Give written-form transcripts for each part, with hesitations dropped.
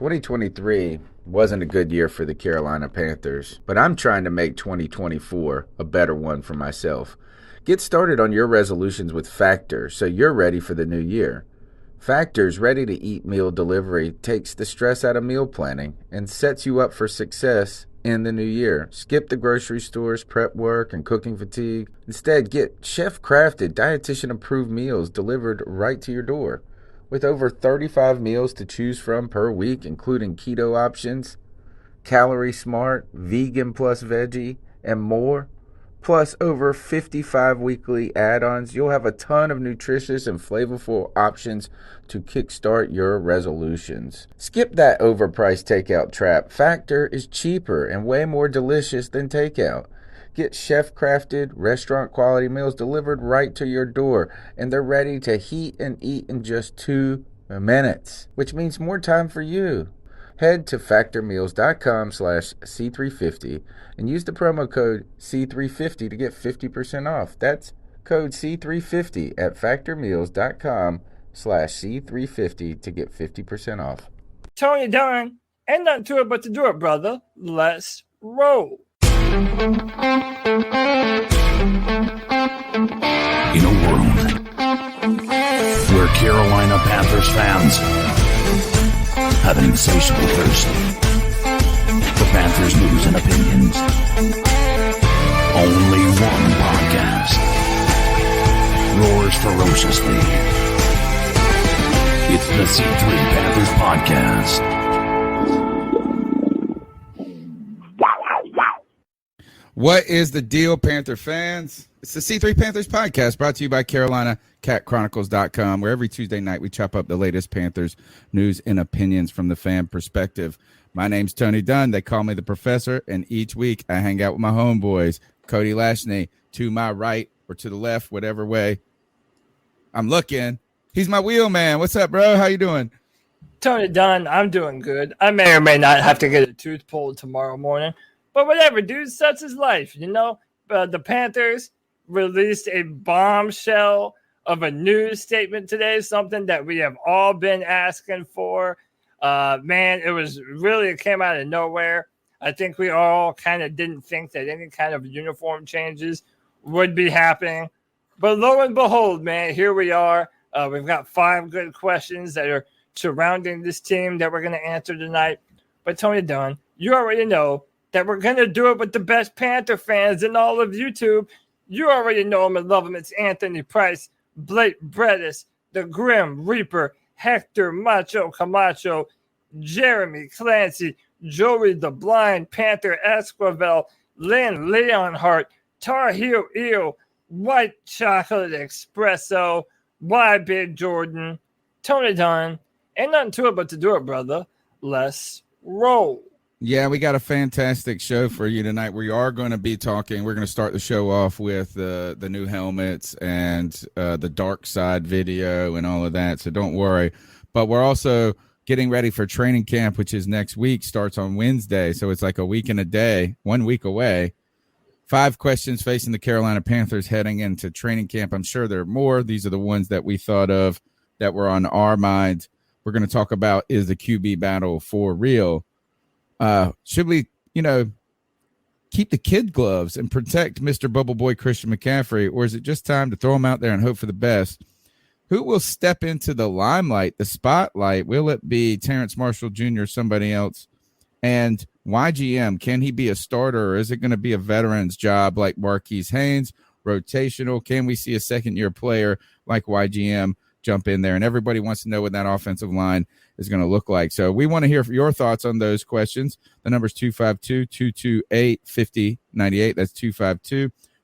2023 wasn't a good year for the Carolina Panthers, but I'm trying to make 2024 a better one for myself. Get started on your resolutions with Factor so you're ready for the new year. Factor's ready-to-eat meal delivery takes the stress out of meal planning and sets you up for success in the new year. Skip the grocery stores, prep work, and cooking fatigue. Instead, get chef-crafted, dietitian-approved meals delivered right to your door. With over 35 meals to choose from per week, including keto options, calorie smart, vegan plus veggie, and more, plus over 55 weekly add-ons, you'll have a ton of nutritious and flavorful options to kickstart your resolutions. Skip that overpriced takeout trap. Factor is cheaper and way more delicious than takeout. Get chef-crafted, restaurant-quality meals delivered right to your door, and they're ready to heat and eat in just 2 minutes, which means more time for you. Head to factormeals.com/C350 and use the promo code C350 to get 50% off. That's code C350 at factormeals.com/C350 to get 50% off. Tony Dunn, ain't nothing to it but to do it, brother. Let's roll. In a world where Carolina Panthers fans have an insatiable thirst for Panthers news and opinions, only one podcast roars ferociously. It's the C3 Panthers Podcast. What is the deal, Panther fans? It's the C3 Panthers podcast brought to you by CarolinaCatChronicles.com, where every Tuesday night we chop up the latest Panthers news and opinions from the fan perspective. My name's Tony Dunn. They call me the professor, and each week I hang out with my homeboys, Cody Lashney, to my right or to the left, whatever way I'm looking. He's my wheel man. What's up, bro? How you doing? Tony Dunn, I'm doing good. I may or may not have to get a tooth pulled tomorrow morning. But whatever, dude, such is life, you know? The Panthers released a bombshell of a news statement today, something that we have all been asking for. Man, it came out of nowhere. I think we all kind of didn't think that any kind of uniform changes would be happening. But lo and behold, man, here we are. We've got 5 good questions that are surrounding this team that we're going to answer tonight. But Tony Dunn, you already know that we're going to do it with the best Panther fans in all of YouTube. You already know them and love them. It's Anthony Price, Blake Bredis, the Grim Reaper, Hector Macho Camacho, Jeremy Clancy, Joey the Blind Panther Esquivel, Lynn Leonhardt, Tar Heel Eel, White Chocolate Espresso, Y Big Jordan, Tony Dunn. Ain't nothing to it but to do it, brother. Let's roll. Yeah, we got a fantastic show for you tonight. We are going to be talking. We're going to start the show off with the new helmets and the dark side video and all of that. So don't worry. But we're also getting ready for training camp, which is next week, starts on Wednesday. So it's like a week and a day, 1 week away. 5 questions facing the Carolina Panthers heading into training camp. I'm sure there are more. These are the ones that we thought of that were on our minds. We're going to talk about, is the QB battle for real? Should we, keep the kid gloves and protect Mr. Bubble Boy Christian McCaffrey, or is it just time to throw him out there and hope for the best? Who will step into the limelight, the spotlight? Will it be Terrence Marshall Jr., somebody else? And YGM, can he be a starter, or is it going to be a veteran's job like Marquise Haynes, rotational? Can we see a second-year player like YGM jump in there? And everybody wants to know what that offensive line is going to look like. So we want to hear your thoughts on those questions. The number's 252-228-5098. That's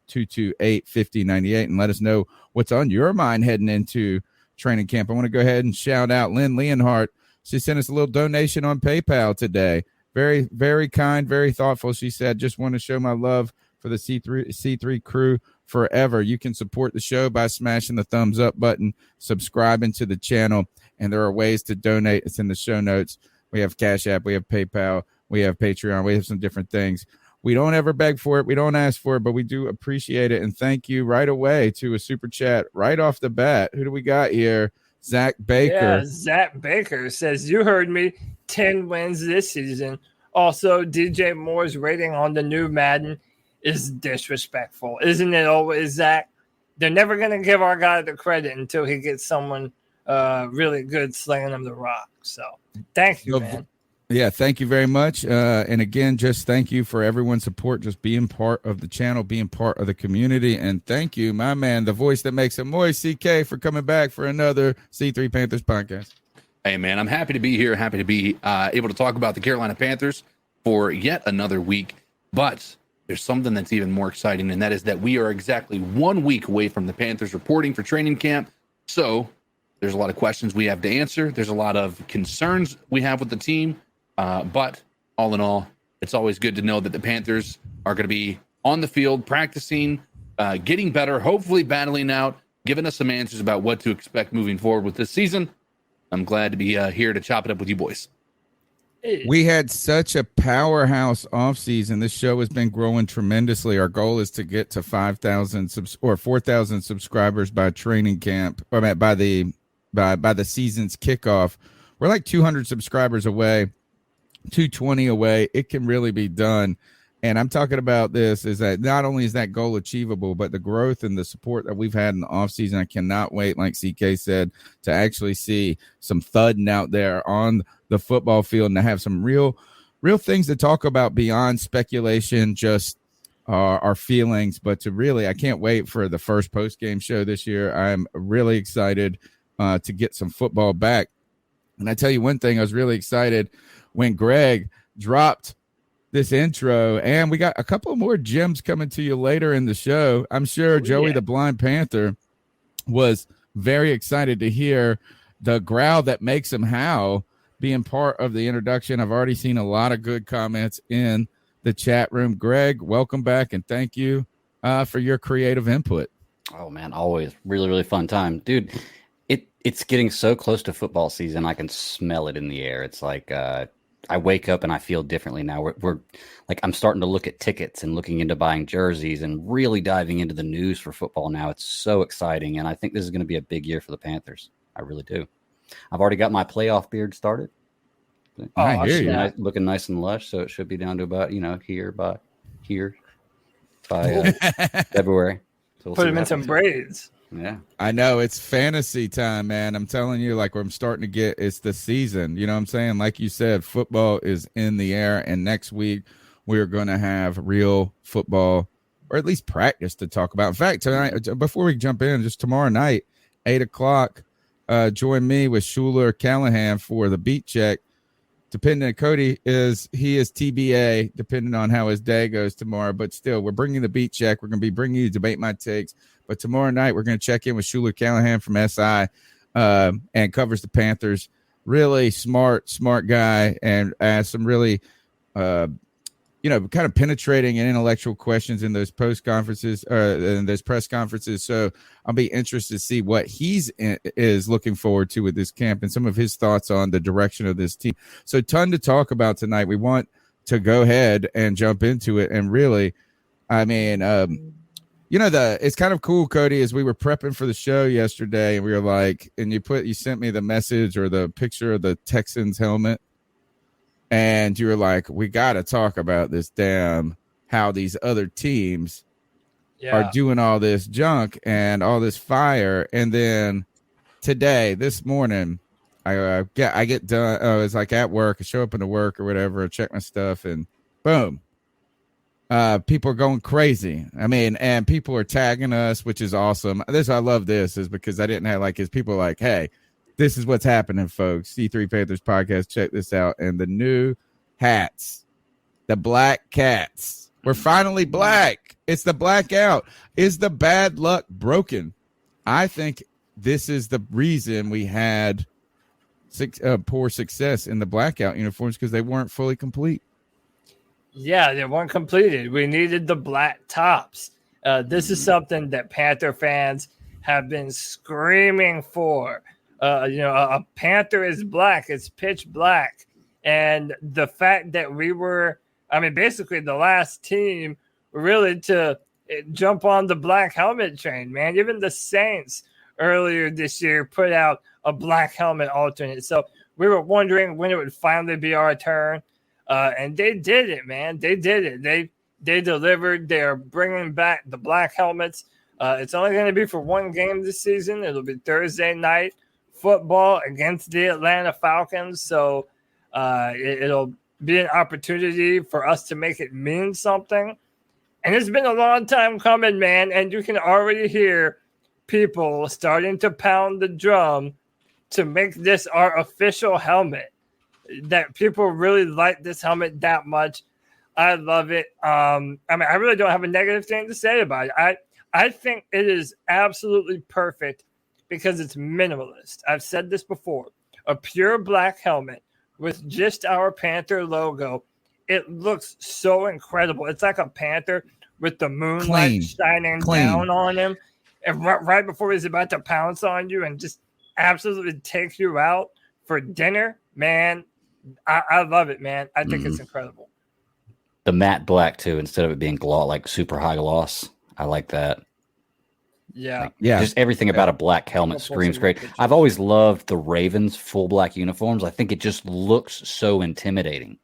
252-228-5098. And let us know what's on your mind heading into training camp. I want to go ahead and shout out Lynn Leonhardt. She sent us a little donation on PayPal today. Very, very kind, very thoughtful. She said, just want to show my love for the C3 crew forever. You can support the show by smashing the thumbs up button, subscribing to the channel, and there are ways to donate. It's in the show notes. We have Cash App, we have PayPal, we have Patreon, we have some different things. We don't ever beg for it, we don't ask for it, but we do appreciate it. And thank you right away to a super chat right off the bat. Who do we got here? Zach Baker. Yeah, Zach Baker says, you heard me. 10 wins this season. Also, DJ Moore's rating on the new Madden is disrespectful. Isn't it always, Zach? They're never going to give our guy the credit until he gets someone really good slinging him the rock. So, thank you, man. Yeah, thank you very much. And again, just thank you for everyone's support, just being part of the channel, being part of the community. And thank you, my man, the voice that makes it moist, CK, for coming back for another C3 Panthers podcast. Hey, man, I'm happy to be here. Happy to be able to talk about the Carolina Panthers for yet another week. But there's something that's even more exciting, and that is that we are exactly 1 week away from the Panthers reporting for training camp. So there's a lot of questions we have to answer. There's a lot of concerns we have with the team. But all in all, it's always good to know that the Panthers are going to be on the field, practicing, getting better, hopefully battling out, giving us some answers about what to expect moving forward with this season. I'm glad to be here to chop it up with you boys. We had such a powerhouse offseason. This show has been growing tremendously. Our goal is to get to 5,000 or 4,000 subscribers by training camp, or by the season's kickoff. We're like 200 subscribers away. 220 away. It can really be done. And I'm talking about this is that not only is that goal achievable, but the growth and the support that we've had in the offseason. I cannot wait, like CK said, to actually see some thudding out there on the football field and to have some real things to talk about beyond speculation, just our feelings. But to really, I can't wait for the first post-game show this year. I'm really excited to get some football back. And I tell you one thing, I was really excited when Greg dropped this intro, and we got a couple more gems coming to you later in the show. I'm sure Joey the Blind Panther was very excited to hear the growl that makes him howl being part of the introduction. I've already seen a lot of good comments in the chat room. Greg, welcome back, and thank you for your creative input. Oh, man, always really, really fun time. Dude, it's getting so close to football season. I can smell it in the air. It's like I wake up and I feel differently now. We're like, I'm starting to look at tickets and looking into buying jerseys and really diving into the news for football now. It's so exciting. And I think this is going to be a big year for the Panthers. I really do. I've already got my playoff beard started. I hear you. Looking nice and lush. So it should be down to about, here by February. So we'll put him in some braids. Yeah, I know it's fantasy time, man. I'm telling you, like, I'm starting to get, it's the season. You know what I'm saying? Like you said, football is in the air, and next week we're going to have real football, or at least practice to talk about. In fact, tonight, before we jump in, just tomorrow night, 8:00, join me with Schuler Callahan for the beat check. Depending on Cody, he is TBA, depending on how his day goes tomorrow. But still, we're bringing the beat check. We're going to be bringing you Debate My Takes. But tomorrow night, we're going to check in with Schuler Callahan from SI and covers the Panthers. Really smart guy, and asks some really, kind of penetrating and intellectual questions in those post conferences, in those press conferences. So I'll be interested to see what is looking forward to with this camp and some of his thoughts on the direction of this team. So ton to talk about tonight. We want to go ahead and jump into it. And really, I mean, it's kind of cool, Cody, as we were prepping for the show yesterday, and we were like, and you sent me the message or the picture of the Texans helmet, and you were like, we got to talk about this how these other teams are doing all this junk and all this fire. And then this morning, I get done. It's like at work, I show up into work or whatever, I check my stuff, and boom. People are going crazy. I mean, and people are tagging us, which is awesome. I love this is because I didn't have people are like, hey, this is what's happening, folks. C3 Panthers podcast. Check this out. And the new hats, the black cats. We're finally black. It's the blackout. Is the bad luck broken? I think this is the reason we had poor success in the blackout uniforms, because they weren't fully complete. Yeah, they weren't completed. We needed the black tops. This is something that Panther fans have been screaming for. A Panther is black. It's pitch black. And the fact that we were, basically the last team really to jump on the black helmet train, man. Even the Saints earlier this year put out a black helmet alternate. So We were wondering when it would finally be our turn, and they did it, man. They did it. They delivered. They are bringing back the black helmets. It's only going to be for one game this season. It'll be Thursday night football against the Atlanta Falcons. So it'll be an opportunity for us to make it mean something. And it's been a long time coming, man. And you can already hear people starting to pound the drum to make this our official helmet. That people really like this helmet that much. I love it. I really don't have a negative thing to say about it. I think it is absolutely perfect because it's minimalist. I've said this before. A pure black helmet with just our Panther logo. It looks so incredible. It's like a panther with the moonlight shining down on him. And right before he's about to pounce on you and just absolutely take you out for dinner, man, I love it, man. I think it's incredible. The matte black, too, instead of it being like super high gloss. I like that. Yeah. Just everything about a black helmet screams great. I've always loved the Ravens full black uniforms. I think it just looks so intimidating.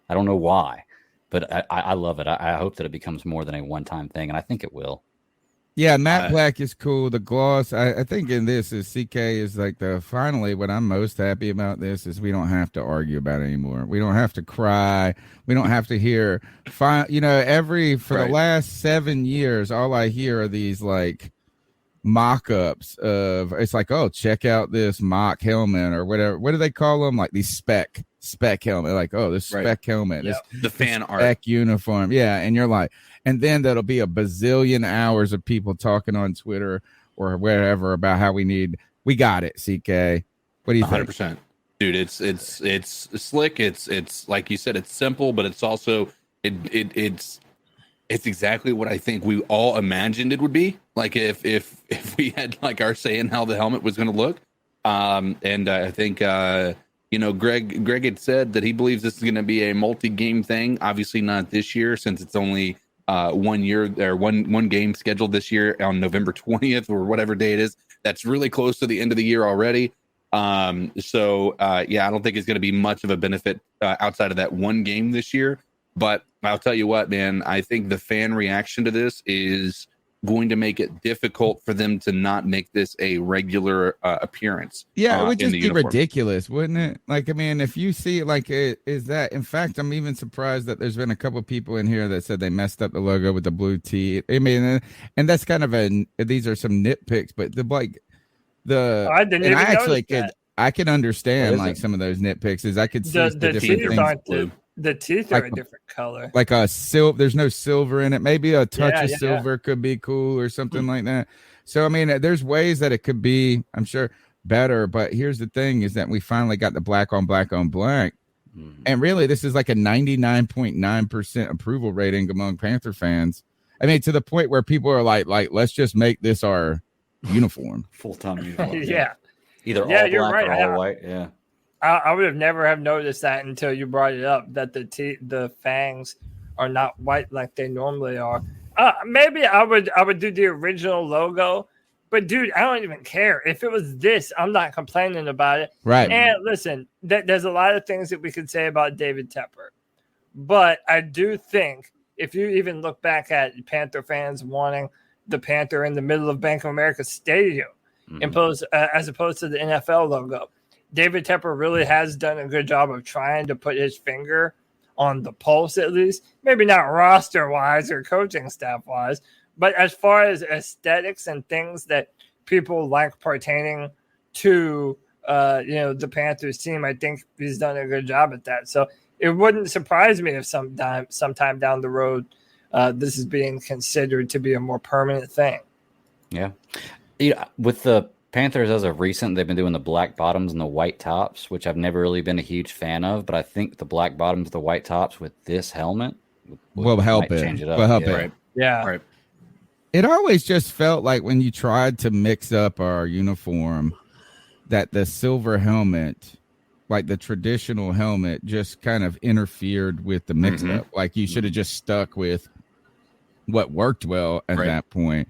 I don't know why, but I love it. I hope that it becomes more than a one-time thing, and I think it will. Yeah, matte black is cool. The gloss, I think in this is CK is like finally what I'm most happy about this is we don't have to argue about it anymore. We don't have to cry. We don't have to hear, for the last 7 years, all I hear are these like mock-ups of, it's like, oh, check out this mock helmet or whatever. What do they call them? Like these spec helmet. Like, oh, this spec helmet. Yep. The fan art. Spec uniform. Yeah, and you're like, and then there'll be a bazillion hours of people talking on Twitter or wherever about how we got it, CK. What do you think? 100%. Dude, it's slick. It's like you said, it's simple, but it's also it's exactly what I think we all imagined it would be. Like if we had like our say in how the helmet was going to look. And I think Greg had said that he believes this is going to be a multi-game thing. Obviously not this year, since it's only 1 year or one game scheduled this year on November 20th or whatever day it is. That's really close to the end of the year already. I don't think it's going to be much of a benefit outside of that one game this year. But I'll tell you what, man, I think the fan reaction to this is going to make it difficult for them to not make this a regular appearance. Yeah, it would just be ridiculous, wouldn't it? Like, I mean, if you see, like, is that, in fact, I'm even surprised that there's been a couple of people in here that said they messed up the logo with the blue T. I mean, and that's kind of these are some nitpicks, but I can understand like some of those nitpicks. Is I could see the different things. The teeth are a different color. Like a silver, there's no silver in it. Maybe a touch of silver could be cool or something like that. So, I mean, there's ways that it could be, I'm sure, better. But here's the thing is that we finally got the black on black on black. And really, this is like a 99.9% approval rating among Panther fans. I mean, to the point where people are like, let's just make this our uniform. Full-time uniform. Yeah. Either all black or all white. Yeah. I would have never have noticed that until you brought it up, that the fangs are not white like they normally are. Maybe I would do the original logo, but dude, I don't even care. If it was this, I'm not complaining about it. Right. And listen, there's a lot of things that we could say about David Tepper, but I do think if you even look back at Panther fans wanting the Panther in the middle of Bank of America Stadium, as opposed to the NFL logo, David Tepper really has done a good job of trying to put his finger on the pulse, at least. Maybe not roster-wise or coaching staff-wise, but as far as aesthetics and things that people like pertaining to, the Panthers team, I think he's done a good job at that. So it wouldn't surprise me if sometime down the road, this is being considered to be a more permanent thing. Yeah. With the Panthers, as of recent, they've been doing the black bottoms and the white tops, which I've never really been a huge fan of. But I think the black bottoms, the white tops with this helmet will help it. Change it up. Will help it. Right. Yeah. Right. It always just felt like when you tried to mix up our uniform, that the silver helmet, like the traditional helmet, just kind of interfered with the mix up. Like you should have just stuck with what worked well at that point.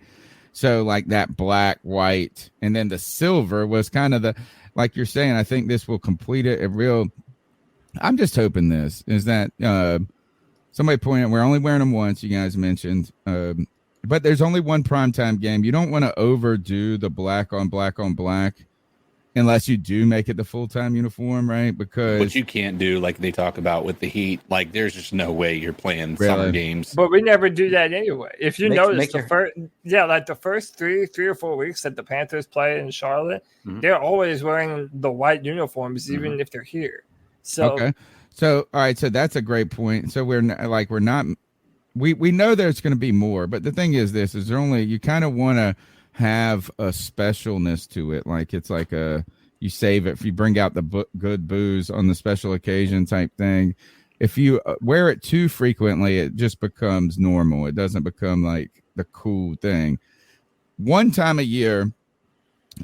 So like that black, white, and then the silver was kind of like you're saying, I think this will complete it. I'm just hoping this is that somebody pointed out we're only wearing them once. You guys mentioned, but there's only one primetime game. You don't want to overdo the black on black unless you do make it the full-time uniform, right? Because what you can't do, like they talk about with the Heat, like there's just no way you're playing summer games. But we never do that anyway. If you notice the first three or 4 weeks that the Panthers play in Charlotte, they're always wearing the white uniforms, even if they're here. So okay. So all right, so that's a great point. So we know there's going to be more, but the thing is you kind of want to have a specialness to it. Like it's like you save it if you bring out the good booze on the special occasion type thing. If you wear it too frequently, it just becomes normal. It doesn't become like the cool thing. One time a year,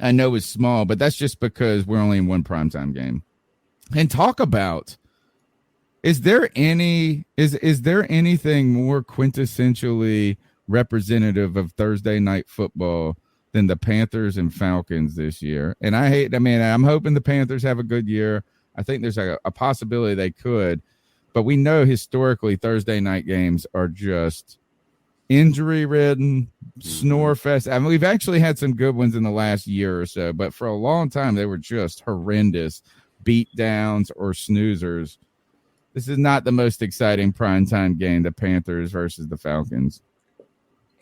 I know is small, but that's just because we're only in one primetime game. And talk about, is there anything more quintessentially representative of Thursday night football than the Panthers and Falcons this year? And I'm hoping the Panthers have a good year. I think there's a possibility they could, but we know historically Thursday night games are just injury ridden, snore fest. I mean, we've actually had some good ones in the last year or so, but for a long time they were just horrendous beat downs or snoozers. This is not the most exciting primetime game, the Panthers versus the Falcons.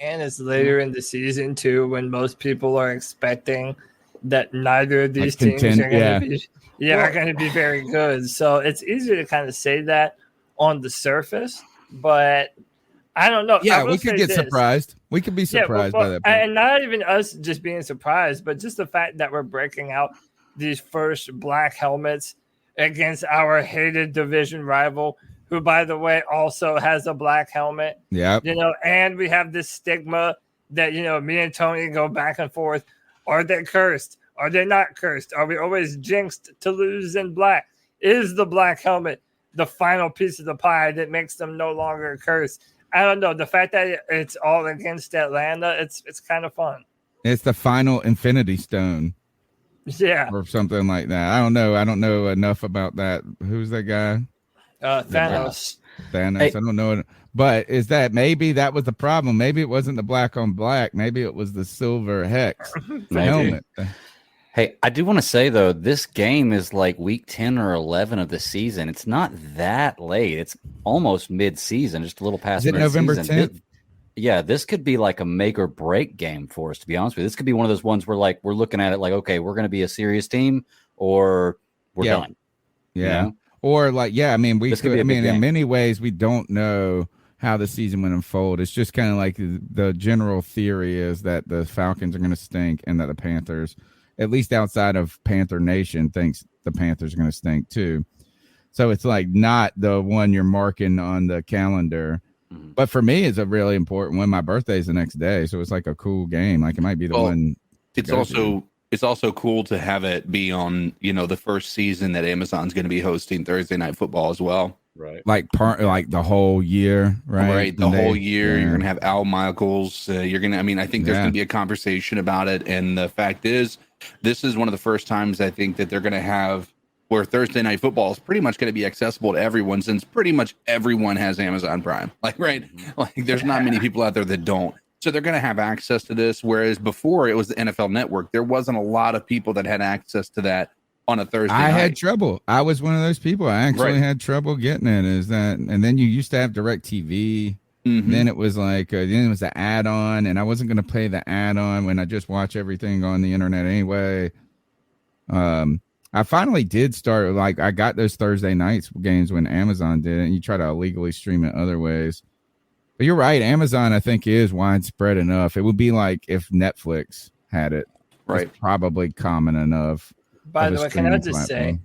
And it's later in the season, too, when most people are expecting that neither of these teams are going to be very good. So it's easy to kind of say that on the surface, but I don't know. Yeah, we could get surprised. We could be surprised by that point. And not even us just being surprised, but just the fact that we're breaking out these first black helmets against our hated division rival, who, by the way, also has a black helmet. Yeah. And we have this stigma that, me and Tony go back and forth. Are they cursed? Are they not cursed? Are we always jinxed to lose in black? Is the black helmet the final piece of the pie that makes them no longer cursed? I don't know. The fact that it's all against Atlanta, it's kind of fun. It's the final Infinity Stone. Yeah. Or something like that. I don't know. I don't know enough about that. Who's that guy? Thanos. Hey. I don't know. But maybe that was the problem. Maybe it wasn't the black on black. Maybe it was the silver hex helmet. Hey, I do want to say, though, this game is like week 10 or 11 of the season. It's not that late. It's almost mid-season, just a little past mid-season. Is it November 10th? Yeah, this could be like a make or break game for us, to be honest with you. This could be one of those ones where we're looking at it like, okay, we're going to be a serious team or we're done. Yeah. Or in many ways, we don't know how the season would unfold. It's just kind of like the general theory is that the Falcons are going to stink and that the Panthers, at least outside of Panther Nation, thinks the Panthers are going to stink too. So it's like not the one you're marking on the calendar. But for me, it's a really important one. My birthday is the next day, so it's like a cool game. Like it might be the one. It's also cool to have it be on, the first season that Amazon's going to be hosting Thursday Night Football as well. Right. Like the whole year, right? Right. The whole year. Yeah. You're going to have Al Michaels. I think there's going to be a conversation about it. And the fact is, this is one of the first times I think that they're going to have where Thursday Night Football is pretty much going to be accessible to everyone, since pretty much everyone has Amazon Prime. There's not many people out there that don't. So they're going to have access to this, whereas before it was the NFL Network. There wasn't a lot of people that had access to that on a Thursday night. I had trouble. I was one of those people. I actually had trouble getting it. And then you used to have DirecTV. Mm-hmm. Then it was like, then it was the add-on, and I wasn't going to pay the add-on when I just watch everything on the internet anyway. I finally did start, I got those Thursday nights games when Amazon did it, and you try to illegally stream it other ways. But you're right. Amazon, I think, is widespread enough. It would be like if Netflix had it. Right. It's probably common enough. By the way, can I just say,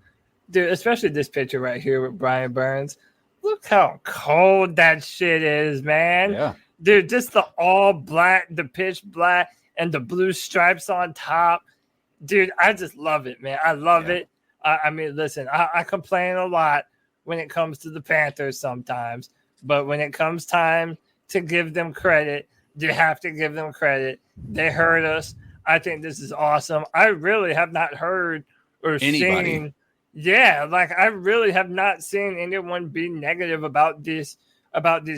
dude, especially this picture right here with Brian Burns, look how cold that shit is, man. Yeah. Dude, just the all black, the pitch black, and the blue stripes on top. Dude, I just love it, man. I love it. Listen, I complain a lot when it comes to the Panthers sometimes, but when it comes time to give them credit, you have to give them credit. They hurt us. I think this is awesome. I really have not heard or Anybody. seen. Yeah, like I really have not seen anyone be negative about these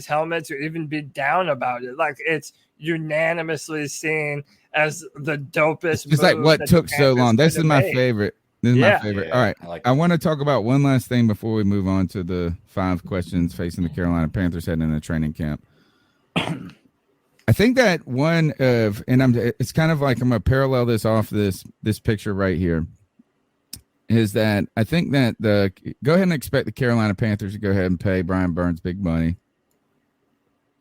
helmets or even be down about it. Like it's unanimously seen as the dopest. It's like move what that took the so Panthers long. This could is have my made. favorite. This is my Yeah. favorite. Yeah, All right. I like I want to talk about one last thing before we move on to the 5 questions facing the Carolina Panthers heading into training camp. I think that one of, and it's kind of like I'm going to parallel this off this picture right here, is that I think that go ahead and expect the Carolina Panthers to go ahead and pay Brian Burns big money.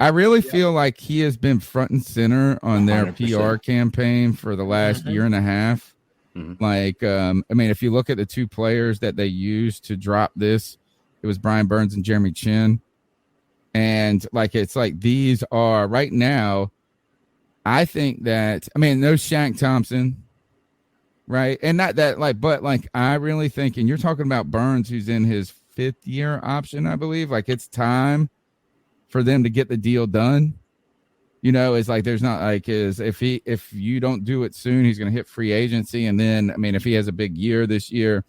I really feel like he has been front and center on their 100%. PR campaign for the last year and a half. Like, I mean, if you look at the 2 players that they used to drop this, it was Brian Burns and Jeremy Chin. And like, it's like these are right now, I think that, I mean, no Shaq Thompson, right? And not that like, but like, I really think, and you're talking about Burns, who's in his 5th year option, I believe, like it's time for them to get the deal done. You know, it's like there's not like if you don't do it soon, he's going to hit free agency, and then I mean, if he has a big year this year,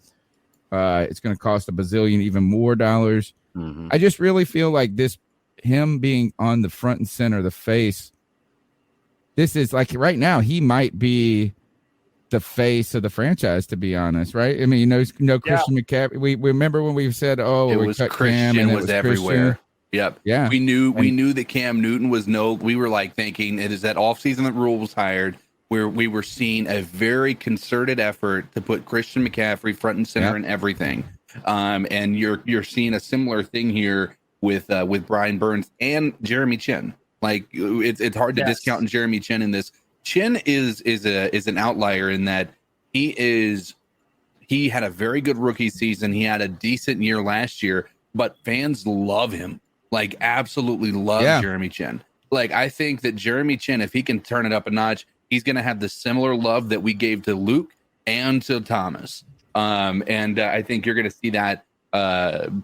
it's going to cost a bazillion, even more dollars. I just really feel like him being on the front and center, the face. This is like right now he might be the face of the franchise, to be honest, right? I mean, no Christian McCaffrey. We remember when we said, "Oh, It we was cut Christian, Cam and it was was everywhere." Christian. Yep. Yeah. We knew that Cam Newton was we were like thinking it is that offseason that Rule was hired, where we were seeing a very concerted effort to put Christian McCaffrey front and center in everything. And you're seeing a similar thing here with Brian Burns and Jeremy Chin. Like it's hard to discount Jeremy Chin in this. Chin is an outlier in that he had a very good rookie season. He had a decent year last year, but fans love him. Like absolutely love Jeremy Chin. Like I think that Jeremy Chin, if he can turn it up a notch, he's going to have the similar love that we gave to Luke and to Thomas. And I think you're going to see that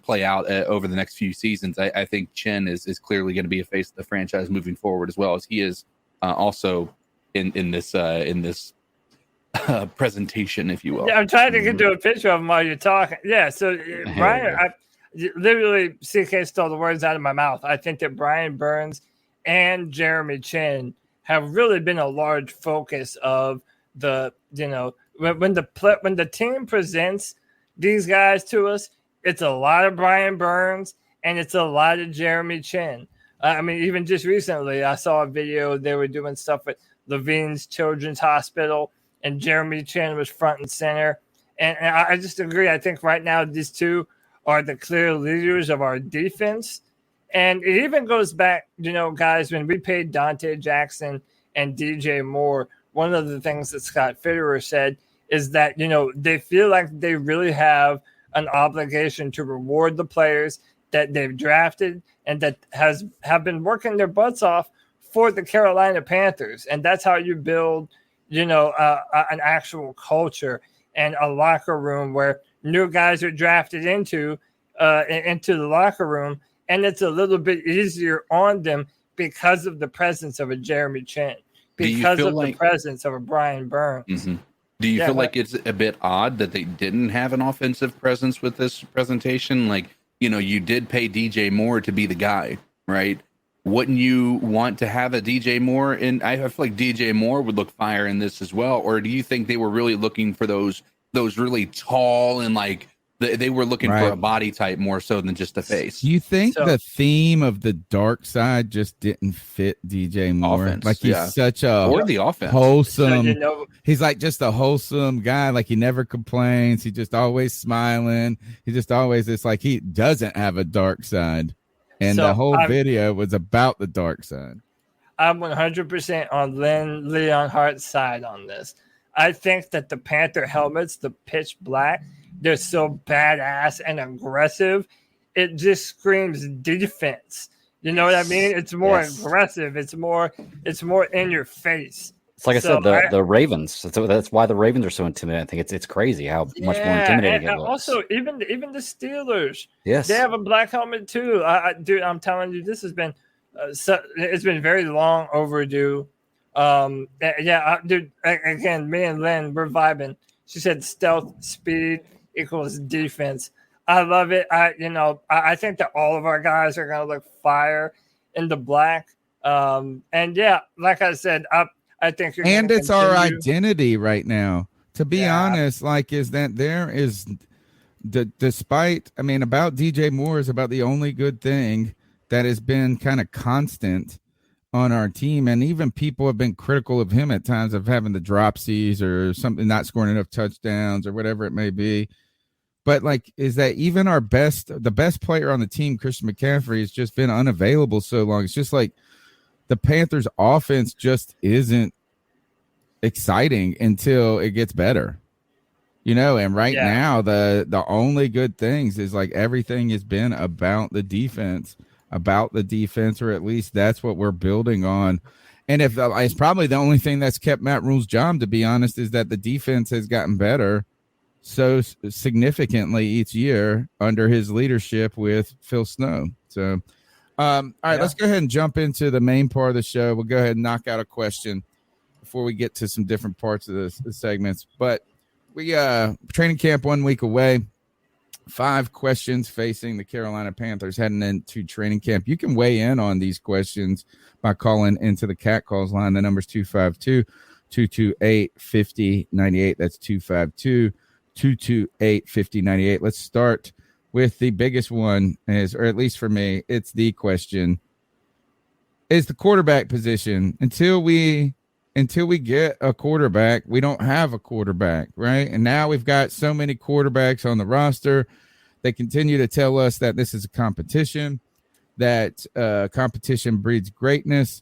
play out over the next few seasons. I think Chin is clearly going to be a face of the franchise moving forward, as well as he is also in this presentation, if you will. Yeah, I'm trying to get to a picture of him while you're talking. Yeah, so Brian, literally, CK stole the words out of my mouth. I think that Brian Burns and Jeremy Chin have really been a large focus of the, when the team presents these guys to us, it's a lot of Brian Burns and it's a lot of Jeremy Chin. I mean, even just recently, I saw a video. They were doing stuff at Levine's Children's Hospital, and Jeremy Chin was front and center. And I just agree. I think right now these two are the clear leaders of our defense. And it even goes back, guys, when we paid Dante Jackson and DJ Moore, one of the things that Scott Fitterer said is that, they feel like they really have an obligation to reward the players that they've drafted and that have been working their butts off for the Carolina Panthers. And that's how you build, an actual culture and a locker room where new guys are drafted into the locker room, and it's a little bit easier on them because of the presence of a Jeremy Chin, because of the presence of a Brian Burns. Mm-hmm. Do you feel like it's a bit odd that they didn't have an offensive presence with this presentation? Like, you did pay DJ Moore to be the guy, right? Wouldn't you want to have a DJ Moore? And I feel like DJ Moore would look fire in this as well. Or do you think they were really looking for those really tall and like they were looking for a body type more so than just a face? Do you think the theme of the dark side just didn't fit DJ Moore? Offense, like he's such a the offense. wholesome. He's like just a wholesome guy. Like he never complains. He just always smiling. He just always, it's like he doesn't have a dark side. And the whole video was about the dark side. I'm 100% on Leon Hart's side on this. I think that the Panther helmets, the pitch black, they're so badass and aggressive. It just screams defense. You know what I mean? It's more aggressive. It's more in your face. It's like I said, the Ravens. That's why the Ravens are so intimidating. I think it's crazy how much more intimidating it looks. Also, even the Steelers, yes, they have a black helmet too. Dude, I'm telling you, this has been it's been very long overdue. Dude, again, me and Lynn, we're vibing. She said stealth speed equals defense. I love it. I think that all of our guys are going to look fire in the black. And yeah, like I said, I think you're and gonna it's our continue. identity right now. To be honest, like, is that there is despite, I mean, about DJ Moore is about the only good thing that has been kind of constant on our team. And even people have been critical of him at times of having the dropsies or something, not scoring enough touchdowns or whatever it may be. But like, is that even the best player on the team, Christian McCaffrey, has just been unavailable so long. It's just like the Panthers offense just isn't exciting until it gets better, and right now the only good things is like everything has been about the defense, or at least that's what we're building on. And if it's probably the only thing that's kept Matt Rule's job, to be honest, is that the defense has gotten better so significantly each year under his leadership with Phil Snow. So all right, let's go ahead and jump into the main part of the show. We'll go ahead and knock out a question before we get to some different parts of the segments. But we training camp 1 week away. 5 questions facing the Carolina Panthers heading into training camp. You can weigh in on these questions by calling into the Cat Calls line. The number's 252-228-5098. That's 252-228-5098. Let's start with the biggest one, or at least for me, it's the question: is the quarterback position. Until we get a quarterback, we don't have a quarterback, right? And now we've got so many quarterbacks on the roster. They continue to tell us that this is a competition, that competition breeds greatness.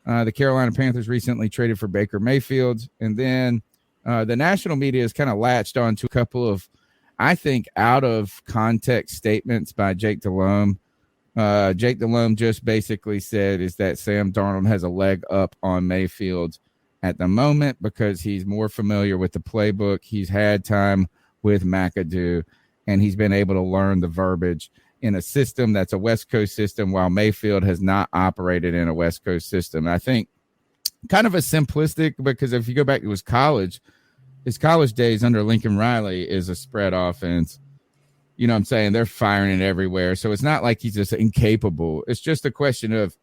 The Carolina Panthers recently traded for Baker Mayfield, and then the national media has kind of latched on to a couple of, I think, out of context statements by Jake Delhomme. Jake Delhomme just basically said is that Sam Darnold has a leg up on Mayfield at the moment because he's more familiar with the playbook. He's had time with McAdoo, and he's been able to learn the verbiage in a system that's a West Coast system, while Mayfield has not operated in a West Coast system. And I think kind of a simplistic, because if you go back to his college days under Lincoln Riley is a spread offense. You know what I'm saying? They're firing it everywhere. So it's not like he's just incapable. It's just a question of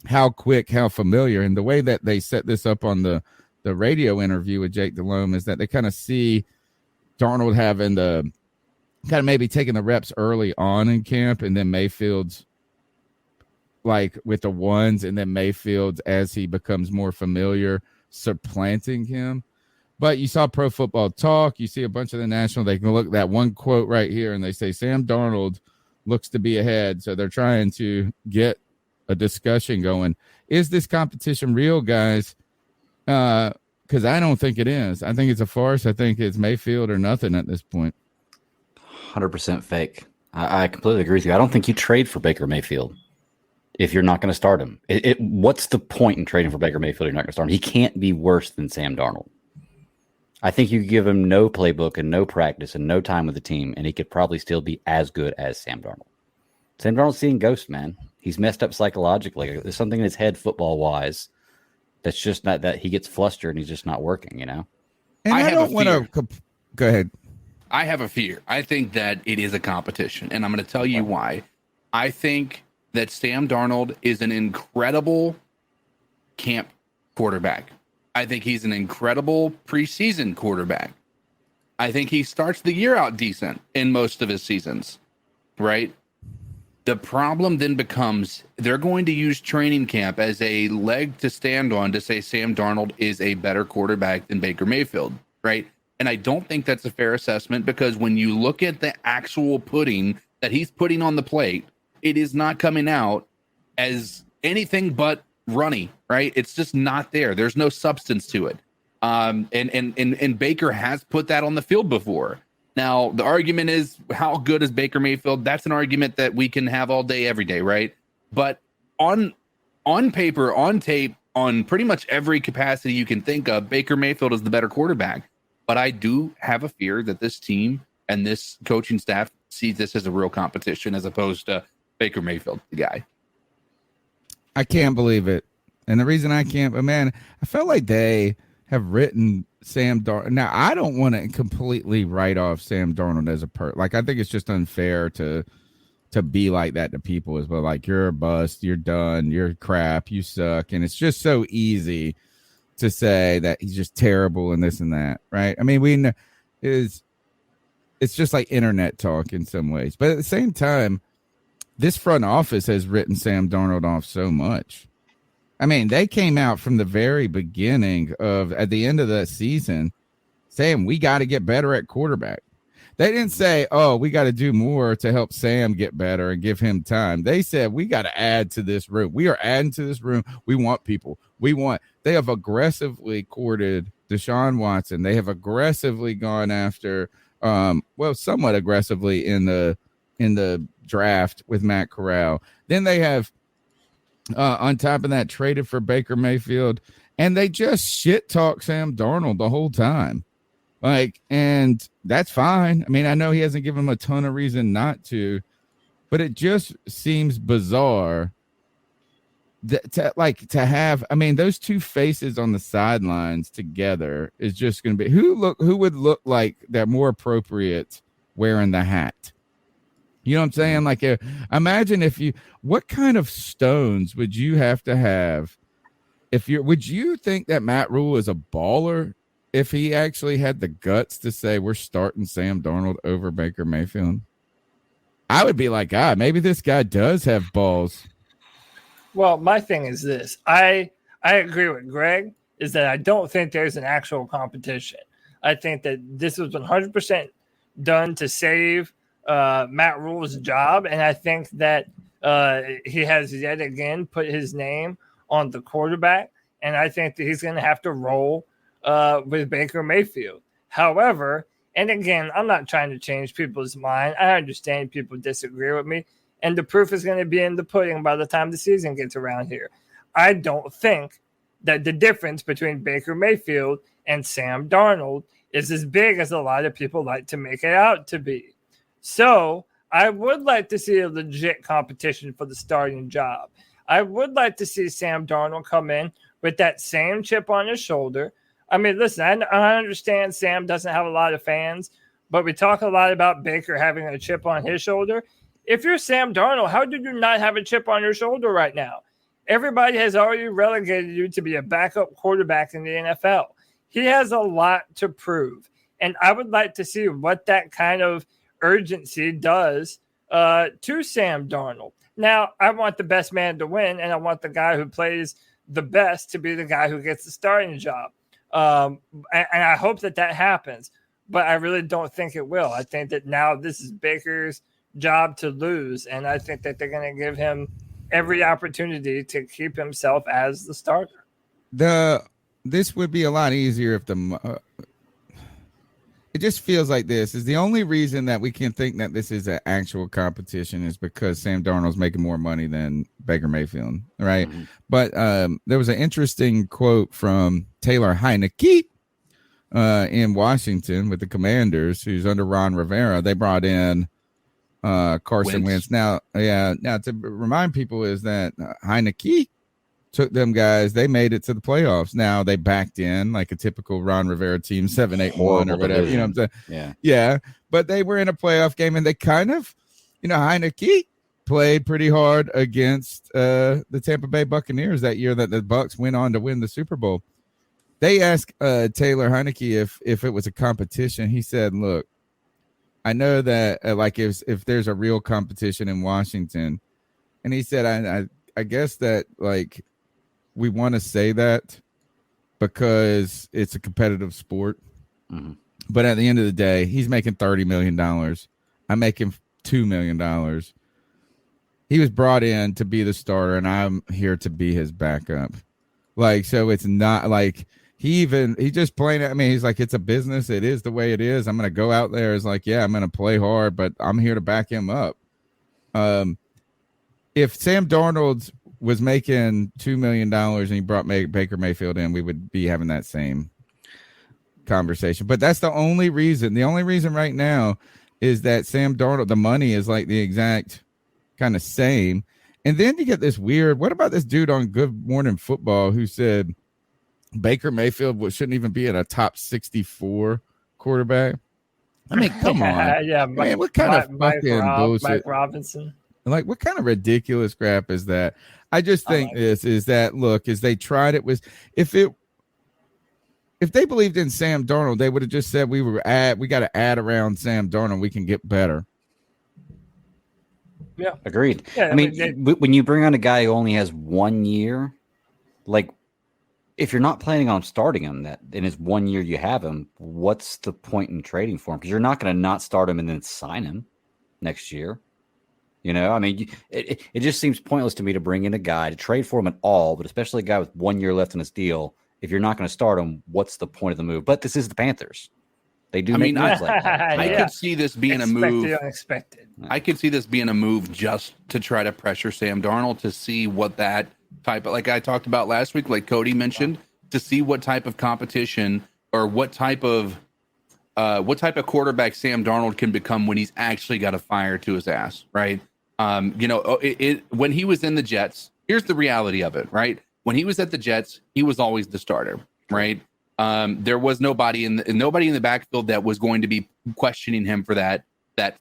how quick, how familiar. And the way that they set this up on the radio interview with Jake Delhomme is that they kind of see Darnold having the kind of maybe taking the reps early on in camp, and then Mayfield's like with the ones, and then Mayfield's as he becomes more familiar, supplanting him. But you saw Pro Football Talk. You see a bunch of the national. They can look at that one quote right here, and they say Sam Darnold looks to be ahead. So they're trying to get a discussion going. Is this competition real, guys? Because I don't think it is. I think it's a farce. I think it's Mayfield or nothing at this point. 100% fake. I completely agree with you. I don't think you trade for Baker Mayfield if you're not going to start him. What's the point in trading for Baker Mayfield if you're not going to start him? He can't be worse than Sam Darnold. I think you give him no playbook and no practice and no time with the team, and he could probably still be as good as Sam Darnold. Sam Darnold's seeing ghosts, man. He's messed up psychologically. There's something in his head football-wise that's just not that he gets flustered and he's just not working, And I don't want to go ahead. I have a fear. I think that it is a competition, and I'm going to tell you why. I think that Sam Darnold is an incredible camp quarterback. I think he's an incredible preseason quarterback. I think he starts the year out decent in most of his seasons, right? The problem then becomes they're going to use training camp as a leg to stand on to say Sam Darnold is a better quarterback than Baker Mayfield, right? And I don't think that's a fair assessment, because when you look at the actual pudding that he's putting on the plate, it is not coming out as anything but runny, right? It's just not there. There's no substance to it. And Baker has put that on the field before. Now, the argument is, how good is Baker Mayfield? That's an argument that we can have all day, every day, right? But on paper, on tape, on pretty much every capacity you can think of, Baker Mayfield is the better quarterback. But I do have a fear that this team and this coaching staff sees this as a real competition as opposed to Baker Mayfield, the guy. I can't believe it. And the reason I can't, but man, I felt like they have written Sam Darnold. Now, I don't want to completely write off Sam Darnold as a like, I think it's just unfair to be like that to people as well. Like, you're a bust, you're done, you're crap, you suck. And it's just so easy to say that he's just terrible and this and that, right? I mean, we know it's just like internet talk in some ways. But at the same time, this front office has written Sam Darnold off so much. I mean, they came out from the very beginning at the end of the season saying, we got to get better at quarterback. They didn't say, oh, we got to do more to help Sam get better and give him time. They said, we got to add to this room. We are adding to this room. We want people. They have aggressively courted Deshaun Watson. They have aggressively gone after, somewhat aggressively in the draft with Matt Corral. Then they have, on top of that, traded for Baker Mayfield, and they just shit talk Sam Darnold the whole time. Like, and that's fine. I mean, I know he hasn't given him a ton of reason not to, but it just seems bizarre to have. I mean, those two faces on the sidelines together is just going to be who would look like they're more appropriate wearing the hat. You know what I'm saying? Like, imagine what kind of stones would you have to have would you think that Matt Rule is a baller if he actually had the guts to say we're starting Sam Darnold over Baker Mayfield? I would be like, maybe this guy does have balls. Well, my thing is this. I agree with Greg, is that I don't think there's an actual competition. I think that this was 100% done to save Matt Rule's job, and I think that he has yet again put his name on the quarterback, and I think that he's going to have to roll with Baker Mayfield. However, and again, I'm not trying to change people's mind. I understand people disagree with me, and the proof is going to be in the pudding by the time the season gets around here. I don't think that the difference between Baker Mayfield and Sam Darnold is as big as a lot of people like to make it out to be. So I would like to see a legit competition for the starting job. I would like to see Sam Darnold come in with that same chip on his shoulder. I mean, listen, I understand Sam doesn't have a lot of fans, but we talk a lot about Baker having a chip on his shoulder. If you're Sam Darnold, how did you not have a chip on your shoulder right now? Everybody has already relegated you to be a backup quarterback in the NFL. He has a lot to prove, and I would like to see what that kind of urgency does to Sam Darnold. Now, I want the best man to win, and I want the guy who plays the best to be the guy who gets the starting job. And I hope that happens, but I really don't think it will. I think that now this is Baker's job to lose, and I think that they're going to give him every opportunity to keep himself as the starter. This would be a lot easier if it just feels like this is the only reason that we can think that this is an actual competition is because Sam Darnold's making more money than Baker Mayfield, right? Mm-hmm. But there was an interesting quote from Taylor Heineke in Washington with the Commanders, who's under Ron Rivera. They brought in Carson Wentz. Now to remind people is that Heineke took them guys, they made it to the playoffs. Now they backed in like a typical Ron Rivera team, 7-8-1 or whatever. You know what I'm saying? Yeah. But they were in a playoff game, and they kind of, Heineke played pretty hard against the Tampa Bay Buccaneers that year that the Bucs went on to win the Super Bowl. They asked Taylor Heineke if it was a competition. He said, "Look, I know that if there's a real competition in Washington," and he said, I guess that we want to say that because it's a competitive sport. Mm-hmm. But at the end of the day, he's making $30 million. I'm making $2 million. He was brought in to be the starter, and I'm here to be his backup. So it's not like he just playing it. I mean, he's like, it's a business. It is the way it is. I'm going to go out there. It's like, yeah, I'm going to play hard, but I'm here to back him up. If Sam Darnold was making $2 million and he brought Baker Mayfield in, we would be having that same conversation. But that's the only reason. The only reason right now is that Sam Darnold, the money is like the exact kind of same. And then you get this weird, what about this dude on Good Morning Football who said Baker Mayfield shouldn't even be in a top 64 quarterback. I mean, come on. Yeah, Man, what kind of fucking bullshit? Mike Robinson. Like, what kind of ridiculous crap is that? I just think is that, look, as they tried it was, if they believed in Sam Darnold, they would have just said we got to add around Sam Darnold. We can get better. Yeah, agreed. Yeah, I mean, when you bring on a guy who only has 1 year, like, if you're not planning on starting him that in his 1 year you have him, what's the point in trading for him? Because you're not going to not start him and then sign him next year. You know, I mean, it just seems pointless to me to bring in a guy to trade for him at all, but especially a guy with 1 year left in his deal. If you're not going to start him, what's the point of the move? But this is the Panthers. They do make moves like that. I could see this being a move. Unexpected. I could see this being a move just to try to pressure Sam Darnold to see what that type of, like I talked about last week, like Cody mentioned, to see what type of competition or what type of quarterback Sam Darnold can become when he's actually got a fire to his ass, right? When he was in the Jets, here's the reality of it, right? When he was at the Jets, he was always the starter, right? There was nobody in the backfield that was going to be questioning him for that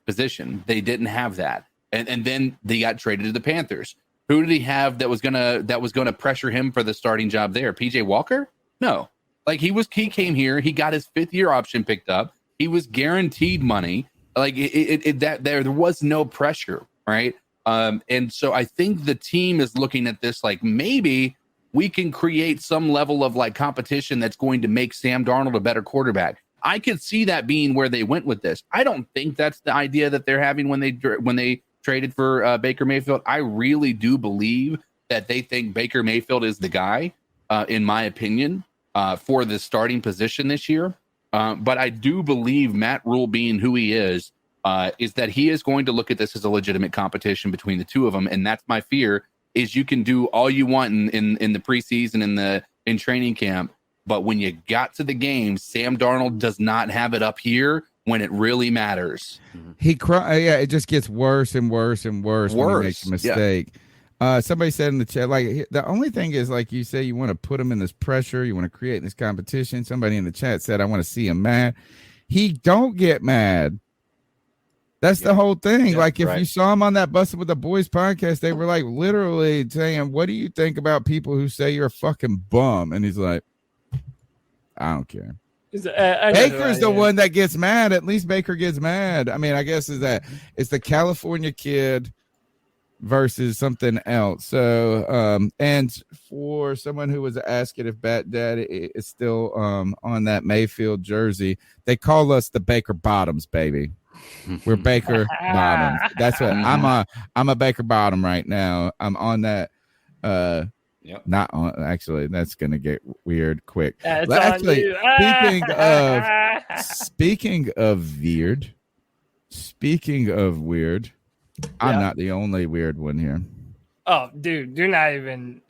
position. They didn't have that, and then they got traded to the Panthers. Who did he have that was gonna pressure him for the starting job there? PJ Walker? No. Like he came here, he got his 5th year option picked up. He was guaranteed money. Like there was no pressure, right? And so I think the team is looking at this like maybe we can create some level of like competition that's going to make Sam Darnold a better quarterback. I could see that being where they went with this. I don't think that's the idea that they're having when they traded for Baker Mayfield. I really do believe that they think Baker Mayfield is the guy, in my opinion, for the starting position this year. But I do believe Matt Rule, being who he is that he is going to look at this as a legitimate competition between the two of them. And that's my fear, is you can do all you want in the preseason, in training camp. But when you got to the game, Sam Darnold does not have it up here when it really matters. It just gets worse and worse and worse when he makes a mistake. Yeah. Somebody said in the chat, like, the only thing is, like you say, you want to put him in this pressure, you want to create this competition. Somebody in the chat said, I want to see him mad. He don't get mad. That's the whole thing. Yeah, like, if you saw him on that Busted with the Boys podcast, they were like literally saying, what do you think about people who say you're a fucking bum? And he's like, I don't care. Baker's the one that gets mad. At least Baker gets mad. I mean, I guess it's the California kid versus something else. So, and for someone who was asking if Bat Daddy is still on that Mayfield jersey, they call us the Baker Bottoms, baby. We're Baker Bottoms. That's what I'm a Baker Bottom right now. I'm on that. Yep. Not on. Actually, that's gonna get weird quick. Actually, speaking of weird. I'm not the only weird one here. Oh, dude, you're not even.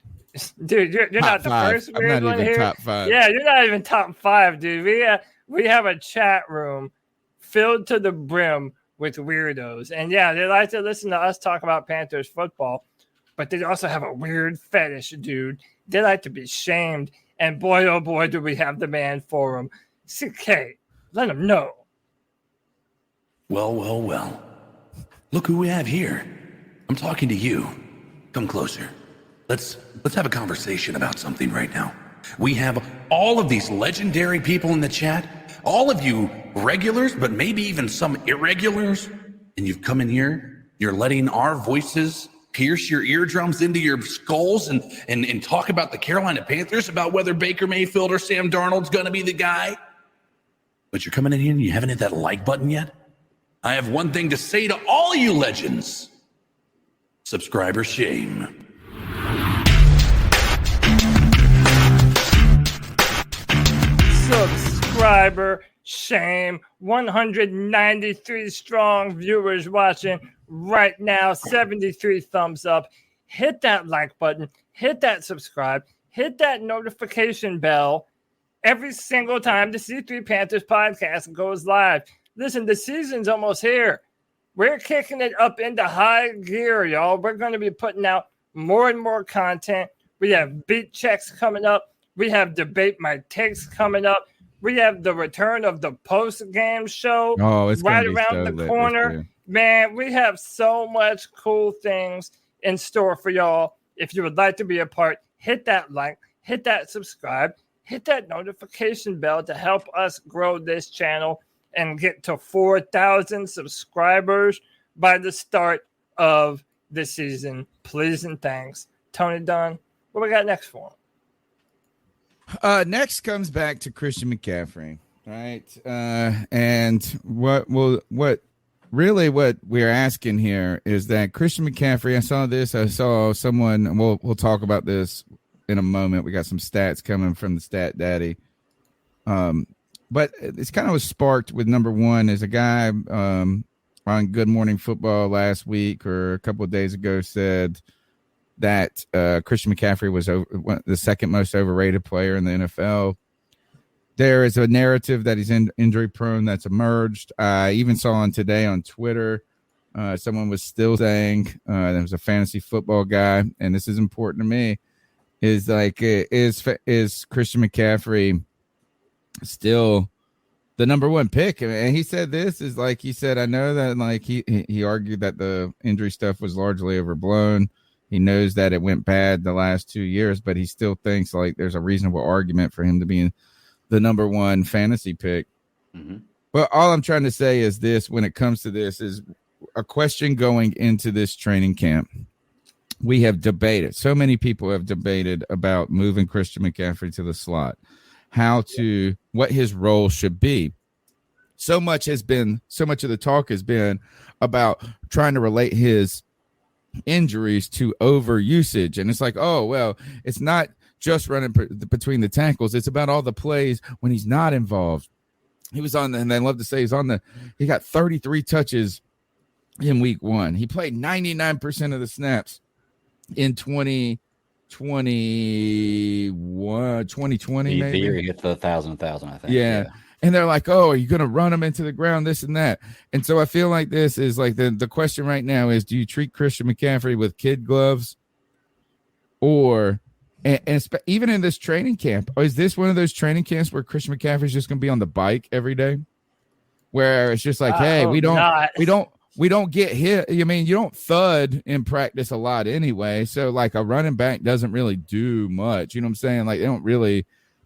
Dude, you're not the first weird one here. Top 5. Yeah, you're not even top 5, dude. We have a chat room filled to the brim with weirdos, and yeah, they like to listen to us talk about Panthers football. But they also have a weird fetish, dude. They like to be shamed. And boy, oh boy, do we have the man for them. CK, let them know. Well. Look who we have here. I'm talking to you. Come closer. Let's have a conversation about something right now. We have all of these legendary people in the chat. All of you regulars, but maybe even some irregulars. And you've come in here. You're letting our voices pierce your eardrums into your skulls and talk about the Carolina Panthers, about whether Baker Mayfield or Sam Darnold's going to be the guy. But you're coming in here and you haven't hit that like button yet? I have one thing to say to all you legends. Subscriber shame. Subscriber shame. 193 strong viewers watching right now, 73 thumbs up. Hit that like button, hit that subscribe, hit that notification bell every single time the C3 Panthers podcast goes live. Listen, the season's almost here. We're kicking it up into high gear, y'all. We're going to be putting out more and more content. We have beat checks coming up. We have Debate My Takes coming up. We have the return of the post-game show it's right gonna be around so the lit this corner. year. Man, we have so much cool things in store for y'all. If you would like to be a part, hit that like, hit that subscribe, hit that notification bell to help us grow this channel and get to 4,000 subscribers by the start of the season. Please and thanks. Tony Dunn, what we got next for him? Next comes back to Christian McCaffrey, right? And what we're asking here is that Christian McCaffrey, I saw someone, and we'll talk about this in a moment. We got some stats coming from the Stat Daddy. But it's kind of was sparked with number one is a guy on Good Morning Football last week or a couple of days ago said that Christian McCaffrey was the second most overrated player in the NFL. There is a narrative that he's injury prone that's emerged. I even saw on today on Twitter, someone was still saying there was a fantasy football guy, and this is important to me, is like is Christian McCaffrey still the number one pick? And he said this is like he said, I know that like he argued that the injury stuff was largely overblown. He knows that it went bad the last 2 years, but he still thinks like there's a reasonable argument for him to be the number one fantasy pick. Mm-hmm. But all I'm trying to say is this, when it comes to this, is a question going into this training camp. We have debated, so many people have debated about moving Christian McCaffrey to the slot, what his role should be. So much of the talk has been about trying to relate his injuries to overusage, and it's like, oh well, it's not just running between the tackles, it's about all the plays when he's not involved. He was on and I love to say he got 33 touches in week one. He played 99% of the snaps in 2020 the year he hit the 1,000, I think. Yeah. And they're like, oh, are you going to run him into the ground, this and that? And so I feel like this is like the question right now is, do you treat Christian McCaffrey with kid gloves? Or, even in this training camp, is this one of those training camps where Christian McCaffrey is just going to be on the bike every day? Where it's just like, hey, we don't get hit. I mean, you don't thud in practice a lot anyway. So like a running back doesn't really do much. You know what I'm saying? Like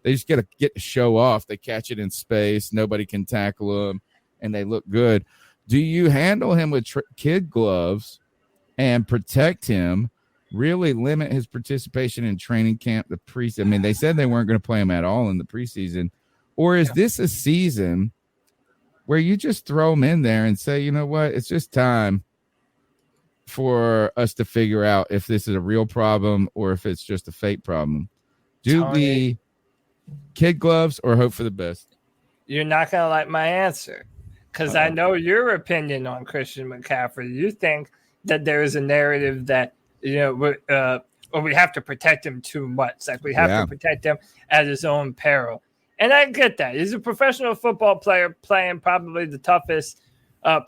they just get to show off. They catch it in space. Nobody can tackle them, and they look good. Do you handle him with kid gloves and protect him, really limit his participation in training camp, the preseason? I mean, they said they weren't going to play him at all in the preseason. Or is this a season where you just throw him in there and say, you know what, it's just time for us to figure out if this is a real problem or if it's just a fake problem? Do we kid gloves or hope for the best? You're not going to like my answer because I know your opinion on Christian McCaffrey. You think that there is a narrative that, or we have to protect him too much. Like we have to protect him at his own peril. And I get that. He's a professional football player playing probably the toughest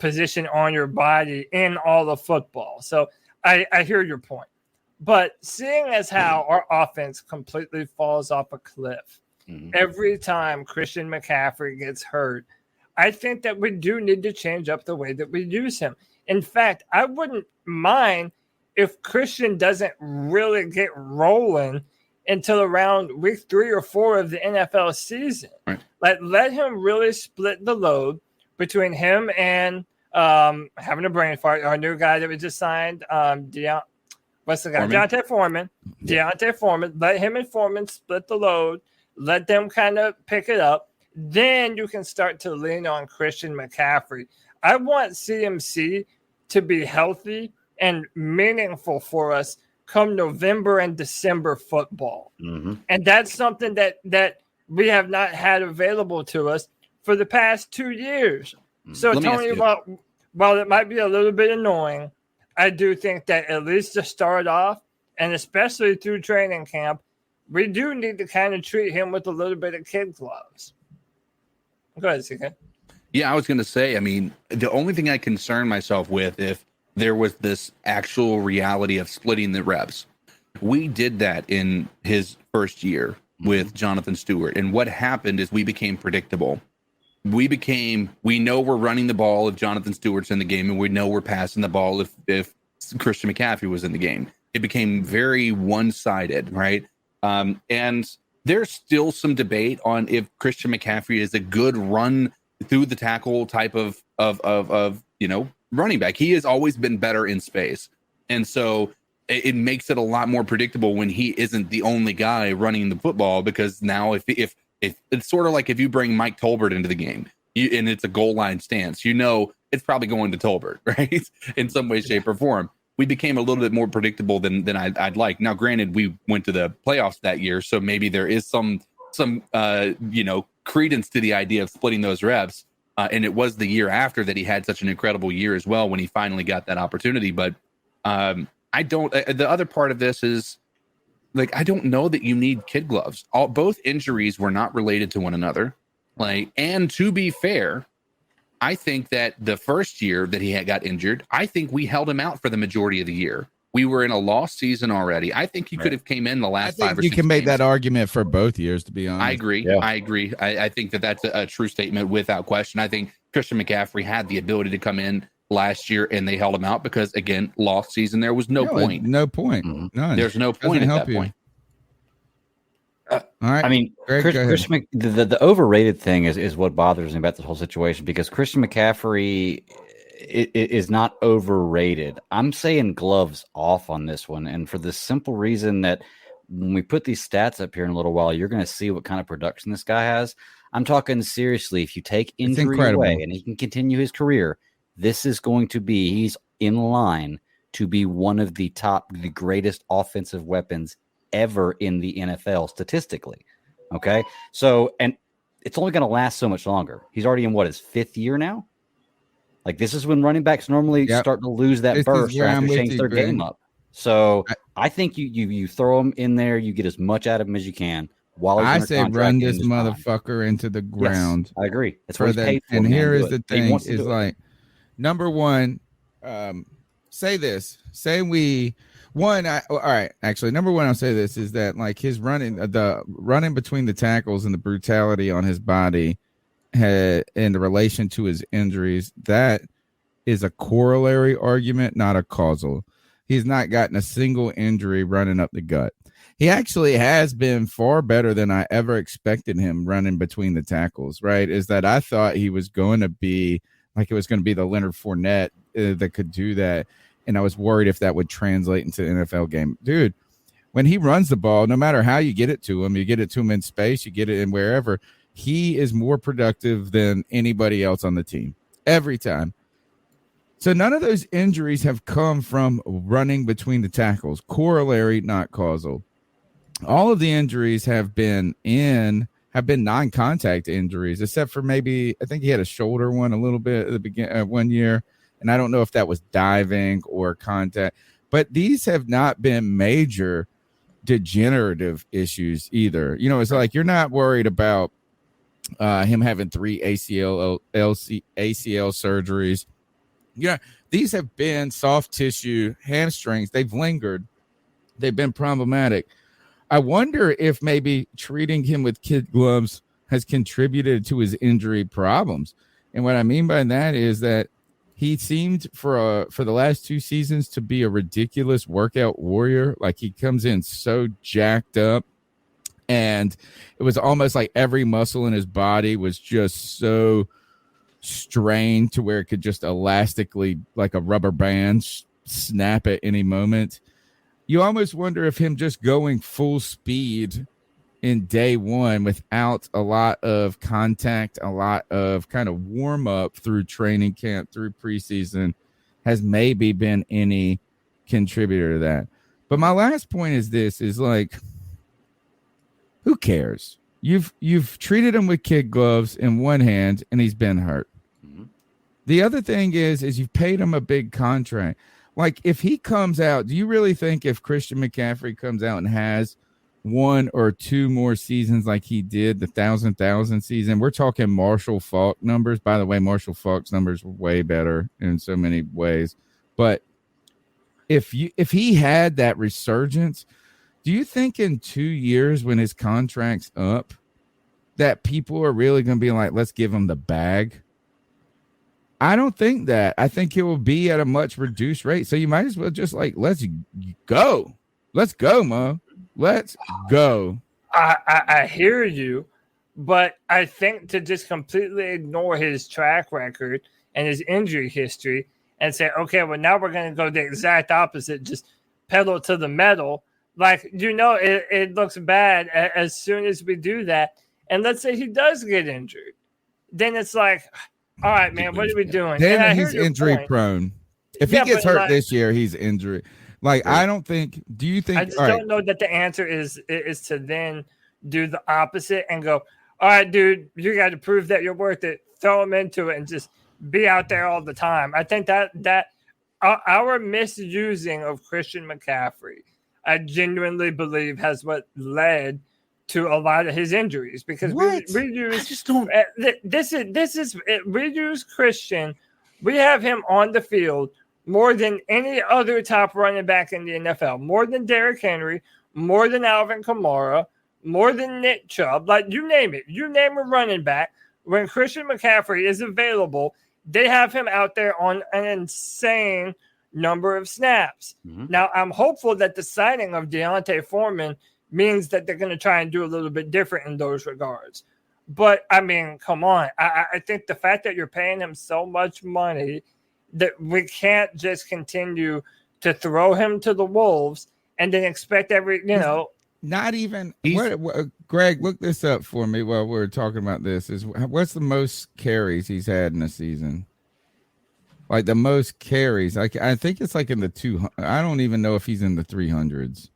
position on your body in all of football. So I hear your point. But seeing as how our offense completely falls off a cliff every time Christian McCaffrey gets hurt, I think that we do need to change up the way that we use him. In fact, I wouldn't mind if Christian doesn't really get rolling until around week 3 or 4 of the NFL season. Right. Like, let him really split the load between him and having a brain fart, our new guy that we just signed, Deontay Foreman. Deontay Foreman. Let him and Foreman split the load. Let them kind of pick it up. Then you can start to lean on Christian McCaffrey. I want CMC to be healthy and meaningful for us come November and December football. And that's something that we have not had available to us for the past 2 years. So, Tony, while it might be a little bit annoying, I do think that at least to start off, and especially through training camp, we do need to kind of treat him with a little bit of kid gloves. Go ahead, CK. Yeah, I was going to say, I mean, the only thing I concern myself with if there was this actual reality of splitting the reps. We did that in his first year with Jonathan Stewart. And what happened is we became predictable. We know we're running the ball if Jonathan Stewart's in the game, and we know we're passing the ball if Christian McCaffrey was in the game. It became very one-sided, right? And there's still some debate on if Christian McCaffrey is a good run through the tackle type of running back. He has always been better in space. And so it makes it a lot more predictable when he isn't the only guy running the football, because now if it's sort of like if you bring Mike Tolbert into the game and it's a goal line stance, it's probably going to Tolbert, right? In some way, shape, or form. We became a little bit more predictable than I'd like. Now, granted, we went to the playoffs that year, so maybe there is some credence to the idea of splitting those reps. And it was the year after that he had such an incredible year as well when he finally got that opportunity. But the other part of this is, like, I don't know that you need kid gloves. Both injuries were not related to one another. And to be fair, I think that the first year that he got injured, I think we held him out for the majority of the year. We were in a lost season already. I think he could have came in the last 5 or 6 you can make games. that argument for both years, to be honest. I agree. Yeah. I agree. I think that's a true statement without question. I think Christian McCaffrey had the ability to come in last year, and they held him out because, again, lost season. There was no point. No point. Mm-hmm. None. There's no point at that point. All right. I mean, Greg, Christian, the overrated thing is what bothers me about this whole situation, because Christian McCaffrey is not overrated. I'm saying gloves off on this one, and for the simple reason that when we put these stats up here in a little while, you're going to see what kind of production this guy has. I'm talking seriously. If you take injury away and he can continue his career, this is going to be, he's in line to be one of the greatest offensive weapons ever in the NFL statistically. Okay. So, and it's only going to last so much longer. He's already in his 5th year now. Like, this is when running backs normally start to lose that burst or have to change their game up. So I think you throw him in there, you get as much out of him as you can. While I say run this motherfucker into the ground. Yes, I agree. That's what he's paid for. And here is the thing: is like, number one, say this. Say we one. All right, actually, number one, I'll say this is that, like, his running between the tackles and the brutality on his body, in the relation to his injuries, that is a corollary argument, not a causal. He's not gotten a single injury running up the gut. He actually has been far better than I ever expected him running between the tackles, right? Is that I thought he was going to be like, it was going to be the Leonard Fournette that could do that. And I was worried if that would translate into an NFL game. Dude, when he runs the ball, no matter how you get it to him, you get it to him in space, you get it in wherever, he is more productive than anybody else on the team every time. So none of those injuries have come from running between the tackles. Corollary, not causal. All of the injuries have been non-contact injuries, except for maybe, I think he had a shoulder one a little bit at the beginning 1 year, and I don't know if that was diving or contact. But these have not been major degenerative issues either. It's like you're not worried about him having 3 ACL surgeries. Yeah, these have been soft tissue hamstrings. They've lingered. They've been problematic. I wonder if maybe treating him with kid gloves has contributed to his injury problems. And what I mean by that is that he seemed for the last 2 seasons to be a ridiculous workout warrior. Like, he comes in so jacked up, and it was almost like every muscle in his body was just so strained to where it could just elastically, like a rubber band, snap at any moment. You almost wonder if him just going full speed in day one without a lot of contact, a lot of kind of warm up through training camp, through preseason, has maybe been any contributor to that. But my last point is this, is like, who cares? You've treated him with kid gloves in one hand, and he's been hurt. Mm-hmm. The other thing is you've paid him a big contract. Like, if he comes out, do you really think if Christian McCaffrey comes out and has 1 or 2 more seasons like he did the 1,000 season, we're talking Marshall Faulk numbers. By the way, Marshall Faulk's numbers were way better in so many ways. But if he had that resurgence, do Do you think in 2 years when his contract's up that people are really going to be like, let's give him the bag? I don't think that. I think it will be at a much reduced rate. So you might as well just like, let's go. Let's go, Mo. Let's go. I hear you, but I think to just completely ignore his track record and his injury history and say, okay, well, now we're going to go the exact opposite, just pedal to the metal. Like, it looks bad as soon as we do that. And let's say he does get injured. Then it's like, all right, man, what are we doing? Then he's injury prone. If he gets hurt this year, he's injury. Like, I don't think. Do you think? I just don't know that the answer is to then do the opposite and go, all right, dude, you got to prove that you're worth it. Throw him into it and just be out there all the time. I think that our misusing of Christian McCaffrey, I genuinely believe, has what led to a lot of his injuries, because we use. I just don't. We use Christian. We have him on the field more than any other top running back in the NFL, more than Derrick Henry, more than Alvin Kamara, more than Nick Chubb. Like, you name it. You name a running back. When Christian McCaffrey is available, they have him out there on an insane number of snaps. Mm-hmm. Now, I'm hopeful that the signing of Deontay Foreman means that they're going to try and do a little bit different in those regards. But, I mean, come on. I think the fact that you're paying him so much money that we can't just continue to throw him to the wolves and then expect not even Greg, look this up for me while we're talking about this. What's the most carries he's had in a season? Like, the most carries, I think it's like in the 200. I don't even know if he's in the 300s.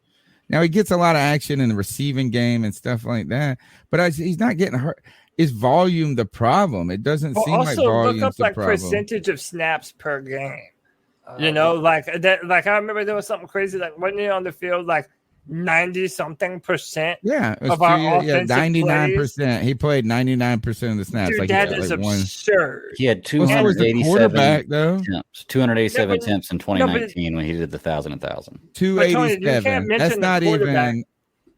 Now, he gets a lot of action in the receiving game and stuff like that, but he's not getting hurt. Is volume the problem? It doesn't seem like volume's look up the problem. Percentage of snaps per game. Like that. Like, I remember there was something crazy. Like, wasn't he on the field like 90-something%? Yeah, of our offensive 99%. He played 99% of the snaps. Dude, like, that is absurd. He had 287 attempts. 287 attempts in 2019 when he did the 1,000. 287. That's not even.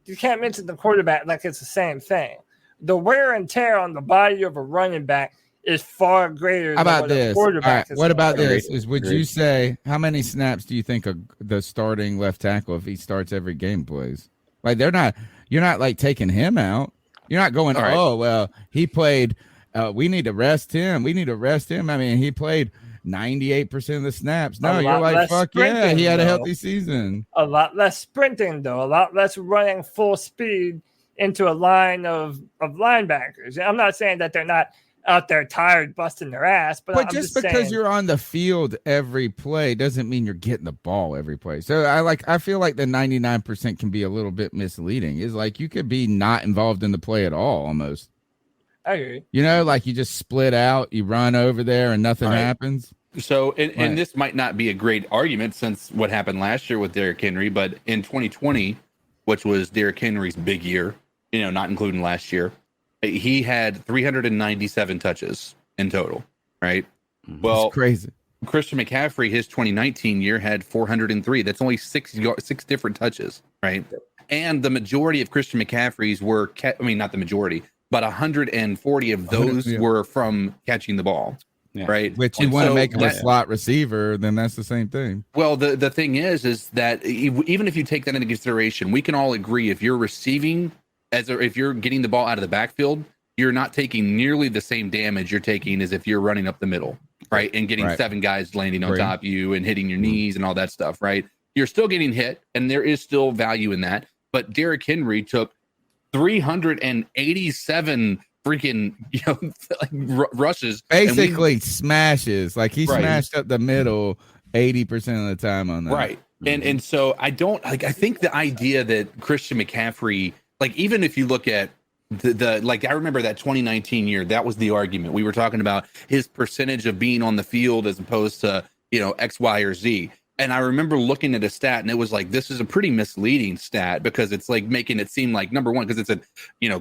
You can't mention the quarterback like it's the same thing. The wear and tear on the body of a running back is far greater. How about than this? Quarterback what about this? Would you say how many snaps do you think the starting left tackle, if he starts every game, plays? Like, you're not like taking him out. You're not going, oh well, he played. We need to rest him. I mean, he played 98% of the snaps. No, you're like, fuck yeah, he had a healthy season. A lot less sprinting though. A lot less running full speed into a line of linebackers. I'm not saying that they're not out there tired, busting their ass, but just because you're on the field every play doesn't mean you're getting the ball every play. So I feel like the 99% can be a little bit misleading. Is like you could be not involved in the play at all almost. I agree. Like you just split out, you run over there, and nothing happens. So, and this might not be a great argument since what happened last year with Derrick Henry, but in 2020, which was Derrick Henry's big year, not including last year, he had 397 touches in total, right? Well, that's crazy. Christian McCaffrey, his 2019 year, had 403. That's only six different touches, right? And the majority of Christian McCaffrey's were, not the majority, but 140 of those were from catching the ball, right? Which you want to make him a slot receiver, then that's the same thing. Well, the thing is that even if you take that into consideration, we can all agree if you're receiving, if you're getting the ball out of the backfield, you're not taking nearly the same damage you're taking as if you're running up the middle, right? And getting 7 guys landing on top of you and hitting your knees and all that stuff, right? You're still getting hit, and there is still value in that. But Derrick Henry took 387 freaking rushes, basically smashes. Like he smashed up the middle 80% of the time on that, right? And so I think the idea that Christian McCaffrey, like, even if you look at the I remember that 2019 year, that was the argument we were talking about, his percentage of being on the field as opposed to X, Y, or Z. And I remember looking at a stat, and it was like, this is a pretty misleading stat because it's like making it seem like, number one, because it said,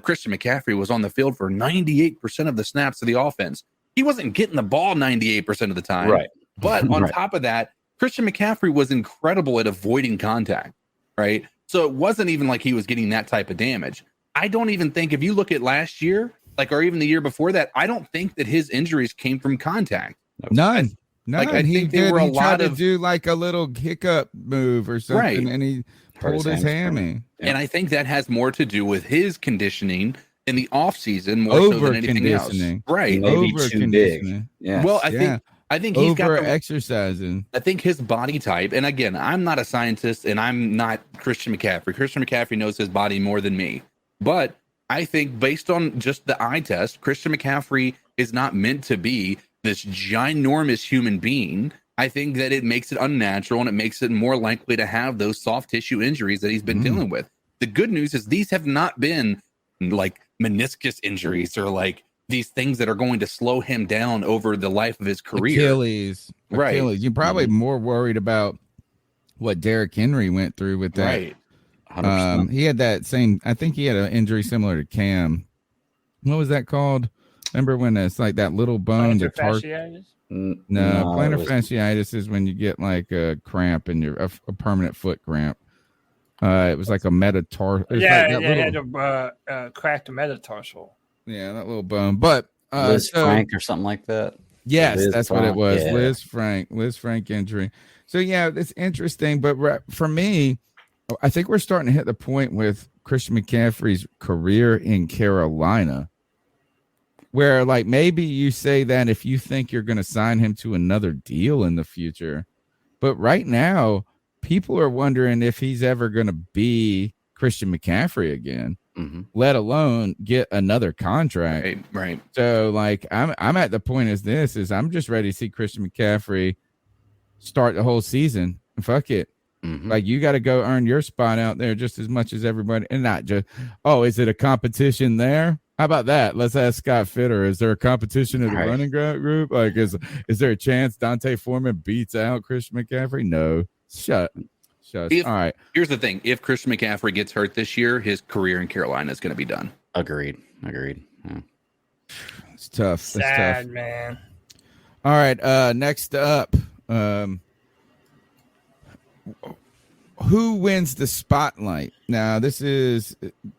Christian McCaffrey was on the field for 98% of the snaps of the offense. He wasn't getting the ball 98% of the time. Right. But on top of that, Christian McCaffrey was incredible at avoiding contact, right? So it wasn't even like he was getting that type of damage. I don't even think, if you look at last year, like, or even the year before that, I don't think that his injuries came from contact. None. Like, I he think there did. were a He tried lot to of do like a little hiccup move or something, Right. and he pulled his hammy. Yeah. And I think that has more to do with his conditioning in the off season more so than anything else. Conditioning. Right. Maybe Over too big. conditioning. Yeah. Well, I think he's got Over exercising. I think his body type, and again, I'm not a scientist and I'm not Christian McCaffrey. Christian McCaffrey knows his body more than me. But I think based on just the eye test, Christian McCaffrey is not meant to be this ginormous human being. I think that it makes it unnatural and it makes it more likely to have those soft tissue injuries that he's been dealing with. The good news is these have not been like meniscus injuries or like these things that are going to slow him down over the life of his career. Achilles. Right. You're probably more worried about what Derrick Henry went through with that. Right. 100%. He had that same, I think he had an injury similar to Cam. What was that called? Remember when it's like that little bone? Plantar fasciitis? No, it plantar was- fasciitis is when you get like a cramp in a permanent foot cramp. It was like a metatarsal. Yeah, they had to crack the metatarsal. Yeah, that little bone. But Liz Frank or something like that. yes, Liz that's what it Frank, was. yeah. Liz Frank injury. So yeah, it's interesting. But for me, I think we're starting to hit the point with Christian McCaffrey's career in Carolina, where like maybe you say that if you think you're going to sign him to another deal in the future, but right now people are wondering if he's ever going to be Christian McCaffrey again, let alone get another contract. Right. So like I'm at the point is I'm just ready to see Christian McCaffrey start the whole season. Fuck it. Like you got to go earn your spot out there just as much as everybody, and not just, oh, is it a competition there? How about that? Let's ask Scott Fitter. Is there a competition in the running group? Like, is there a chance Dante Foreman beats out Christian McCaffrey? No. Shut. All right. Here's the thing. If Christian McCaffrey gets hurt this year, his career in Carolina is going to be done. Agreed. Yeah. It's tough. Sad, man. All right. Next up, who wins the spotlight? Now, this is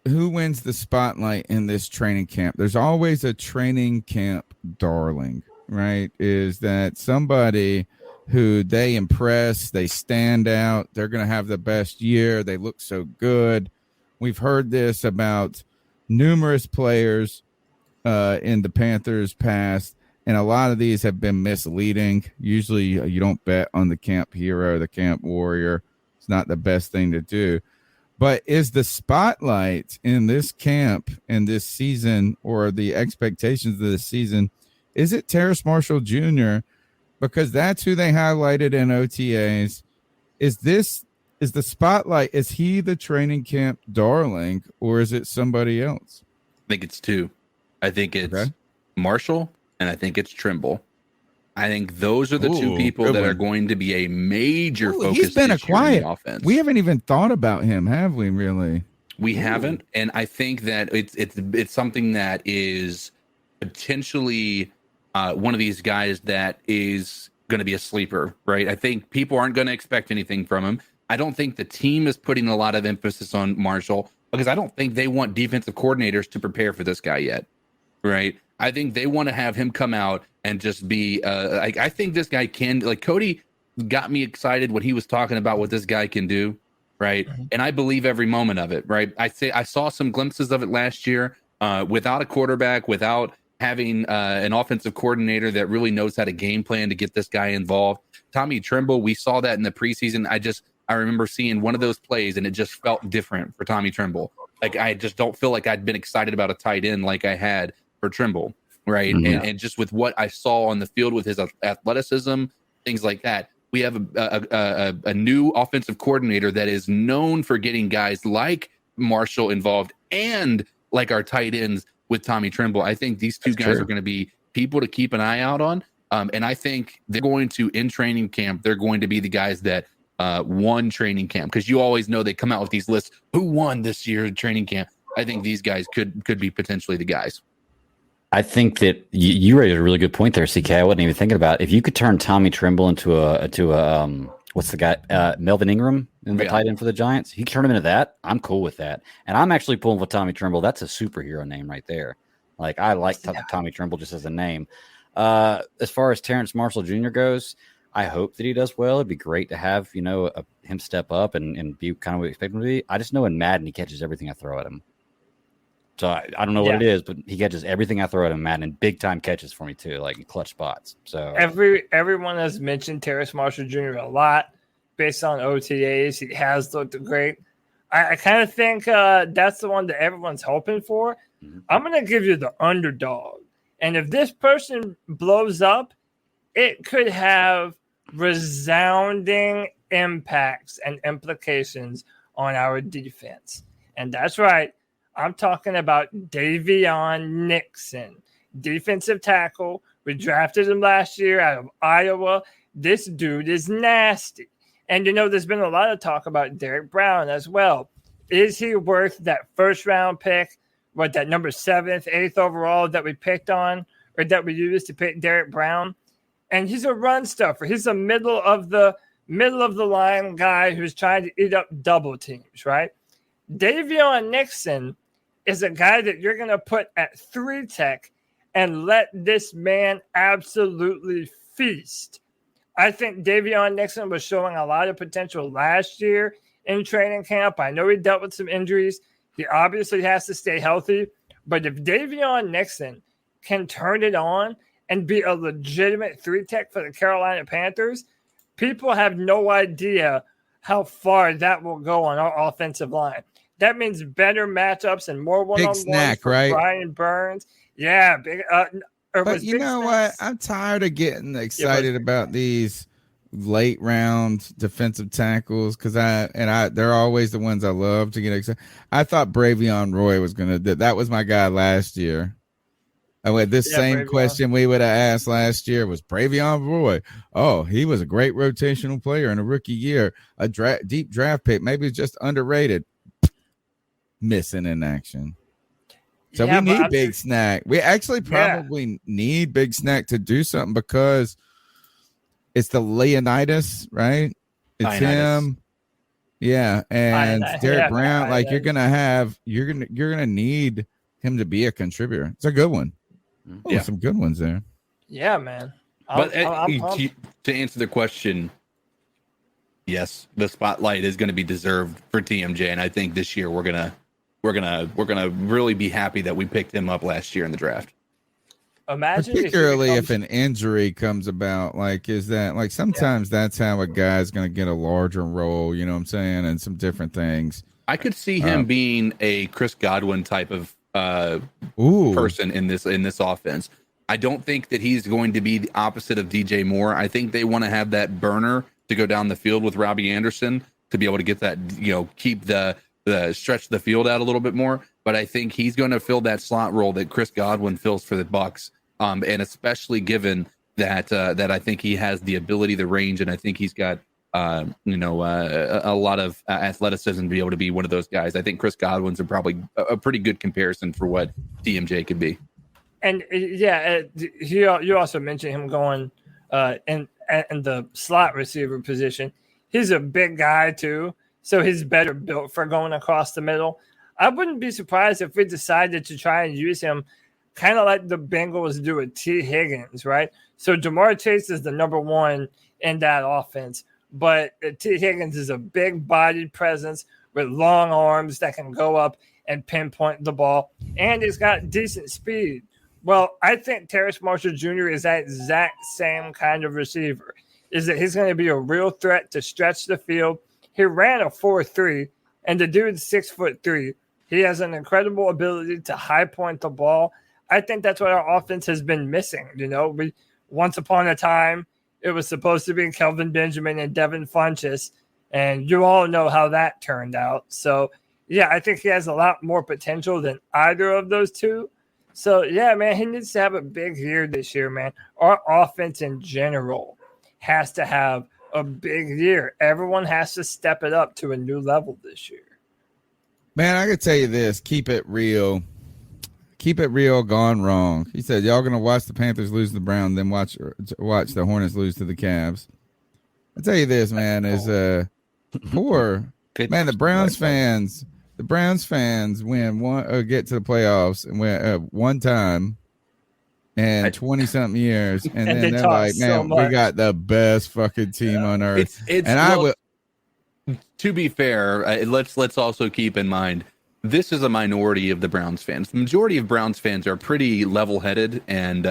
who wins the spotlight in this training camp. There's always a training camp darling, right? Is that somebody who they impress, they stand out, they're going to have the best year, they look so good. We've heard this about numerous players in the Panthers past, and a lot of these have been misleading. Usually you don't bet on the camp hero, the camp warrior. It's not the best thing to do. But is the spotlight in this camp, in this season, or the expectations of this season, is it Terrace Marshall Jr.? Because that's who they highlighted in OTAs. Is the spotlight, is he the training camp darling, or is it somebody else? I think it's two. I think it's Marshall, and I think it's Trimble. I think those are the two people that are going to be a major focus. He's been a quiet offense. We haven't even thought about him, have we? Really? We haven't, and I think that it's something that is potentially one of these guys that is going to be a sleeper, right? I think people aren't going to expect anything from him. I don't think the team is putting a lot of emphasis on Marshall because I don't think they want defensive coordinators to prepare for this guy yet, right? I think they want to have him come out and just be like, I think this guy can, like, Cody got me excited when he was talking about what this guy can do, right? And I believe every moment of it, right? I saw some glimpses of it last year without a quarterback, without having an offensive coordinator that really knows how to game plan to get this guy involved. Tommy Trimble, we saw that in the preseason. I remember seeing one of those plays and it just felt different for Tommy Trimble. Like, I just don't feel like I'd been excited about a tight end like I had for Trimble, right? And just with what I saw on the field with his athleticism, things like that, we have a new offensive coordinator that is known for getting guys like Marshall involved and like our tight ends with Tommy Trimble. I think these two guys are going to be people to keep an eye out on. And I think they're going to, in training camp, they're going to be the guys that won training camp, because you always know they come out with these lists, who won this year in training camp. I think these guys could be potentially the guys. I think that you raised a really good point there, CK. I wasn't even thinking about it. If you could turn Tommy Trimble into a what's the guy? Melvin Ingram in the tight end for the Giants. He turned him into that. I'm cool with that. And I'm actually pulling for Tommy Tremble. That's a superhero name right there. Like I like Tommy Tremble just as a name. As far as Terrence Marshall Jr. goes, I hope that he does well. It'd be great to have, him step up and be kind of what we expect him to be. I just know in Madden he catches everything I throw at him. So I don't know what it is, but he catches everything I throw at him, Madden, and big time catches for me too, like in clutch spots. So everyone has mentioned Terrace Marshall Jr. a lot based on OTAs. He has looked great. I kind of think that's the one that everyone's hoping for. Mm-hmm. I'm going to give you the underdog. And if this person blows up, it could have resounding impacts and implications on our defense. And that's right. I'm talking about Davion Nixon, defensive tackle. We drafted him last year out of Iowa. This dude is nasty. And, there's been a lot of talk about Derek Brown as well. Is he worth that first-round pick, that number 7th, 8th overall that we picked on, or that we used to pick Derek Brown? And he's a run stuffer. He's a middle of the line guy who's trying to eat up double teams, right? Davion Nixon is a guy that you're going to put at 3 tech and let this man absolutely feast. I think Davion Nixon was showing a lot of potential last year in training camp. I know he dealt with some injuries. He obviously has to stay healthy. But if Davion Nixon can turn it on and be a legitimate 3 tech for the Carolina Panthers, people have no idea how far that will go on our offensive line. That means better matchups and more one-on-ones for right? Brian Burns. Yeah, big. But you know what? I'm tired of getting excited about these late round defensive tackles because they're always the ones I love to get excited. I thought Bravion Roy was gonna. That was my guy last year. Same question we would have asked last year was Bravion Roy. Oh, he was a great rotational player in a rookie year, a deep draft pick. Maybe it's just underrated. Missing in action. So we need Big Snack. We actually probably need Big Snack to do something because it's the Leonidas, right? It's Leonidas. Him. Yeah. And Derek Brown, you're gonna need him to be a contributor. It's a good one. Some good ones there. Yeah, man. To answer the question, yes, the spotlight is going to be deserved for TMJ, and I think this year we're gonna really be happy that we picked him up last year in the draft. Imagine particularly if an injury comes about, sometimes that's how a guy's going to get a larger role. You know what I'm saying, and some different things. I could see him being a Chris Godwin type of person in this offense. I don't think that he's going to be the opposite of DJ Moore. I think they want to have that burner to go down the field with Robbie Anderson to be able to get that, keep the stretch the field out a little bit more. But I think he's going to fill that slot role that Chris Godwin fills for the Bucs. And especially given that I think he has the ability, the range, and I think he's got a lot of athleticism to be able to be one of those guys. I think Chris Godwin's are probably a pretty good comparison for what TMJ could be. And you also mentioned him going in the slot receiver position. He's a big guy too, so he's better built for going across the middle. I wouldn't be surprised if we decided to try and use him kind of like the Bengals do with T. Higgins, right? So Jamar Chase is the number 1 in that offense, but T. Higgins is a big-bodied presence with long arms that can go up and pinpoint the ball, and he's got decent speed. Well, I think Terrace Marshall Jr. is that exact same kind of receiver, is that he's going to be a real threat to stretch the field. He ran a 4.3, and the dude's 6'3". He has an incredible ability to high point the ball. I think that's what our offense has been missing. Once upon a time, it was supposed to be Kelvin Benjamin and Devin Funchess, and you all know how that turned out. So, yeah, I think he has a lot more potential than either of those two. So, yeah, man, he needs to have a big year this year, man. Our offense in general has to have a big year. Everyone has to step it up to a new level this year. Man, I can tell you this. Keep it real. Keep it real gone wrong. He said, y'all going to watch the Panthers lose to the Browns, then watch the Hornets lose to the Cavs. I tell you this, man, is poor man. The Browns fans win one, get to the playoffs and win one time in 20 something years, and then they're like, man, we got the best fucking team on earth. To be fair, let's also keep in mind this is a minority of the Browns fans. The majority of Browns fans are pretty level-headed and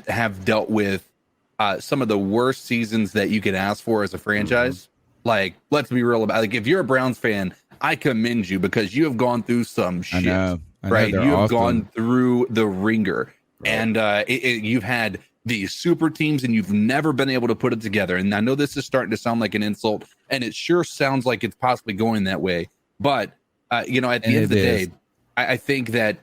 have dealt with some of the worst seasons that you could ask for as a franchise. Like, let's be real about it. Like, if you're a Browns fan, I commend you because you have gone through some shit. I know, right? You have gone through the ringer, and you've had these super teams, and you've never been able to put it together. And I know this is starting to sound like an insult, and it sure sounds like it's possibly going that way. But at the end of the day, I think that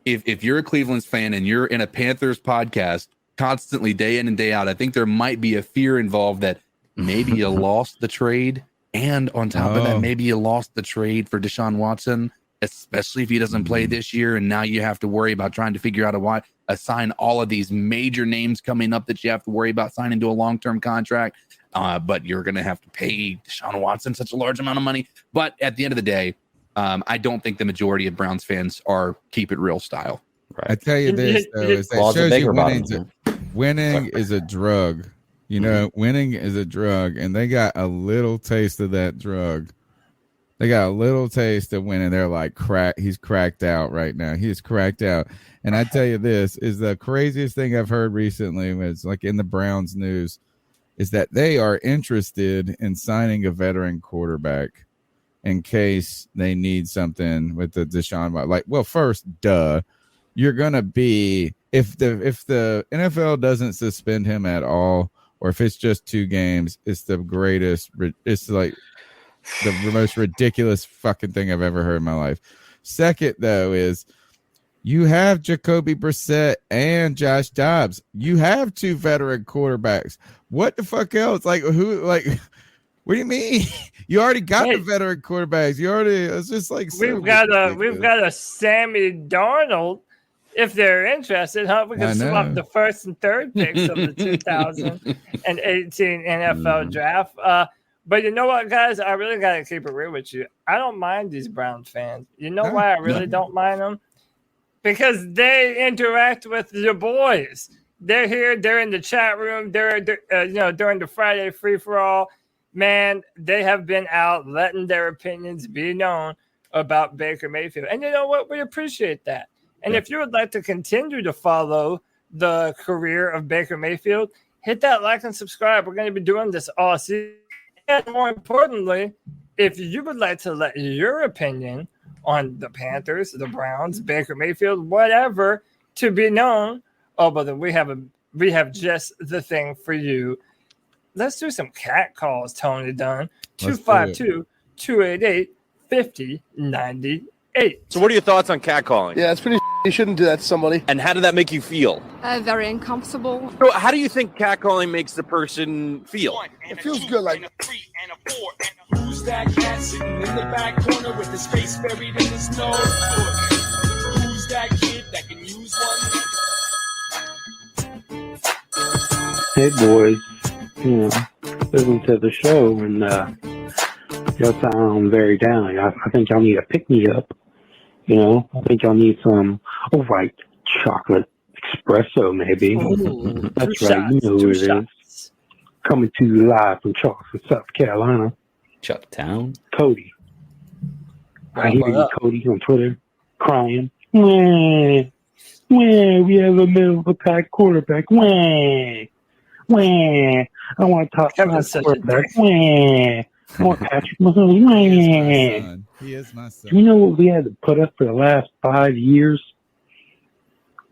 if you're a Cleveland fan and you're in a Panthers podcast constantly day in and day out, I think there might be a fear involved that maybe you lost the trade, and on top of that, maybe you lost the trade for Deshaun Watson, especially if he doesn't play this year, and now you have to worry about trying to figure out a assign all of these major names coming up that you have to worry about signing to a long-term contract, but you're going to have to pay Deshaun Watson such a large amount of money. But at the end of the day, I don't think the majority of Browns fans are keep it real style. Right. I tell you this, though, is that shows you winning is a drug. Winning is a drug, and they got a little taste of that drug. They got a little taste of winning. They're like, he's cracked out right now. He's cracked out. And I tell you this is the craziest thing I've heard recently, was like in the Browns news, is that they are interested in signing a veteran quarterback in case they need something with the Deshaun. Like, well, first, you're going to be, if the NFL doesn't suspend him at all, or if it's just 2 games, it's the greatest. It's like the most ridiculous fucking thing I've ever heard in my life. Second, though, is you have Jacoby Brissett and Josh Dobbs. You have 2 veteran quarterbacks. What the fuck else? Like, who? Like, what do you mean? You already got the veteran quarterbacks. It's just like we've got a Sammy Darnold. If they're interested, we can swap the first and third picks of the 2018 NFL draft. But you know what, guys? I really got to keep it real with you. I don't mind these Browns fans. You know why I really don't mind them? Because they interact with your boys. They're here. They're in the chat room. They're during the Friday free-for-all. Man, they have been out letting their opinions be known about Baker Mayfield. And you know what? We appreciate that. And if you would like to continue to follow the career of Baker Mayfield, hit that like and subscribe. We're going to be doing this all season. And more importantly, if you would like to let your opinion on the Panthers, the Browns, Baker Mayfield, whatever, to be known, but then we have just the thing for you. Let's do some cat calls, Tony Dunn. 252-288-5098. So what are your thoughts on catcalling? Yeah, it's pretty. You shouldn't do that to somebody. And how did that make you feel? Very uncomfortable. So how do you think catcalling makes the person feel? It feels good, like. Who's that cat sitting in the back corner with his face buried in the snow? Who's that kid that can use one? Hey boys, listen to the show and y'all sound very down. I think y'all need a pick me up. I think y'all need some white chocolate espresso, maybe. Ooh, that's right, you know who it is. Coming to you live from Charleston, South Carolina. Chucktown. Cody. I hear you, Cody, on Twitter, crying. Wah, we have a middle-of-the-pack quarterback. Wah, I want to talk about quarterback. Wah. I want Patrick Mahomes. He is my son. You know what we had to put up for the last 5 years?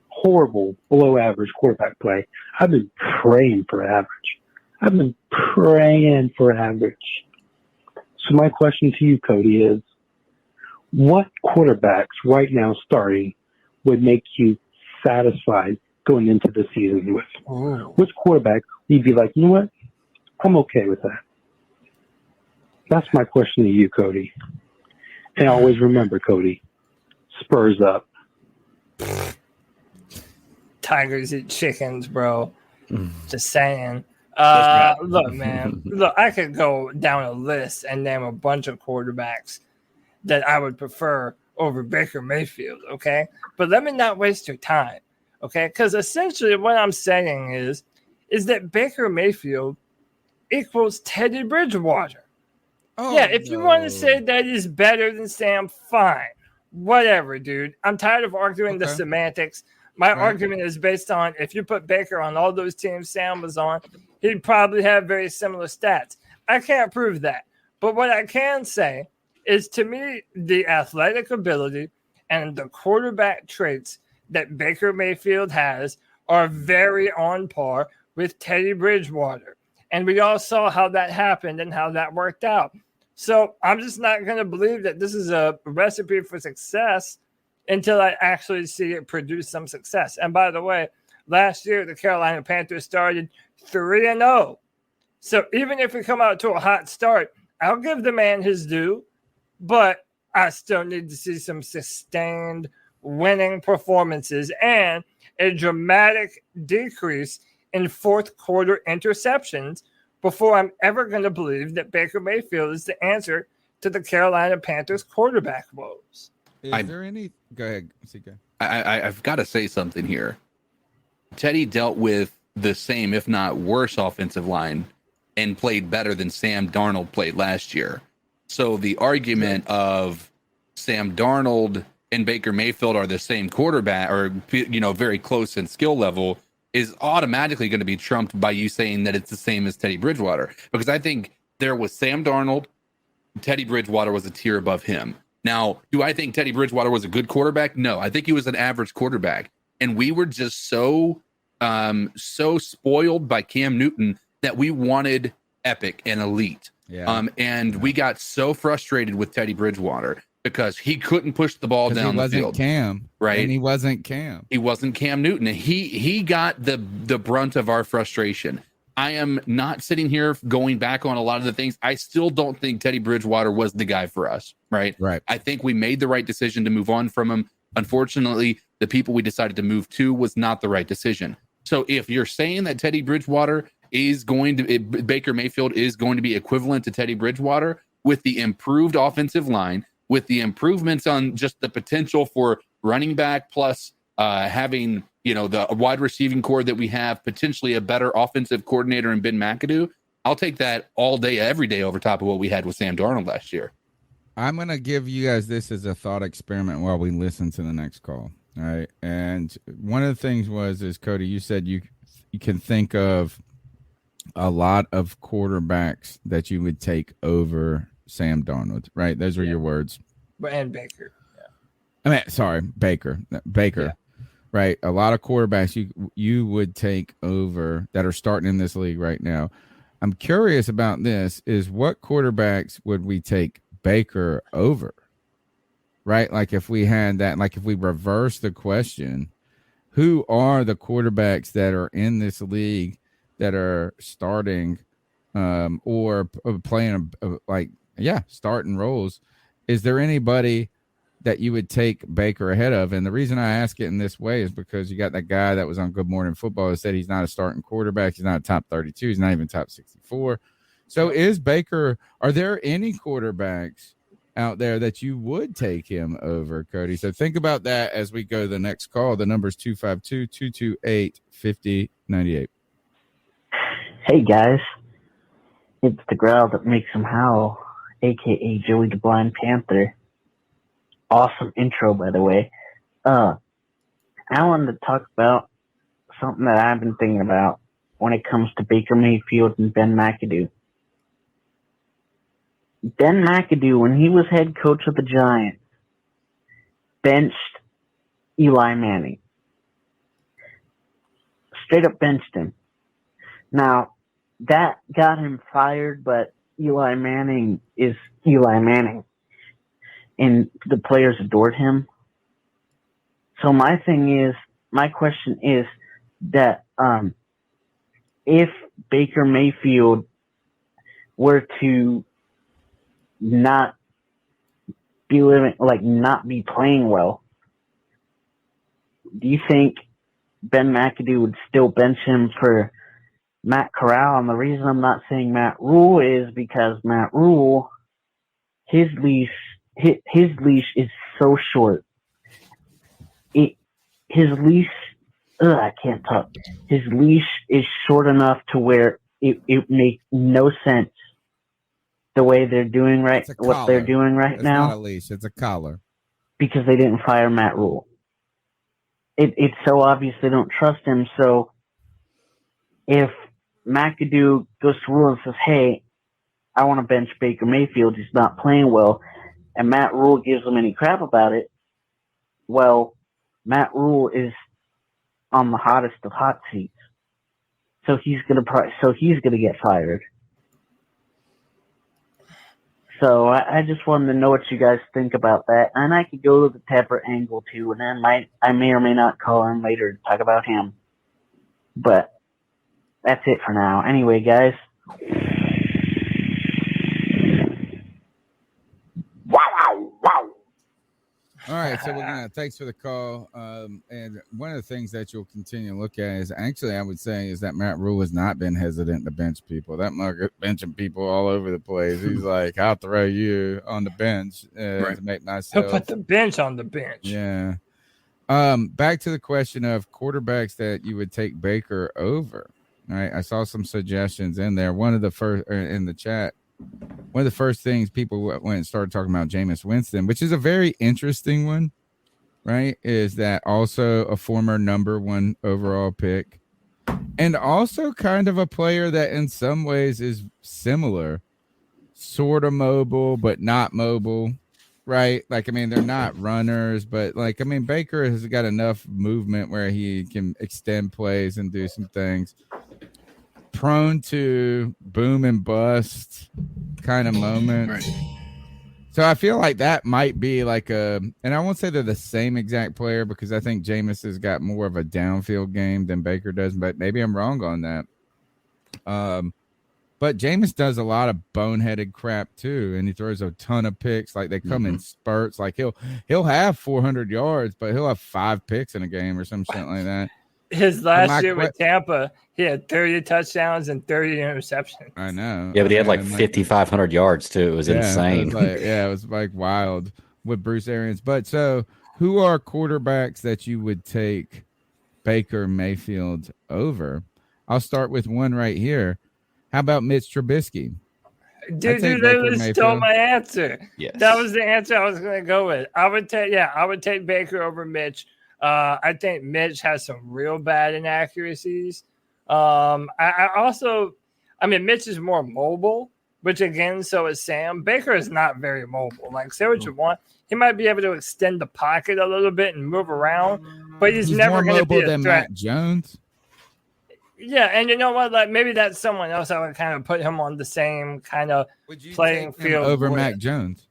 Horrible, below average quarterback play. I've been praying for average. So my question to you, Cody, is what quarterbacks right now starting would make you satisfied going into the season with? Which quarterback you'd be like, you know what? I'm okay with that. That's my question to you, Cody. And always remember, Cody, Spurs up. Tigers eat chickens, bro. Just saying. Look, man. Look, I could go down a list and name a bunch of quarterbacks that I would prefer over Baker Mayfield, okay? But let me not waste your time, okay? Because essentially what I'm saying is that Baker Mayfield equals Teddy Bridgewater. Yeah, if you want to say that he's better than Sam, fine. Whatever, dude. I'm tired of arguing the semantics. My argument is based on if you put Baker on all those teams Sam was on, he'd probably have very similar stats. I can't prove that. But what I can say is, to me, the athletic ability and the quarterback traits that Baker Mayfield has are very on par with Teddy Bridgewater. And we all saw how that happened and how that worked out. So I'm just not going to believe that this is a recipe for success until I actually see it produce some success. And by the way, last year, the Carolina Panthers started 3-0. So even if we come out to a hot start, I'll give the man his due, but I still need to see some sustained winning performances and a dramatic decrease in fourth quarter interceptions before I'm ever going to believe that Baker Mayfield is the answer to the Carolina Panthers quarterback woes. Is there any? Go ahead, CK. I've got to say something here. Teddy dealt with the same, if not worse, offensive line and played better than Sam Darnold played last year. So the argument of Sam Darnold and Baker Mayfield are the same quarterback, or very close in skill level, is automatically going to be trumped by you saying that it's the same as Teddy Bridgewater. Because I think there was Sam Darnold, Teddy Bridgewater was a tier above him. Now, do I think Teddy Bridgewater was a good quarterback? No, I think he was an average quarterback. And we were just so spoiled by Cam Newton that we wanted epic and elite. Yeah. We got so frustrated with Teddy Bridgewater because he couldn't push the ball down the field. Cam, right? And he wasn't Cam. He wasn't Cam Newton. And he got the brunt of our frustration. I am not sitting here going back on a lot of the things. I still don't think Teddy Bridgewater was the guy for us, right? Right. I think we made the right decision to move on from him. Unfortunately, the people we decided to move to was not the right decision. So if you're saying that Teddy Bridgewater Baker Mayfield is going to be equivalent to Teddy Bridgewater with the improved offensive line, with the improvements on just the potential for running back, plus having, the wide receiving core that we have, potentially a better offensive coordinator in Ben McAdoo, I'll take that all day, every day over top of what we had with Sam Darnold last year. I'm going to give you guys this as a thought experiment while we listen to the next call. All right. And one of the things is Cody, you said you can think of a lot of quarterbacks that you would take over Sam Darnold, right? Those were your words. And Baker. Baker. Yeah. Right? A lot of quarterbacks you would take over that are starting in this league right now. I'm curious about this is what quarterbacks would we take Baker over? Right? Like if we had that, like if we reverse the question, who are the quarterbacks that are in this league that are starting or playing starting roles? Is there anybody that you would take Baker ahead of? And the reason I ask it in this way is because you got that guy that was on Good Morning Football that said he's not a starting quarterback. He's not a top 32. He's not even top 64. So is Baker, are there any quarterbacks out there that you would take him over, Cody? So think about that as we go to the next call. The number is 252-228-5098. Hey, guys. It's the growl that makes him howl, a.k.a. Joey the Blind Panther. Awesome intro, by the way. I wanted to talk about something that I've been thinking about when it comes to Baker Mayfield and Ben McAdoo. Ben McAdoo, when he was head coach of the Giants, benched Eli Manning. Straight up benched him. Now, that got him fired, but Eli Manning is Eli Manning. And the players adored him. So my question is that if Baker Mayfield were to not be playing well, do you think Ben McAdoo would still bench him for Matt Corral, and the reason I'm not saying Matt Rule is because Matt Rule, his leash is so short. His leash, I can't talk. His leash is short enough to where it makes no sense the way they're doing what they're doing right now. It's not a leash; it's a collar. Because they didn't fire Matt Rule. It's so obvious they don't trust him. So if McAdoo goes to Rule and says, "Hey, I want to bench Baker Mayfield. He's not playing well," and Matt Rule gives him any crap about it, well, Matt Rule is on the hottest of hot seats, so he's gonna get fired. So I just wanted to know what you guys think about that, and I could go to the Tepper angle too, and then I may or may not call in later to talk about him. But that's it for now. Anyway, guys. Wow. All right, so thanks for the call. And one of the things that you'll continue to look at is actually, I would say, is that Matt Rule has not been hesitant to bench people. That mug benching people all over the place. He's like, I'll throw you on the bench to make myself. He'll put the bench on the bench. Yeah. Back to the question of quarterbacks that you would take Baker over. All right, I saw some suggestions in there. One of the first in the chat. One of the first things people went and started talking about Jameis Winston, which is a very interesting one, right? Is that also a former number 1 overall pick and also kind of a player that in some ways is similar, sort of mobile, but not mobile, right? Like, I mean, they're not runners, but like, I mean, Baker has got enough movement where he can extend plays and do some things. Prone to boom and bust kind of moments. Right. So I feel like that might be like and I won't say they're the same exact player because I think Jameis has got more of a downfield game than Baker does, but maybe I'm wrong on that. But Jameis does a lot of boneheaded crap too, and he throws a ton of picks. Like they come in spurts. Like he'll have 400 yards, but he'll have 5 picks in a game or some shit like that. His last year with Tampa, he had 30 touchdowns and 30 interceptions. I know. Yeah, but he had like 5,500 yards too. It was insane. It was like wild with Bruce Arians. But so, who are quarterbacks that you would take Baker Mayfield over? I'll start with one right here. How about Mitch Trubisky? Dude, they stole my answer. Yes. That was the answer I was going to go with. I would take Baker over Mitch. I think Mitch has some real bad inaccuracies. Mitch is more mobile, which again, so is Sam. Baker is not very mobile. Like, say what you want. He might be able to extend the pocket a little bit and move around, but he's never going to be a than threat. Matt Jones. Yeah, and you know what? Like maybe that's someone else. I would kind of put him on the same kind of playing field over Mac Jones.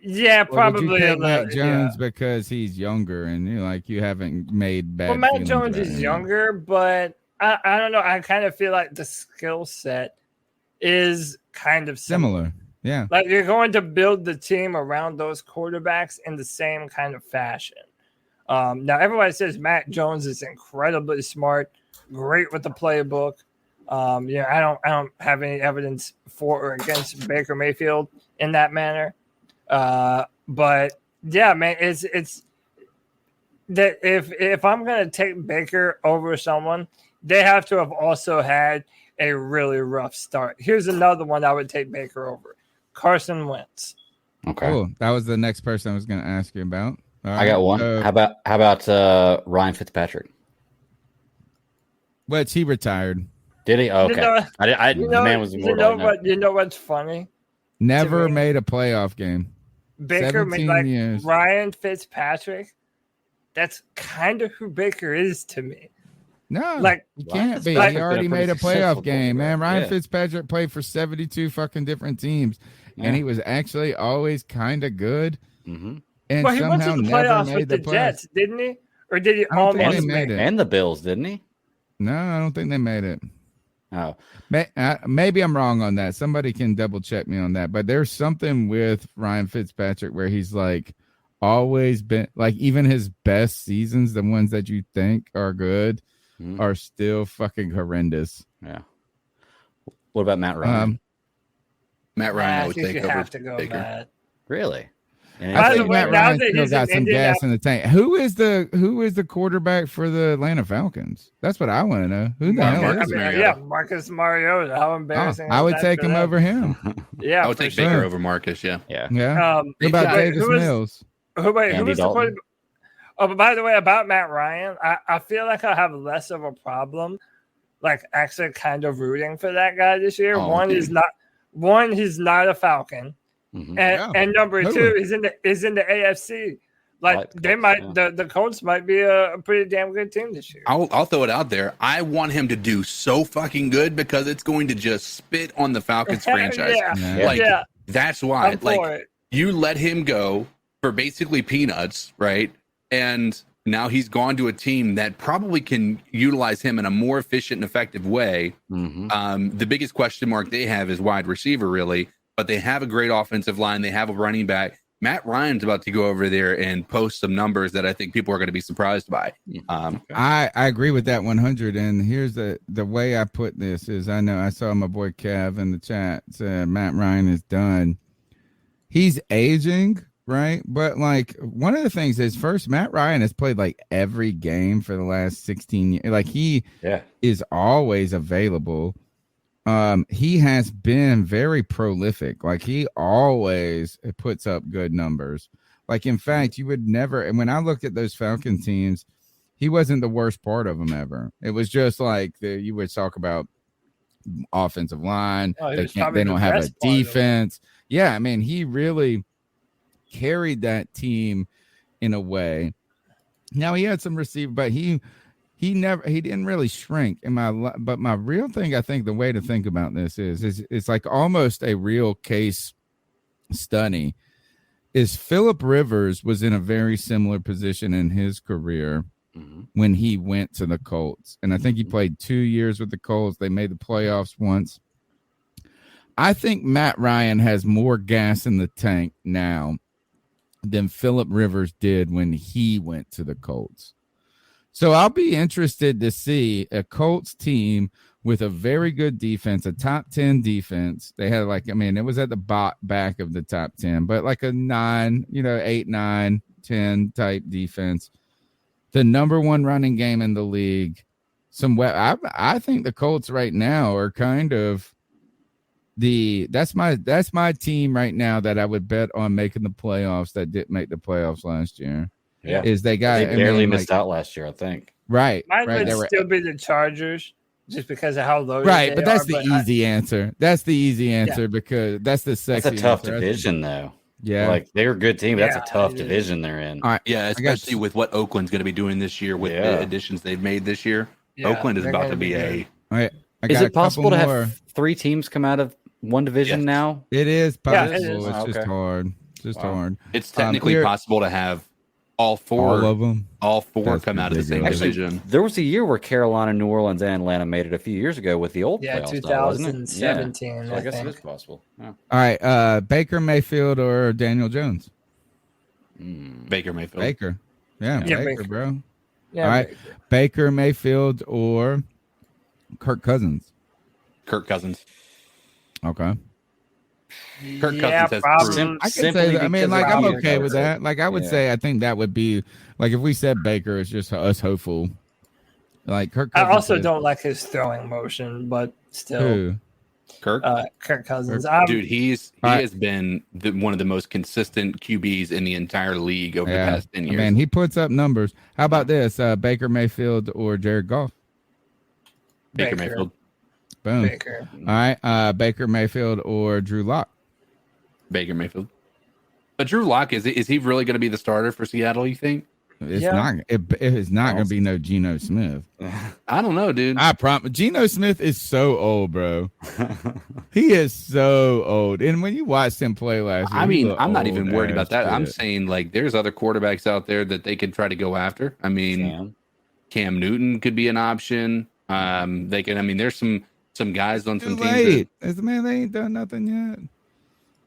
Yeah, probably. Would you pick Mac Jones because he's younger and you haven't made bad. Well, Mac Jones is younger, but I don't know. I kind of feel like the skill set is kind of similar. Yeah, like you're going to build the team around those quarterbacks in the same kind of fashion. Now everybody says Mac Jones is incredibly smart, great with the playbook. I don't have any evidence for or against Baker Mayfield in that manner. But yeah, man, it's that if I'm gonna take Baker over someone, they have to have also had a really rough start. Here's another one I would take Baker over: Carson Wentz. Okay, cool. That was the next person I was gonna ask you about. I got one. How about Ryan Fitzpatrick? But he retired. Did he? Oh, okay. The man was immortal. You know what's funny? Never made a playoff game. Baker made years. Ryan Fitzpatrick. That's kind of who Baker is to me. No, like he can't be. He already made a playoff game, man. Ryan Fitzpatrick played for 72 fucking different teams, and he was actually always kind of good. Mm-hmm. And he went to the playoffs with the Jets, didn't he? Or did he almost make it? And the Bills, didn't he? No, I don't think they made it. Oh, maybe I'm wrong on that. Somebody can double check me on that. But there's something with Ryan Fitzpatrick where he's like always been like even his best seasons, the ones that you think are good, are still fucking horrendous. Yeah. What about Matt Ryan? Matt Ryan, I would think take you over have to go Baker. Matt. Really? I think Matt Ryan still he's got in some gas Indianapolis- in the tank. Who is the quarterback for the Atlanta Falcons? That's what I want to know. Who the hell Marcus is it? Mariota. Yeah, Marcus Mariota. How embarrassing! I is would that take for him them? over him. Yeah, I would for take sure. Baker over Marcus. Yeah. Yeah. Yeah. What about Davis who was- Mills? Who was Andy the Dalton. quarterback? Oh, but by the way, about Matt Ryan, I feel like I have less of a problem, like actually kind of rooting for that guy this year. Oh, One, dude. he's not a Falcon, and number two, he's in the AFC. Like the they Colts, might, yeah. the Colts might be a pretty damn good team this year. I'll throw it out there. I want him to do so fucking good because it's going to just spit on the Falcons franchise. Yeah. Like Yeah. that's why. I'm Like for it. you let him go for basically peanuts, right? And now he's gone to a team that probably can utilize him in a more efficient and effective way. The biggest question mark they have is wide receiver, really, but they have a great offensive line. They have a running back. Matt Ryan's about to go over there and post some numbers that I think people are going to be surprised by. I agree with that 100. And here's the way I put this is I know I saw my boy Kev in the chat said Matt Ryan is done. He's aging, right? But like one of the things is first, Matt Ryan has played like every game for the last 16 years. Like he is always available. He has been very prolific. Like he always puts up good numbers. Like in fact, you would never. And when I looked at those Falcon teams, he wasn't the worst part of them ever. It was just like you would talk about offensive line. They don't have a defense. Yeah, I mean, he really carried that team in a way. Now he had some receiver, but he didn't really shrink but my real thing, I think the way to think about this is it's like almost a real case study is Phillip Rivers was in a very similar position in his career when he went to the Colts. And I think he played 2 years with the Colts. They made the playoffs once. I think Matt Ryan has more gas in the tank now than Phillip Rivers did when he went to the Colts. So I'll be interested to see a Colts team with a very good defense, a top 10 defense. They had it was at the back of the top 10, but like a 9, 8, 9, 10 type defense. The number one running game in the league. I think the Colts right now are kind of that's my team right now that I would bet on making the playoffs that didn't make the playoffs last year. Yeah. They barely missed out last year, I think. Right. Mine right. would still be the Chargers just because of how low right, they but that's are, the easy answer. That's the easy answer because that's the sexy That's a tough answer. division, though. Yeah. Like they're a good team. But that's a tough it is. division they're in. All right. Yeah, especially with what Oakland's going to be doing this year with the additions they've made this year. Yeah, Oakland is they're about gonna to be be a. good. All right. Is it possible to have 3 teams come out of one division now? It is Yeah, possible. it is. It's just hard. It's just hard. It's technically possible to have all 4 of them. All 4 That's come out of the same ridiculous. division. There was a year where Carolina, New Orleans, and Atlanta made it a few years ago with the old playoff style, wasn't it? 2017. Yeah. So I guess it think. is possible. Yeah. All right. Baker Mayfield or Daniel Jones? Baker Mayfield. Baker. Yeah, Yeah, Baker, Baker. bro. Yeah, All right. Baker Mayfield or Kirk Cousins? Kirk Cousins. Okay. Kirk Yeah, Cousins has probably. proven. I can Simply say that. I mean, because like, of I'm how okay he with does it. that. Like, I would say, I think that would be, like, if we said Baker, it's just us hopeful. Like, Kirk I Cousins. also don't like his throwing motion, but still, Who? Kirk. Kirk Cousins. Dude, he has been one of the most consistent QBs in the entire league over the past 10 years. Man, he puts up numbers. How about this? Baker Mayfield or Jared Goff? Baker Mayfield. Boom. Baker. All right. Baker Mayfield or Drew Lock? Baker Mayfield. But Drew Lock, is he really going to be the starter for Seattle, you think? It's not. It is not going to be no Geno Smith. I don't know, dude. I promise. Geno Smith is so old, bro. He is so old. And when you watched him play last year, I mean, he's I'm not old even worried about as that. I'm shit. saying, like, there's other quarterbacks out there that they could try to go after. I mean, Cam Newton could be an option. They can. I mean, there's some guys on some Too teams. late. Man, they ain't done nothing yet.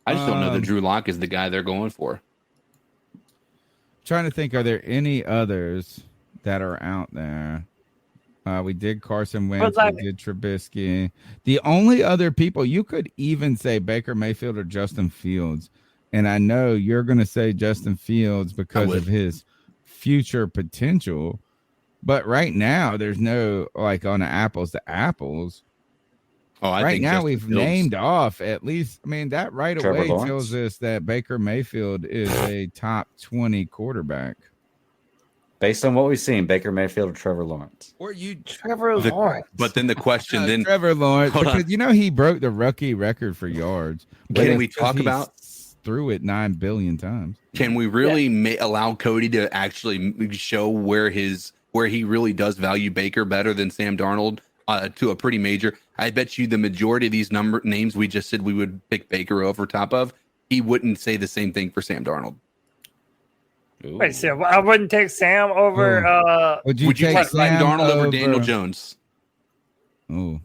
I just don't know that Drew Lock is the guy they're going for. Trying to think, are there any others that are out there? We did Carson Wentz. like- We did Trubisky. The only other people you could even say Baker Mayfield or Justin Fields, and I know you're going to say Justin Fields because of his future potential. But right now, there's no like on apples to apples. Oh, I right think now Justin we've Fields- named off at least. I mean, that right Trevor away Lawrence. tells us that Baker Mayfield is a top 20 quarterback. Based on what we've seen, Baker Mayfield or Trevor Lawrence. Or you, Trevor Lawrence. But then the question, then Trevor Lawrence, Hold on. because you know he broke the rookie record for yards. But Can it's we because talk he about- threw it 9 billion times? can we really allow Cody to actually show where he really does value Baker better than Sam Darnold to a pretty major? I bet you the majority of these names we just said we would pick Baker over top of, he wouldn't say the same thing for Sam Darnold. Wait, so I wouldn't take Sam over. Would you Would you take take Sam Darnold over Daniel Jones? Oh,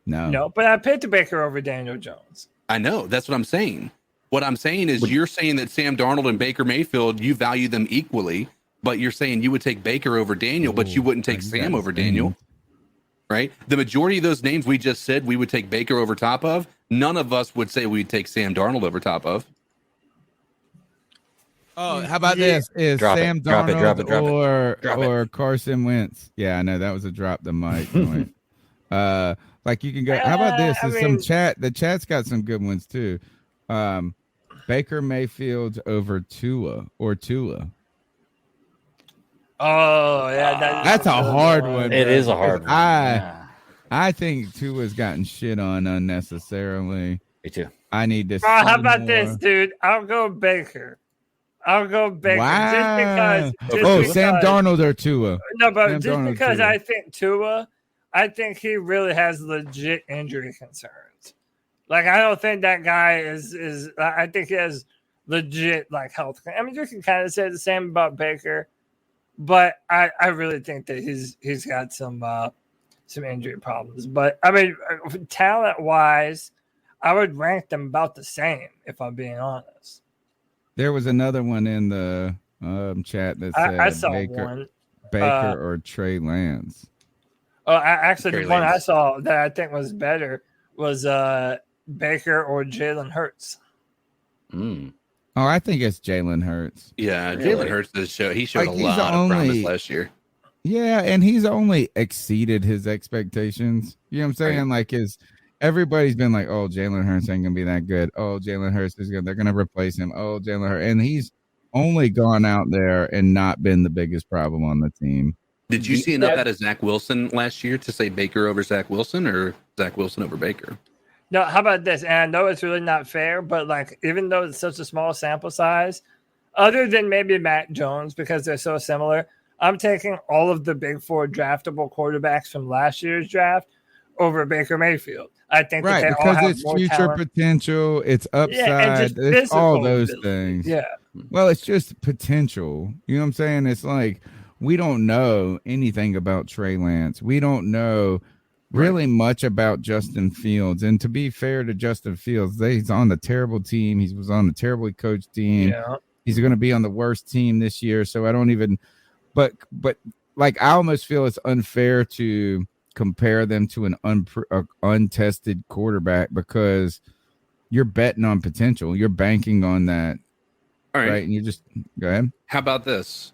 no. No, but I picked Baker over Daniel Jones. I know. That's what I'm saying. What I'm saying is you're saying that Sam Darnold and Baker Mayfield, you value them equally, but you're saying you would take Baker over Daniel, but you wouldn't take Sam over Daniel. Right? The majority of those names we just said we would take Baker over top of, none of us would say we'd take Sam Darnold over top of. Oh, how about this? Is Drop it, Sam drop it, Darnold drop it, drop it. or Carson Wentz? Yeah, I know that was a drop the mic point. Like you can go. How about this? I Is mean- some chat. The chat's got some good ones too. Baker Mayfield over Tua or Tua. Oh, yeah. That's a hard one. It bro, is a hard because one. I think Tua's gotten shit on unnecessarily. Me too. I need to. Oh, how see about more. this, dude? I'll go Baker. Wow. Just Sam because- Darnold or Tua? No, but Sam just Darnold, because Tua. I think Tua, I think he really has legit injury concerns. Like, I don't think that guy is. I think he has legit like health. I mean, you can kind of say the same about Baker, but I really think that he's got some injury problems. But I mean, talent wise, I would rank them about the same if I'm being honest. There was another one in the chat that said I saw Baker, one. or Trey Lance. Actually, Trey the one I Lance. saw that I think was better was Baker or Jalen Hurts. Mm. Oh, I think it's Jalen Hurts. Yeah, Really? Jalen Hurts does show. He showed Like, a he's lot of promise only- last year. Yeah, and he's only exceeded his expectations. You know what I'm saying? Right. Like everybody's been like, "Oh, Jalen Hurts ain't gonna be that good. Oh, Jalen Hurts is gonna. They're gonna replace him. Oh, Jalen Hurts," and he's only gone out there and not been the biggest problem on the team. Did you see enough out of Zach Wilson last year to say Baker over Zach Wilson or Zach Wilson over Baker? No, how about this? And I know it's really not fair, but like, even though it's such a small sample size, other than maybe Matt Jones because they're so similar, I'm taking all of the big four draftable quarterbacks from last year's draft over Baker Mayfield. I think Right, that they all because have it's more future talent. potential, it's Yeah, and upside, just it's all physical those ability. things. Yeah. Well, it's just potential. You know what I'm saying? It's like we don't know anything about Trey Lance. We don't know really much about Justin Fields. And to be fair to Justin Fields, he's on the terrible team. He was on the terribly coached team. Yeah. He's going to be on the worst team this year. So I don't even, but like I almost feel it's unfair to compare them to an untested quarterback because you're betting on potential. You're banking on that. All right. And you just go ahead. How about this?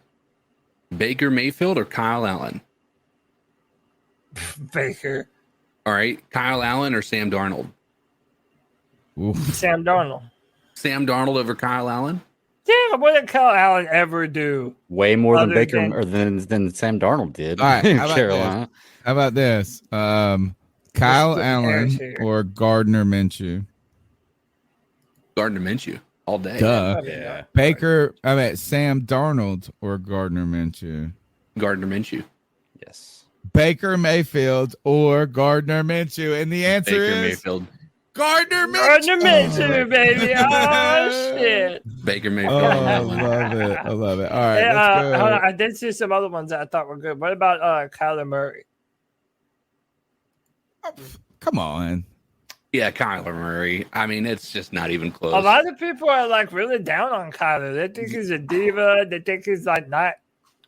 Baker Mayfield or Kyle Allen? Baker. All right. Kyle Allen or Sam Darnold? Sam Darnold. Sam Darnold over Kyle Allen? Yeah, what did Kyle Allen ever do? Way more than Other Baker than- or than Sam Darnold did. All right. in How about Carolina. this? How about this? Kyle the Allen Bears here. or Gardner Minshew? Gardner Minshew all day. Duh. Yeah. Sam Darnold or Gardner Minshew? Gardner Minshew. Yes. Baker Mayfield or Gardner Minshew? And the answer Baker is Mayfield. Gardner Minshew. Gardner Minshew, baby. Oh, shit. Baker Oh, Mayfield. I love it. I love it. All right, Hey, let's go. hold on. I did see some other ones that I thought were good. What about Kyler Murray? Come on. Yeah, Kyler Murray. I mean, it's just not even close. A lot of people are like really down on Kyler. They think he's a diva. They think he's like not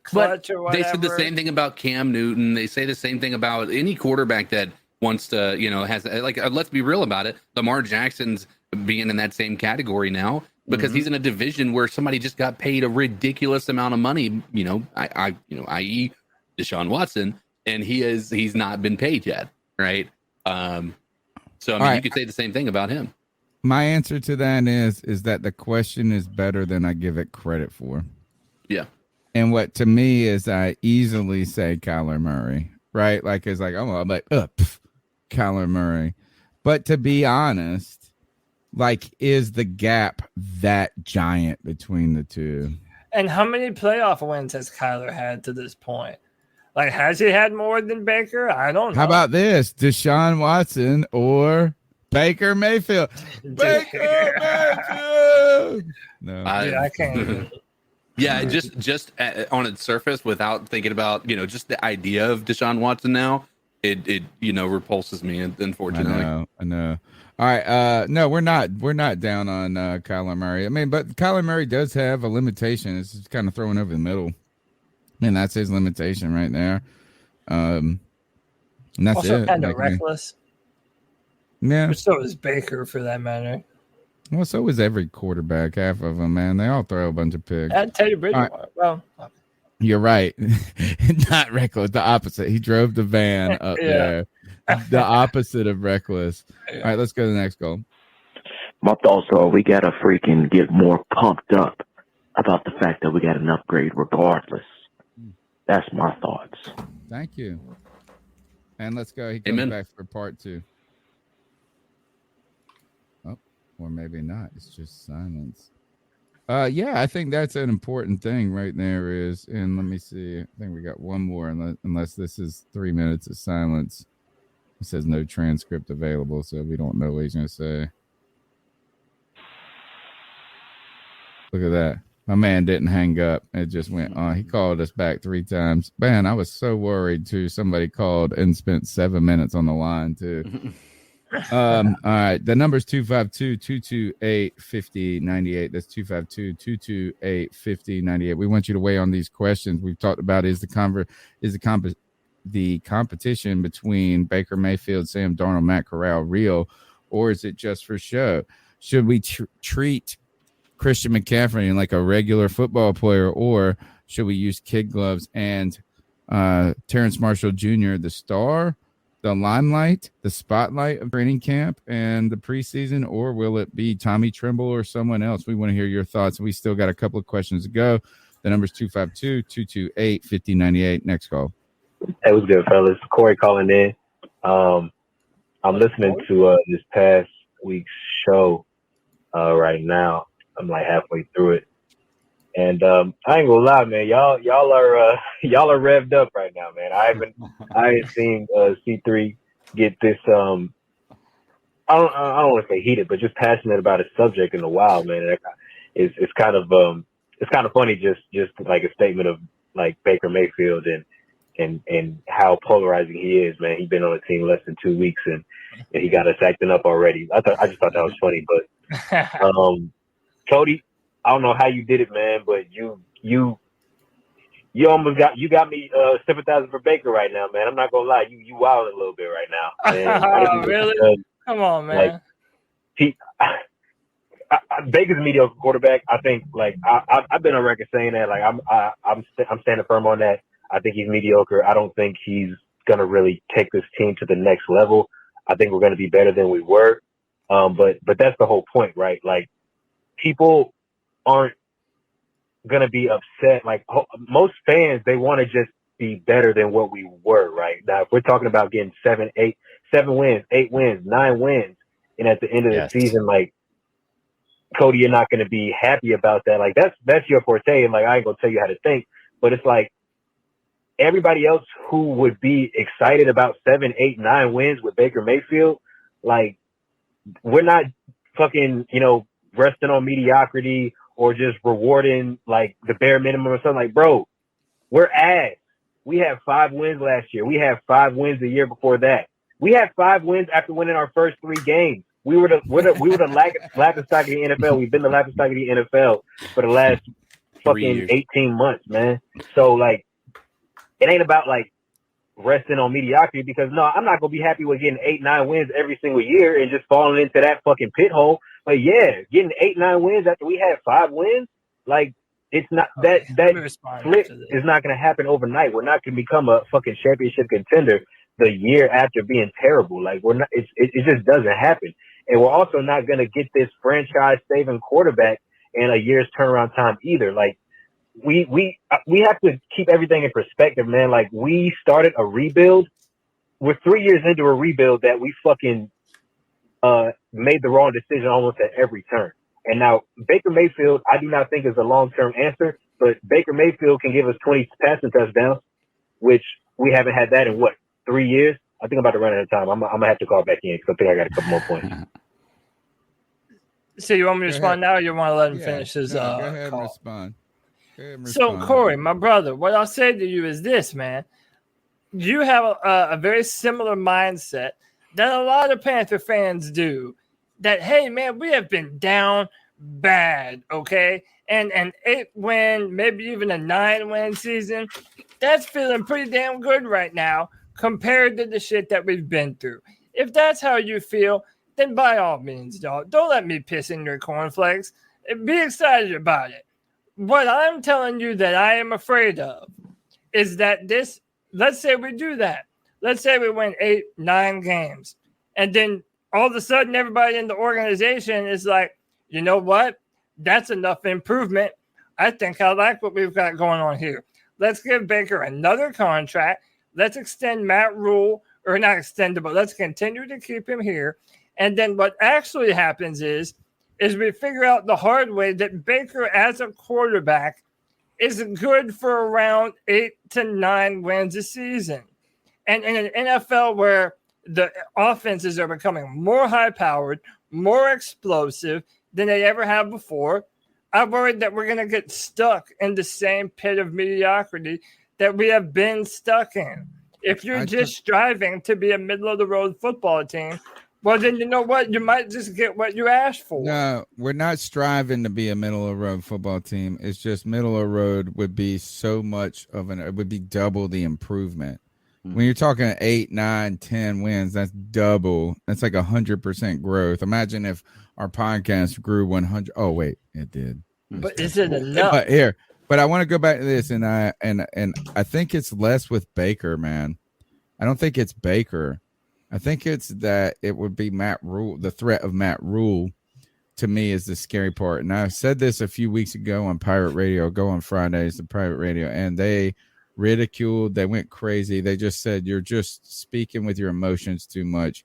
clutch or whatever. They said the same thing about Cam Newton. They say the same thing about any quarterback that wants to, has like, let's be real about it. Lamar Jackson's being in that same category now because he's in a division where somebody just got paid a ridiculous amount of money, i.e. Deshaun Watson, and he's not been paid yet. Right. So, you could say the same thing about him. My answer to that is that the question is better than I give it credit for. Yeah. And what to me is I easily say Kyler Murray, right? Like, it's like, I'm like, Kyler Murray. But to be honest, like, is the gap that giant between the two? And how many playoff wins has Kyler had to this point? Like, has he had more than Baker? I don't know. How about this? Deshaun Watson or Baker Mayfield? Baker Mayfield! No. I can't. Yeah, just on its surface, without thinking about, just the idea of Deshaun Watson now, it repulses me, unfortunately. I know. All right, no, we're not down on Kyler Murray. I mean, but Kyler Murray does have a limitation. It's just kind of throwing over the middle. I mean, that's his limitation right there. And that's also it. kind of reckless. Yeah. But so is Baker, for that matter. Well, so is every quarterback. Half of them, man. They all throw a bunch of picks. And Teddy Bridgewater. Right. Well, you're right. Not reckless. The opposite. He drove the van up there. The opposite of reckless. All right, let's go to the next goal. My thoughts are we got to freaking get more pumped up about the fact that we got an upgrade regardless. That's my thoughts. Thank you. And let's go. He comes back for part 2. Oh, or maybe not. It's just silence. Yeah, I think that's an important thing right there is, and let me see. I think we got one more, unless this is 3 minutes of silence. It says no transcript available, so we don't know what he's going to say. Look at that. My man didn't hang up. It just went on. He called us back 3 times. Man, I was so worried, too. Somebody called and spent 7 minutes on the line, too. All right. The number is 252-228-5098. That's 252-228-5098. We want you to weigh on these questions. We've talked about the competition between Baker Mayfield, Sam Darnold, Matt Corral real, or is it just for show? Should we treat Christian McCaffrey like a regular football player, or should we use kid gloves and Terrence Marshall Jr., the star, the limelight, the spotlight of training camp and the preseason, or will it be Tommy Tremble or someone else? We want to hear your thoughts. We still got a couple of questions to go. The number is 252-228-5098. Next call. Hey, what's good, fellas? Corey calling in. I'm listening to this past week's show right now. I'm like halfway through it, and I ain't gonna lie, man. Y'all are revved up right now, man. I haven't seen C3 get this. I don't want to say heated, but just passionate about a subject in a while, man. It's kind of funny, just like a statement of like Baker Mayfield and how polarizing he is, man. He's been on the team less than 2 weeks and he got us acting up already. I just thought that was funny, but Cody, I don't know how you did it, man, but you almost got me sympathizing for Baker right now, man. I'm not gonna lie, you wilding a little bit right now. Oh, really? Come on, man. Like, Baker's a mediocre quarterback. I think, like I've been on record saying that. Like I'm standing firm on that. I think he's mediocre. I don't think he's gonna really take this team to the next level. I think we're gonna be better than we were. But that's the whole point, right? Like, people aren't going to be upset. Like, most fans, they want to just be better than what we were, right? Now, if we're talking about getting 7 wins, 8 wins, 9 wins, and at the end of the season, like, Cody, you're not going to be happy about that. Like, that's your forte, and, like, I ain't going to tell you how to think, but it's like everybody else who would be excited about 7, 8, 9 wins with Baker Mayfield, like, we're not fucking, resting on mediocrity or just rewarding like the bare minimum or something. Like, bro, we're ass. We had 5 wins last year. We had 5 wins the year before that. We had 5 wins after winning our first 3 games. We were the laughing stock of the NFL. We've been the laughing stock of the NFL for the last fucking years. 18 months, man. So like, it ain't about like resting on mediocrity, because no, I'm not gonna be happy with getting 8-9 wins every single year and just falling into that fucking pit hole. But yeah, getting 8-9 wins after we had 5 wins, like it's not that flip is not gonna happen overnight. We're not gonna become a fucking championship contender the year after being terrible. Like we're not. It just doesn't happen. And we're also not gonna get this franchise saving quarterback in a year's turnaround time either. Like we have to keep everything in perspective, man. Like we started a rebuild. We're 3 years into a rebuild that we fucking made the wrong decision almost at every turn. And now Baker Mayfield, I do not think is a long-term answer, but Baker Mayfield can give us 20 passing touchdowns, which we haven't had that in 3 years. I think I'm about to run out of time. I'm gonna have to call back in because I think I got a couple more points. So you want me to respond now, or you want to let him Yeah, finish his go ahead call? and respond. So, Corey, my brother, what I'll say to you is this, man. You have a very similar mindset that a lot of Panther fans do. That, hey, man, we have been down bad, okay? And 8-win, maybe even a 9-win season, that's feeling pretty damn good right now compared to the shit that we've been through. If that's how you feel, then by all means, dog, don't let me piss in your cornflakes. Be excited about it. What I'm telling you that I am afraid of is that this, let's say we do that. Let's say we win 8-9 games. And then all of a sudden everybody in the organization is like, you know what? That's enough improvement. I think I like what we've got going on here. Let's give Baker another contract. Let's extend Matt Rule, or not extend it, but let's continue to keep him here. And then what actually happens is we figure out the hard way that Baker as a quarterback is good for around 8 to 9 wins a season. And in an NFL where the offenses are becoming more high-powered, more explosive than they ever have before, I'm worried that we're going to get stuck in the same pit of mediocrity that we have been stuck in. If you're just striving to be a middle-of-the-road football team, well, then you know what? You might just get what you asked for. No, we're not striving to be a middle-of-the-road football team. It's just middle-of-the-road would be so much of it would be double the improvement. When you're talking 8, 9, 10 wins, that's double. That's like 100% growth. Imagine if our podcast grew 100. Oh wait, it did. But is it enough? But I want to go back to this, and I think it's less with Baker, man. I don't think it's Baker. I think it's that it would be Matt Rule. The threat of Matt Rule to me is the scary part. And I said this a few weeks ago on Pirate Radio. Go on Fridays, the Pirate Radio, and they ridiculed. They went crazy. They just said, you're just speaking with your emotions too much.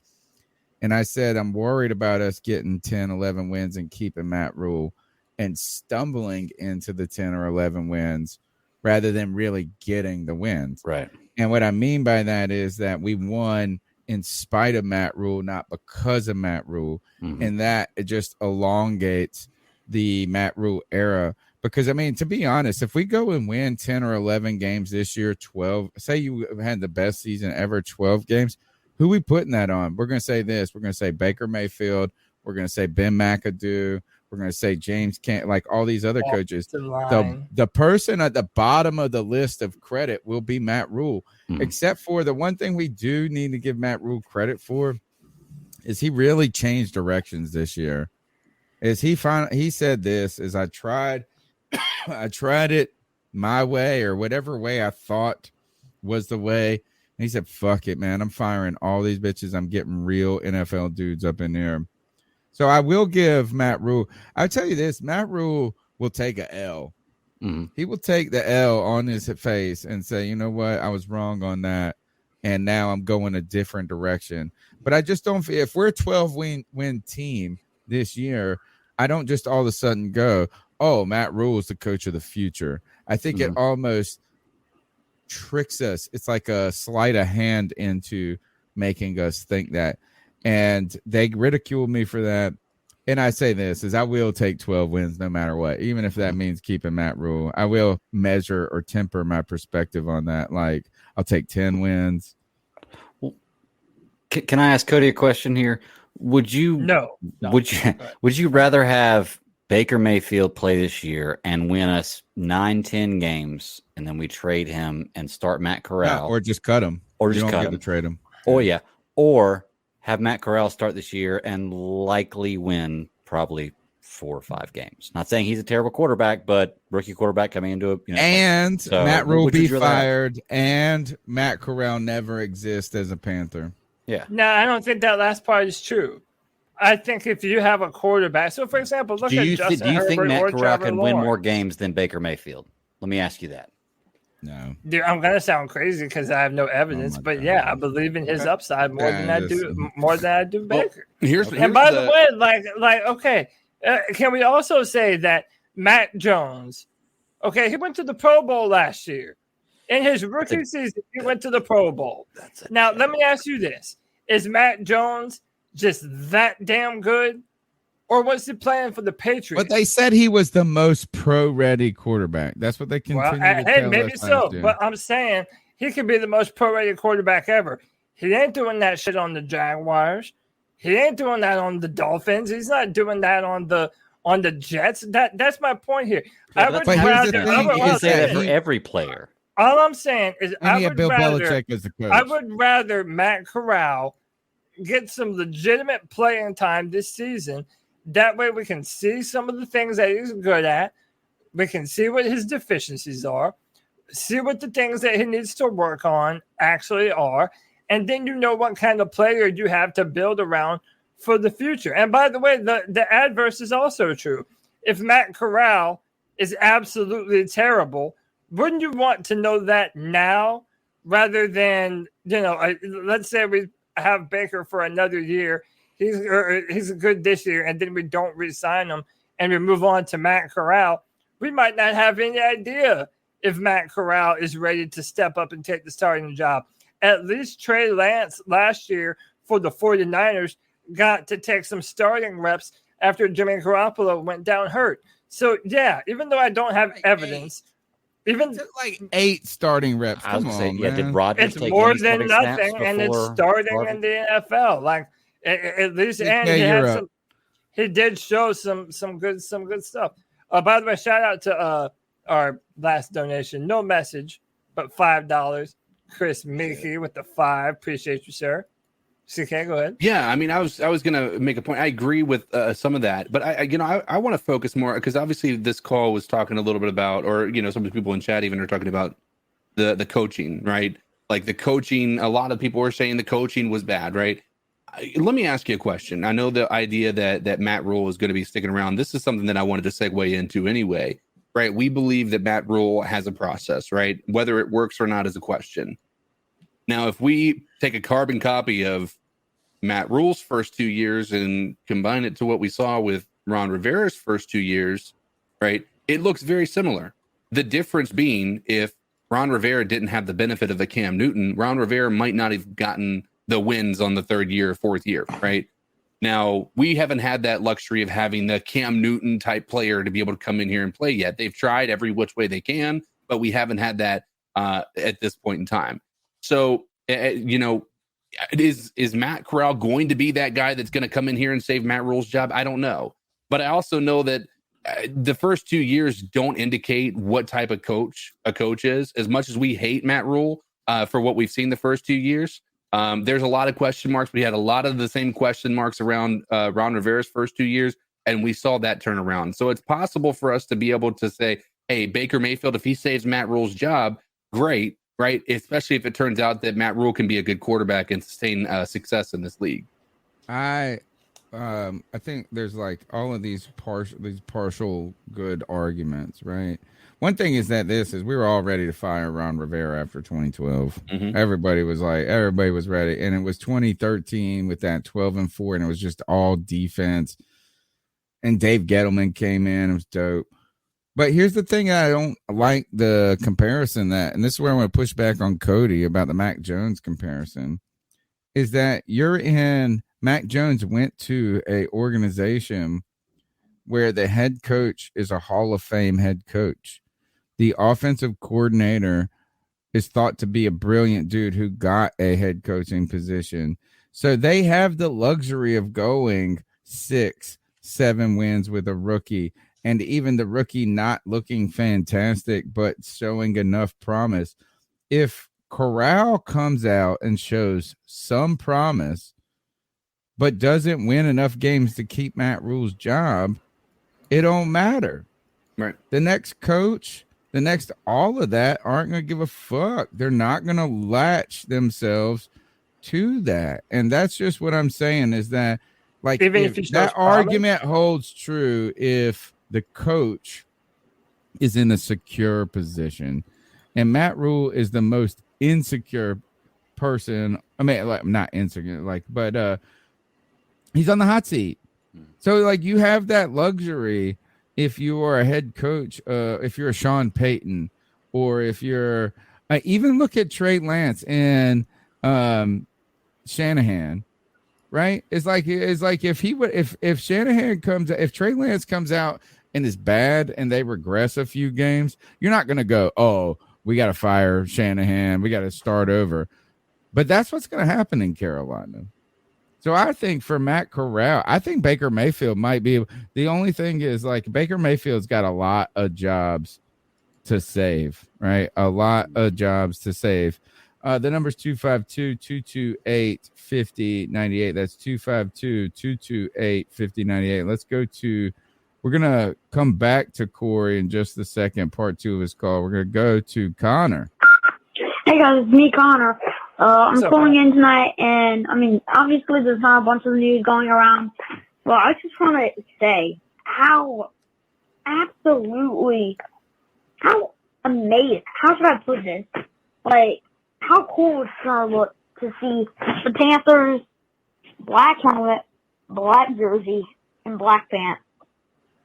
And I said, I'm worried about us getting 10, 11 wins and keeping Matt Rule and stumbling into the 10 or 11 wins rather than really getting the wins. Right. And what I mean by that is that we won in spite of Matt Rule, not because of Matt Rule. Mm-hmm. And that it just elongates the Matt Rule era. Because, I mean, to be honest, if we go and win 10 or 11 games this year, 12, say you had the best season ever, 12 games, who we putting that on? We're going to say this. We're going to say Baker Mayfield. We're going to say Ben McAdoo. We're going to say James Kent, like all these other coaches. The person at the bottom of the list of credit will be Matt Rule, except for the one thing we do need to give Matt Rule credit for is he really changed directions this year. He said this, is I tried it my way or whatever way I thought was the way. And he said, fuck it, man. I'm firing all these bitches. I'm getting real NFL dudes up in there. So I will give Matt Rule. I'll tell you this, Matt Rule will take a L. Mm-hmm. He will take the L on his face and say, you know what? I was wrong on that. And now I'm going a different direction. But I just don't feel, if we're a 12-win team this year, I don't just all of a sudden go, oh, Matt Rule is the coach of the future. I think it almost tricks us. It's like a sleight of hand into making us think that. And they ridicule me for that. And I say this, is I will take 12 wins no matter what, even if that means keeping Matt Rule. I will measure or temper my perspective on that. Like, I'll take 10 wins. Well, can I ask Cody a question here? Would you No. Would you rather have Baker Mayfield play this year and win us 9-10 games, and then we trade him and start Matt Corral. Or just cut him. Or you just don't cut get him. to trade him. Oh, yeah. Or have Matt Corral start this year and likely win probably 4 or 5 games. Not saying he's a terrible quarterback, but rookie quarterback coming into a and so Matt Rule be fired, and Matt Corral never exist as a Panther. Yeah. No, I don't think that last part is true. I think if you have a quarterback, so for example, look at Justin do you think Herbert Matt or Corral Trevor can win Lawrence. more games than Baker Mayfield? Let me ask you that. No. Dude, I'm gonna sound crazy because I have no evidence, but yeah, I believe in his upside more than I do Baker. Here's by the way, like okay, can we also say that Matt Jones? Okay, he went to the Pro Bowl last year. In his rookie season, he went to the Pro Bowl. Now, let me ask you this: is Matt Jones just that damn good, or was he playing for the Patriots? But they said he was the most pro-ready quarterback. That's what they continue to hey, tell maybe us so, last year. but I'm saying he could be the most pro-ready quarterback ever. He ain't doing that shit on the Jaguars. He ain't doing that on the Dolphins. He's not doing that on the Jets. That's my point here. Yeah, you can say that for every player. All I'm saying is And he had Bill Belichick as the coach. I would rather Matt Corral get some legitimate playing time this season. That way we can see some of the things that he's good at. We can see what his deficiencies are, see what the things that he needs to work on actually are, and then you know what kind of player you have to build around for the future. And by the way, the adverse is also true. If Matt Corral is absolutely terrible, wouldn't you want to know that now rather than, let's say we have Baker for another year. He's good this year, and then we don't re-sign him and we move on to Matt Corral. We might not have any idea if Matt Corral is ready to step up and take the starting job. At least Trey Lance last year for the 49ers got to take some starting reps after Jimmy Garoppolo went down hurt. So, yeah, even though I don't have evidence, even like 8 starting reps. Come on, man. Did Rodgers it's take more any than starting nothing, snaps and it's before starting Harvey? in the NFL. Like at least, and he had some. He did show some good stuff. By the way, shout out to our last donation. No message, but $5. Chris Mickey with the 5. Appreciate you, sir. CK, go ahead. Yeah, I mean, I was gonna make a point. I agree with some of that, but I want to focus more because obviously this call was talking a little bit about, or some of the people in chat even are talking about the coaching, right? Like the coaching. A lot of people were saying the coaching was bad, right? Let me ask you a question. I know the idea that Matt Rule is going to be sticking around. This is something that I wanted to segue into anyway, right? We believe that Matt Rule has a process, right? Whether it works or not is a question. Now, if we take a carbon copy of Matt Rule's first 2 years and combine it to what we saw with Ron Rivera's first 2 years, right? It looks very similar. The difference being if Ron Rivera didn't have the benefit of a Cam Newton, Ron Rivera might not have gotten the wins on the 3rd year, 4th year, right? Now, we haven't had that luxury of having the Cam Newton type player to be able to come in here and play yet. They've tried every which way they can, but we haven't had that at this point in time. So, is Matt Corral going to be that guy that's going to come in here and save Matt Rule's job? I don't know. But I also know that the first 2 years don't indicate what type of coach a coach is. As much as we hate Matt Rule for what we've seen the first 2 years, there's a lot of question marks. We had a lot of the same question marks around Ron Rivera's first 2 years, and we saw that turn around. So it's possible for us to be able to say, hey, Baker Mayfield, if he saves Matt Rule's job, great. Right, especially if it turns out that Matt Rule can be a good quarterback and sustain success in this league. I think there's like all of these partial good arguments, right? One thing is that we were all ready to fire Ron Rivera after 2012. Mm-hmm. Everybody was ready, and it was 2013 with that 12-4, and it was just all defense. And Dave Gettleman came in; it was dope. But here's the thing: I don't like the comparison and this is where I'm going to push back on Cody about the Mac Jones comparison. Is that Mac Jones went to a organization where the head coach is a Hall of Fame head coach. The offensive coordinator is thought to be a brilliant dude who got a head coaching position. So they have the luxury of going 6, 7 wins with a rookie, and even the rookie not looking fantastic, but showing enough promise. If Corral comes out and shows some promise, but doesn't win enough games to keep Matt Rule's job, it don't matter. Right. The next coach, the next all of that aren't going to give a fuck. They're not going to latch themselves to that. And that's just what I'm saying is that, like, Even if if that argument holds true, if the coach is in a secure position, and Matt Rule is the most insecure person. I mean, like, not insecure, like, but he's on the hot seat. So, like, you have that luxury if you are a head coach, if you're a Sean Payton, or if you're even look at Trey Lance and Shanahan, right? It's like if he would, if Shanahan comes, if Trey Lance comes out and is bad and they regress a few games, you're not going to go, oh, we got to fire Shanahan, we got to start over. But that's what's going to happen in Carolina. So I think for Matt Corral, I think Baker Mayfield might be the only thing is, like, Baker Mayfield's got a lot of jobs to save, right? A lot of jobs to save. The number's 252-228-5098. That's 252-228-5098. Let's go to, we're going to come back to Corey in just a second, part 2 of his call. We're going to go to Connor. Hey guys, it's me, Connor. I'm calling in tonight, and I mean, obviously there's not a bunch of news going around, but I just want to say how amazed, how should I put this? Like, how cool it's going to look to see the Panthers, black helmet, black jersey, and black pants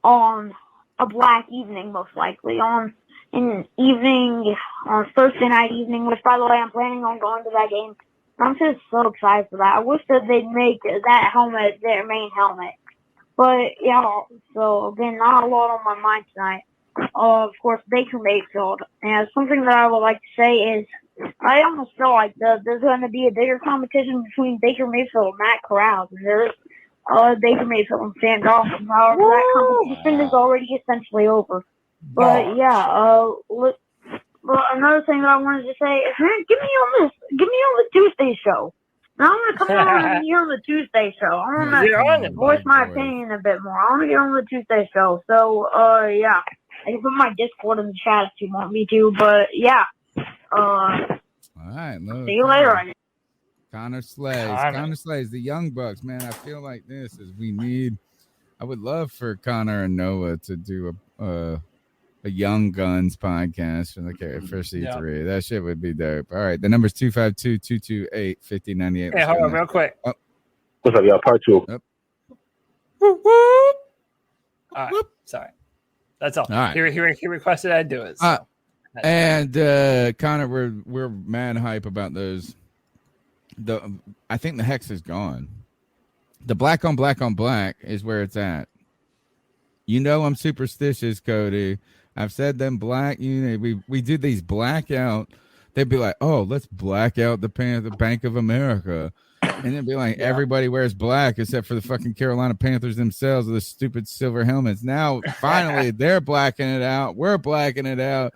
on a black evening, most likely, on an evening, on Thursday night evening, which, by the way, I'm planning on going to that game. I'm just so excited for that. I wish that they'd make that helmet their main helmet. But, yeah, so, again, not a lot on my mind tonight. Of course, Baker Mayfield. And something that I would like to say is, I almost feel like there's going to be a bigger competition between Baker Mayfield and Matt Corral than there is Baker Mayfield and Sam Dawson. However, that competition is already essentially over. But yeah, look. But another thing that I wanted to say is, man, get me on the Tuesday show. Now I'm gonna come on and be on the Tuesday show. I want to voice my opinion a bit more. I want to get on the Tuesday show. So yeah, I can put my Discord in the chat if you want me to. But yeah, all right. See you later. Connor Slays. Connor Slays, the Young Bucks, man. I feel like this is I would love for Connor and Noah to do a Young Guns podcast for C3. Yeah. That shit would be dope. All right. The number's 252-228-5098. Hey, hold on real quick. Oh. What's up, y'all? Part 2. Yep. All right. Sorry. That's all. All right. He requested I do it. So. And Connor, we're mad hype about those. I think the hex is gone. The black on black on black is where it's at. You know I'm superstitious, Cody. I've said them black. We did these blackout. They'd be like, oh, let's black out the Bank of America, and it'd be like everybody wears black except for the fucking Carolina Panthers themselves with the stupid silver helmets. Now finally they're blacking it out. We're blacking it out.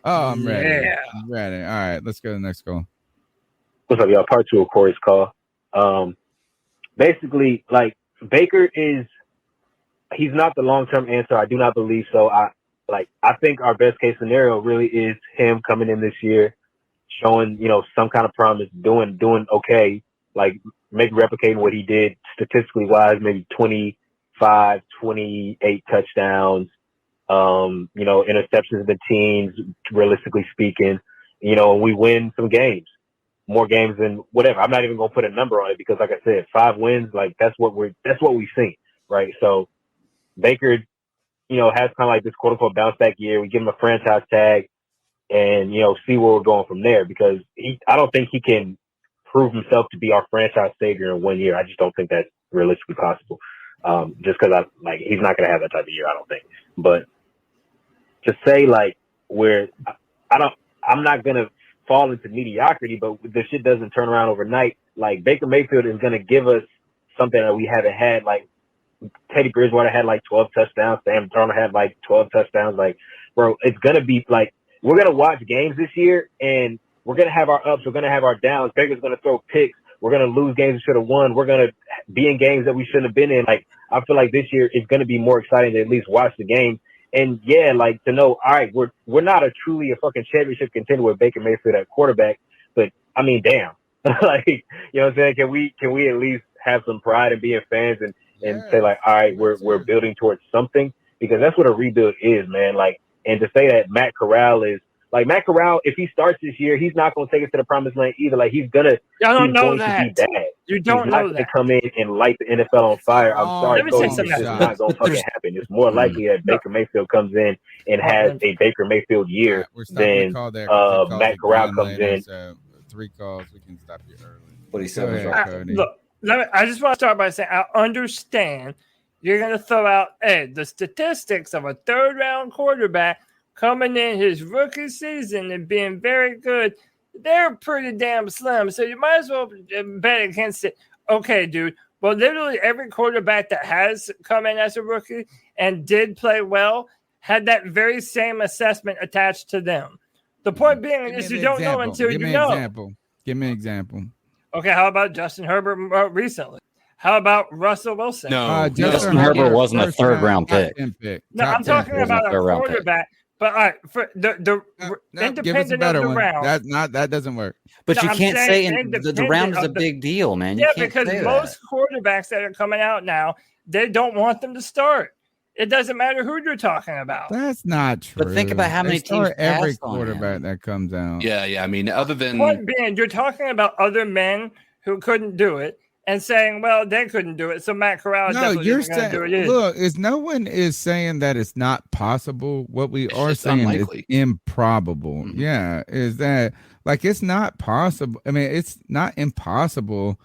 Oh, I'm ready. Yeah. I'm ready. All right, let's go to the next call. What's up, y'all? Part 2 of Corey's call. Basically, like, Baker he's not the long-term answer. I do not believe so. I think our best case scenario really is him coming in this year, showing, some kind of promise, doing okay, like maybe replicating what he did statistically wise, maybe 25, 28 touchdowns, interceptions of the teams, realistically speaking, and we win some games, more games than whatever. I'm not even going to put a number on it because, like I said, 5 wins, like that's what we've seen, right? So Baker, has kind of like this quote unquote bounce back year. We give him a franchise tag and, see where we're going from there because I don't think he can prove himself to be our franchise savior in 1 year. I just don't think that's realistically possible. Just because he's not going to have that type of year, I don't think. But to say I'm not going to fall into mediocrity, but the shit doesn't turn around overnight. Like Baker Mayfield is going to give us something that we haven't had. Like Teddy Bridgewater had like 12 touchdowns. Sam Darnold had like 12 touchdowns. Like, bro, it's going to be like, we're going to watch games this year, and we're going to have our ups. We're going to have our downs. Baker's going to throw picks. We're going to lose games we should have won. We're going to be in games that we shouldn't have been in. Like, I feel like this year is going to be more exciting to at least watch the game. And yeah, like to know, all right, we're not a fucking championship contender with Baker Mayfield at quarterback, but I mean, damn, like, you know what I'm saying? Can we at least have some pride in being fans and say like, all right, we're building towards something, because that's what a rebuild is, man. Like, and to say that Matt Corral, if he starts this year, he's not going to take us to the promised land either. Like, he's going to be bad. You don't know that. To come in and light the NFL on fire. I'm sorry, Cody, it's just not going to fucking happen. It's more likely that Baker Mayfield comes in and has a Baker Mayfield year than Matt Corral comes in. So 3 calls, we can stop you early. What he said was right. Cody. Look, I just want to start by saying I understand you're going to throw out the statistics of a 3rd-round quarterback coming in his rookie season and being very good. They're pretty damn slim, so you might as well bet against it. Okay, dude. Well, literally every quarterback that has come in as a rookie and did play well had that very same assessment attached to them. The point being is you don't know until you know. Give me an example. Okay, how about Justin Herbert recently? How about Russell Wilson? No, Justin Herbert wasn't a 3rd-round pick. No, I'm talking about a quarterback. But all right, for independent of the round, that doesn't work. But you can't say the round is a big deal, man. Yeah, because most quarterbacks that are coming out now, they don't want them to start. It doesn't matter who you're talking about. That's not true. But think about how many teams every quarterback that comes out. Yeah. I mean, other than point being, you're talking about other men who couldn't do it, and saying, well, they couldn't do it, so Matt Corral is definitely going to do it. Look, no one is saying that it's not possible. What we are saying is improbable. Mm-hmm. Yeah, is that like it's not possible. I mean, it's not impossible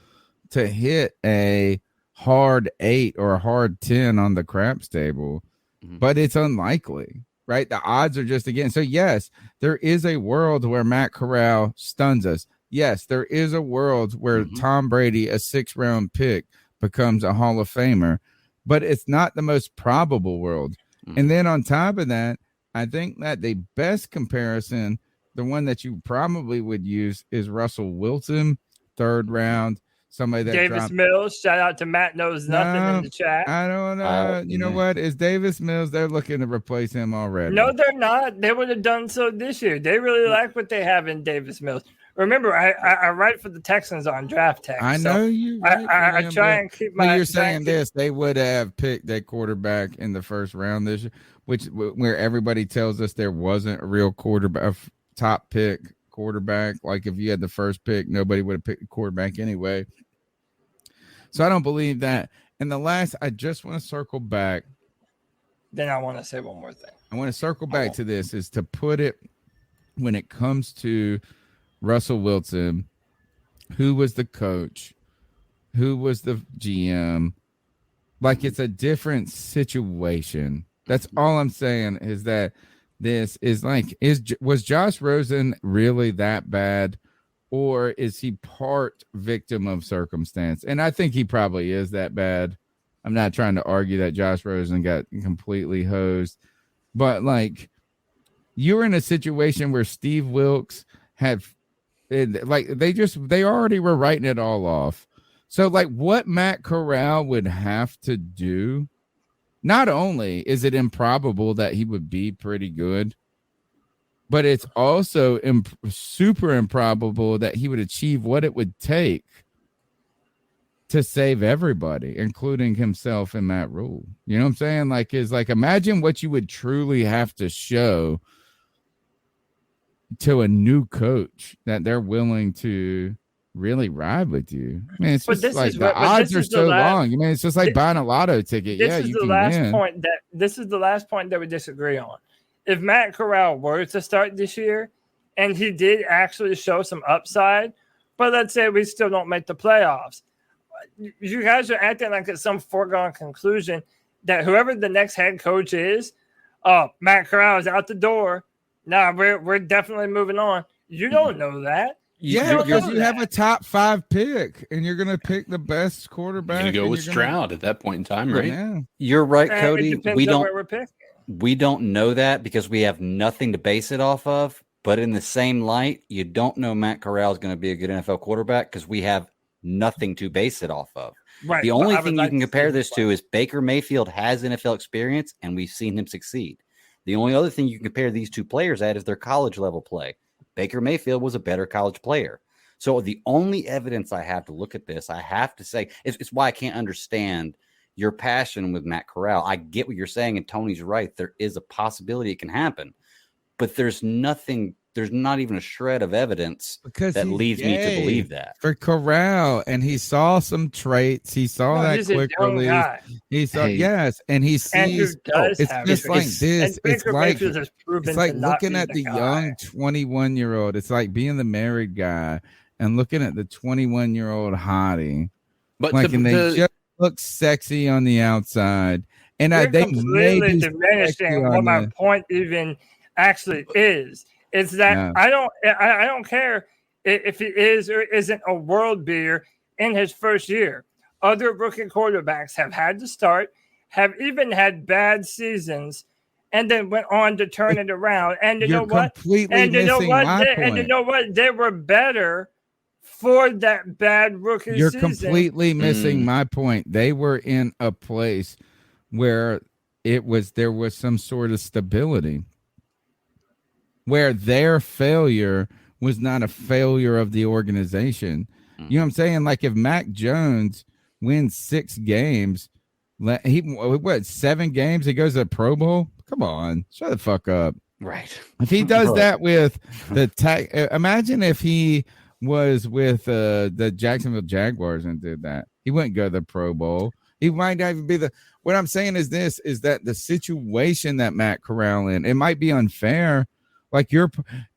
to hit a hard 8 or a hard 10 on the craps table, but it's unlikely, right? The odds are just again. So yes, there is a world where Matt Corral stuns us. Yes, there is a world where Tom Brady, a 6th-round pick, becomes a Hall of Famer, but it's not the most probable world. And then on top of that, I think that the best comparison, the one that you probably would use, is Russell Wilson, 3rd round. Somebody that Davis Mills. Shout out to Matt Knows Nothing in the chat. I don't know. You know what? Is Davis Mills? They're looking to replace him already. No, they're not. They would have done so this year. They really like what they have in Davis Mills. Remember, I write for the Texans on Draft Tech. I know you. I try and keep my. When you're saying this, they would have picked a quarterback in the 1st round this year, where everybody tells us there wasn't a real quarterback, top pick quarterback. Like if you had the 1st pick, nobody would have picked a quarterback anyway. So I don't believe that. And the last, I just want to circle back. Then I want to say one more thing. I want to circle back to this, is to put it when it comes to Russell Wilson, who was the coach, who was the GM, like it's a different situation. That's all I'm saying, is that this is like, was Josh Rosen really that bad, or is he part victim of circumstance? And I think he probably is that bad. I'm not trying to argue that Josh Rosen got completely hosed, but like, you were in a situation where Steve Wilkes had, like, they already were writing it all off. So like, what Matt Corral would have to do, not only is it improbable that he would be pretty good, but it's also super improbable that he would achieve what it would take to save everybody, including himself and Matt Rule. You know what I'm saying? Like, is like, imagine what you would truly have to show to a new coach that they're willing to really ride with you. I mean, it's just like the odds are so long. I mean, it's just like buying a lotto ticket. Yeah, you can win. This is the last point that we disagree on. If Matt Corral were to start this year, and he did actually show some upside, but let's say we still don't make the playoffs, you guys are acting like it's some foregone conclusion that whoever the next head coach is, Matt Corral is out the door. Nah, we're definitely moving on. You don't know that. Yeah, because you have a top 5 pick, and you're going to pick the best quarterback. You're going to go with Stroud at that point in time, right? Yeah. You're right, Cody. It depends on where we're picking. We don't know that because we have nothing to base it off of. But in the same light, you don't know Matt Corral is going to be a good NFL quarterback because we have nothing to base it off of. Right. The only thing you can compare this to is Baker Mayfield has NFL experience, and we've seen him succeed. The only other thing you can compare these two players at is their college level play. Baker Mayfield was a better college player. So the only evidence I have to look at this, I have to say, it's why I can't understand your passion with Matt Corral. I get what you're saying, and Tony's right. There is a possibility it can happen, but there's not even a shred of evidence that leads me to believe that. For Corral, and he saw some traits. He saw that quick release. Guy. He saw, yes, and he sees. It's just like this. It's like looking at the young 21-year-old. It's like being the married guy and looking at the 21-year-old hottie. But like, and they just look sexy on the outside. And they completely diminishing what my point even actually is. It's that I don't care if he is or isn't a world beater in his first year. Other rookie quarterbacks have had to start, have even had bad seasons, and then went on to turn it around. And you know what? And you know what? And you know what? They were better for that bad rookie season. You're completely missing my point. They were in a place where there was some sort of stability, where their failure was not a failure of the organization. You know what I'm saying? Like if Mac Jones wins 6 games, 7 games, he goes to the Pro Bowl? Come on, shut the fuck up. Right. If he does that with imagine if he was with the Jacksonville Jaguars and did that. He wouldn't go to the Pro Bowl. He might not even be what I'm saying is that the situation that Matt Corral in, it might be unfair. Like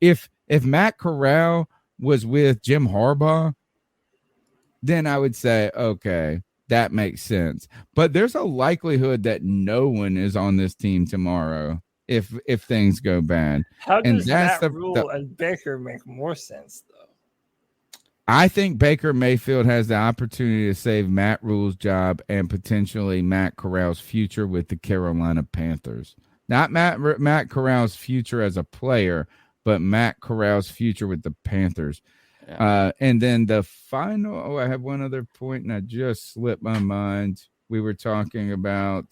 if Matt Corral was with Jim Harbaugh, then I would say, okay, that makes sense. But there's a likelihood that no one is on this team tomorrow if things go bad. How does Matt Rule and Baker make more sense, though? I think Baker Mayfield has the opportunity to save Matt Rule's job and potentially Matt Corral's future with the Carolina Panthers. Not Matt Corral's future as a player, but Matt Corral's future with the Panthers. Yeah. And then the final, I have one other point, and I just slipped my mind. We were talking about,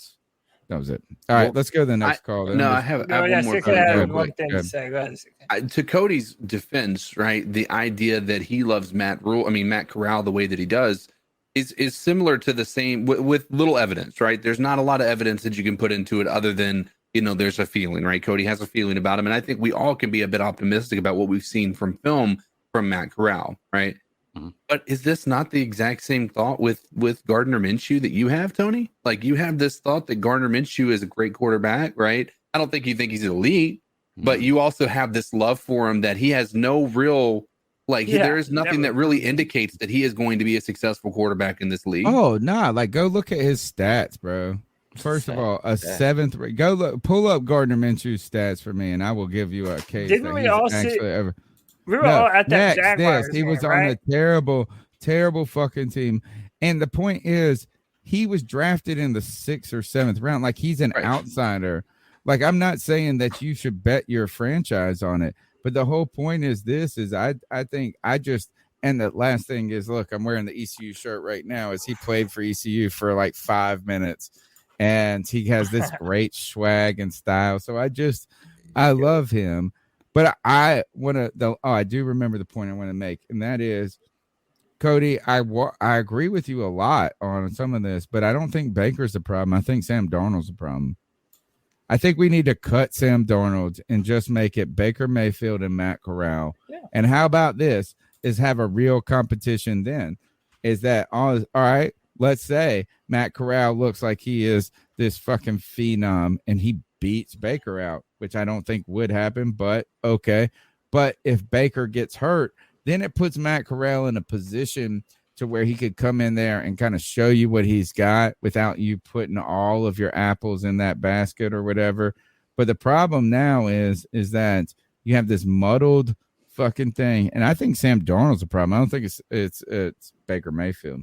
that was it. All right, let's go to the next call. I have one more thing to say. Go ahead. To Cody's defense, right, the idea that he loves Matt Corral the way that he does is similar to the same with little evidence, right? There's not a lot of evidence that you can put into it other than, there's a feeling, right? Cody has a feeling about him. And I think we all can be a bit optimistic about what we've seen from film from Matt Corral, right? Mm-hmm. But is this not the exact same thought with Gardner Minshew that you have, Tony? Like you have this thought that Gardner Minshew is a great quarterback, right? I don't think you think he's elite, but you also have this love for him that he has no real, there is nothing that really indicates that he is going to be a successful quarterback in this league. Oh, nah. Like go look at his stats, bro. First of all, seventh. Go look, pull up Gardner Minshew's stats for me, and I will give you a case. Didn't we all see? We were all at that Jaguars. He was on a terrible, terrible fucking team. And the point is, he was drafted in the 6th or 7th round. Like he's an outsider. Like I'm not saying that you should bet your franchise on it, but the whole point is I think and the last thing is, look, I'm wearing the ECU shirt right now. He played for ECU for like 5 minutes. And he has this great swag and style. So I love him. But I do remember the point I want to make. And that is, Cody, I agree with you a lot on some of this, but I don't think Baker's the problem. I think Sam Darnold's the problem. I think we need to cut Sam Darnold and just make it Baker Mayfield and Matt Corral. Yeah. And how about this is have a real competition then? Is that all right? Let's say Matt Corral looks like he is this fucking phenom and he beats Baker out, which I don't think would happen, but okay. But if Baker gets hurt, then it puts Matt Corral in a position to where he could come in there and kind of show you what he's got without you putting all of your apples in that basket or whatever. But the problem now is that you have this muddled fucking thing. And I think Sam Darnold's a problem. I don't think it's Baker Mayfield.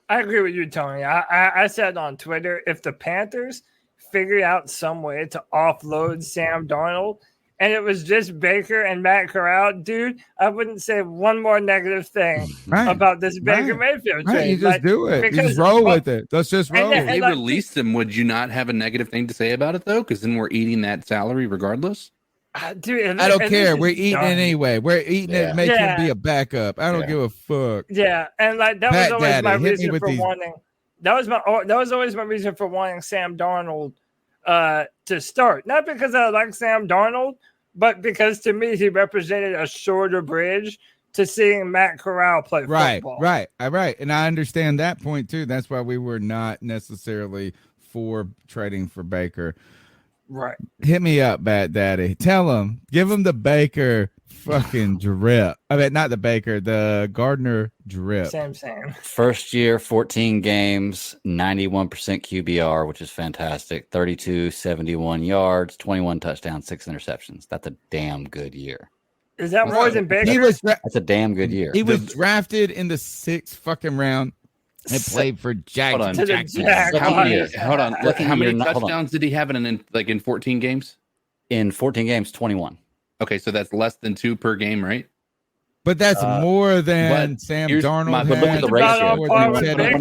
I agree with you, Tony. I said on Twitter, if the Panthers figure out some way to offload Sam Darnold, and it was just Baker and Matt Corral, dude, I wouldn't say one more negative thing about this Baker Mayfield trade. You just do it. You just roll with it. Let's just roll. If they released him, would you not have a negative thing to say about it, though? Because then we're eating that salary regardless. Dude, I don't care. We're eating it anyway. We're eating it, make him be a backup. I don't give a fuck. Yeah, and like that was always my reason for wanting. That was always my reason for wanting Sam Darnold to start. Not because I like Sam Darnold, but because to me he represented a shorter bridge to seeing Matt Corral play football. Right. And I understand that point too. That's why we were not necessarily for trading for Baker. Right. Hit me up, Bat Daddy. Tell him. Give him the Baker fucking drip. I mean, not the Baker, the Gardner drip. Same. First year, 14 games, 91% QBR, which is fantastic. 71 yards, 21 touchdowns, 6 interceptions. That's a damn good year. Is that more than Baker? That's a damn good year. He was drafted in the 6th fucking round. And played for Jackson. Hold on. How many touchdowns did he have in 14 games? In 14 games, 21. Okay, so that's less than 2 per game, right? But that's more than Sam Darnold But look at the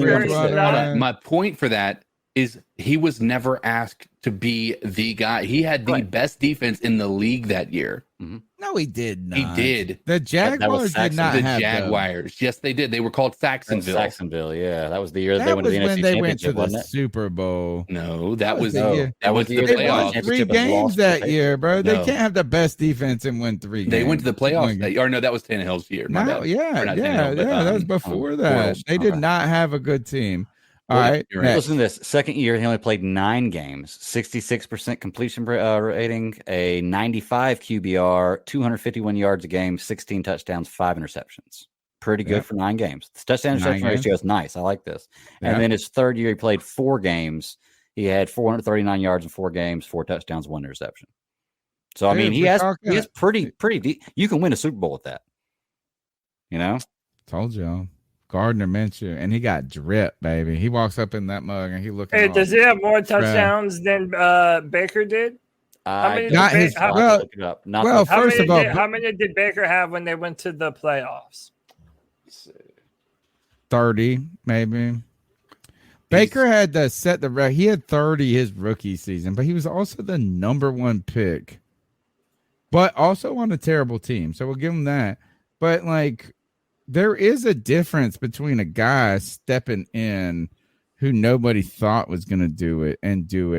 ratio. My point for that is he was never asked to be the guy. He had the best defense in the league that year. Mm-hmm. No, he did not. He did. The Jaguars did not have the Jaguars. Yes, they did. They were called Saxonville. Yeah. That was the year they went to the NFC when they went to Championship, the Super Bowl. No, that was the the playoffs. They 3 games that year, bro. They can't have the best defense and win 3 games. They went to the playoffs. That was Tannehill's year. That was before that. They did not have a good team. All right. Listen to this. Second year, he only played 9 games, 66% completion rating, a 95 QBR, 251 yards a game, 16 touchdowns, 5 interceptions. Pretty good for 9 games. The touchdown interception ratio is nice. I like this. And then his third year, he played 4 games. He had 439 yards in 4 games, 4 touchdowns, 1 interception. So I mean, he has pretty deep. You can win a Super Bowl with that. You know, told y'all. Gardner Minshew, and he got drip, baby. He walks up in that mug and he looking. Hey, does he have more touchdowns than Baker did? How many did Baker have when they went to the playoffs? 30, maybe. Baker had to set the record. He had 30 his rookie season, but he was also the #1 pick, but also on a terrible team. So we'll give him that. But like, there is a difference between a guy stepping in who nobody thought was going to do it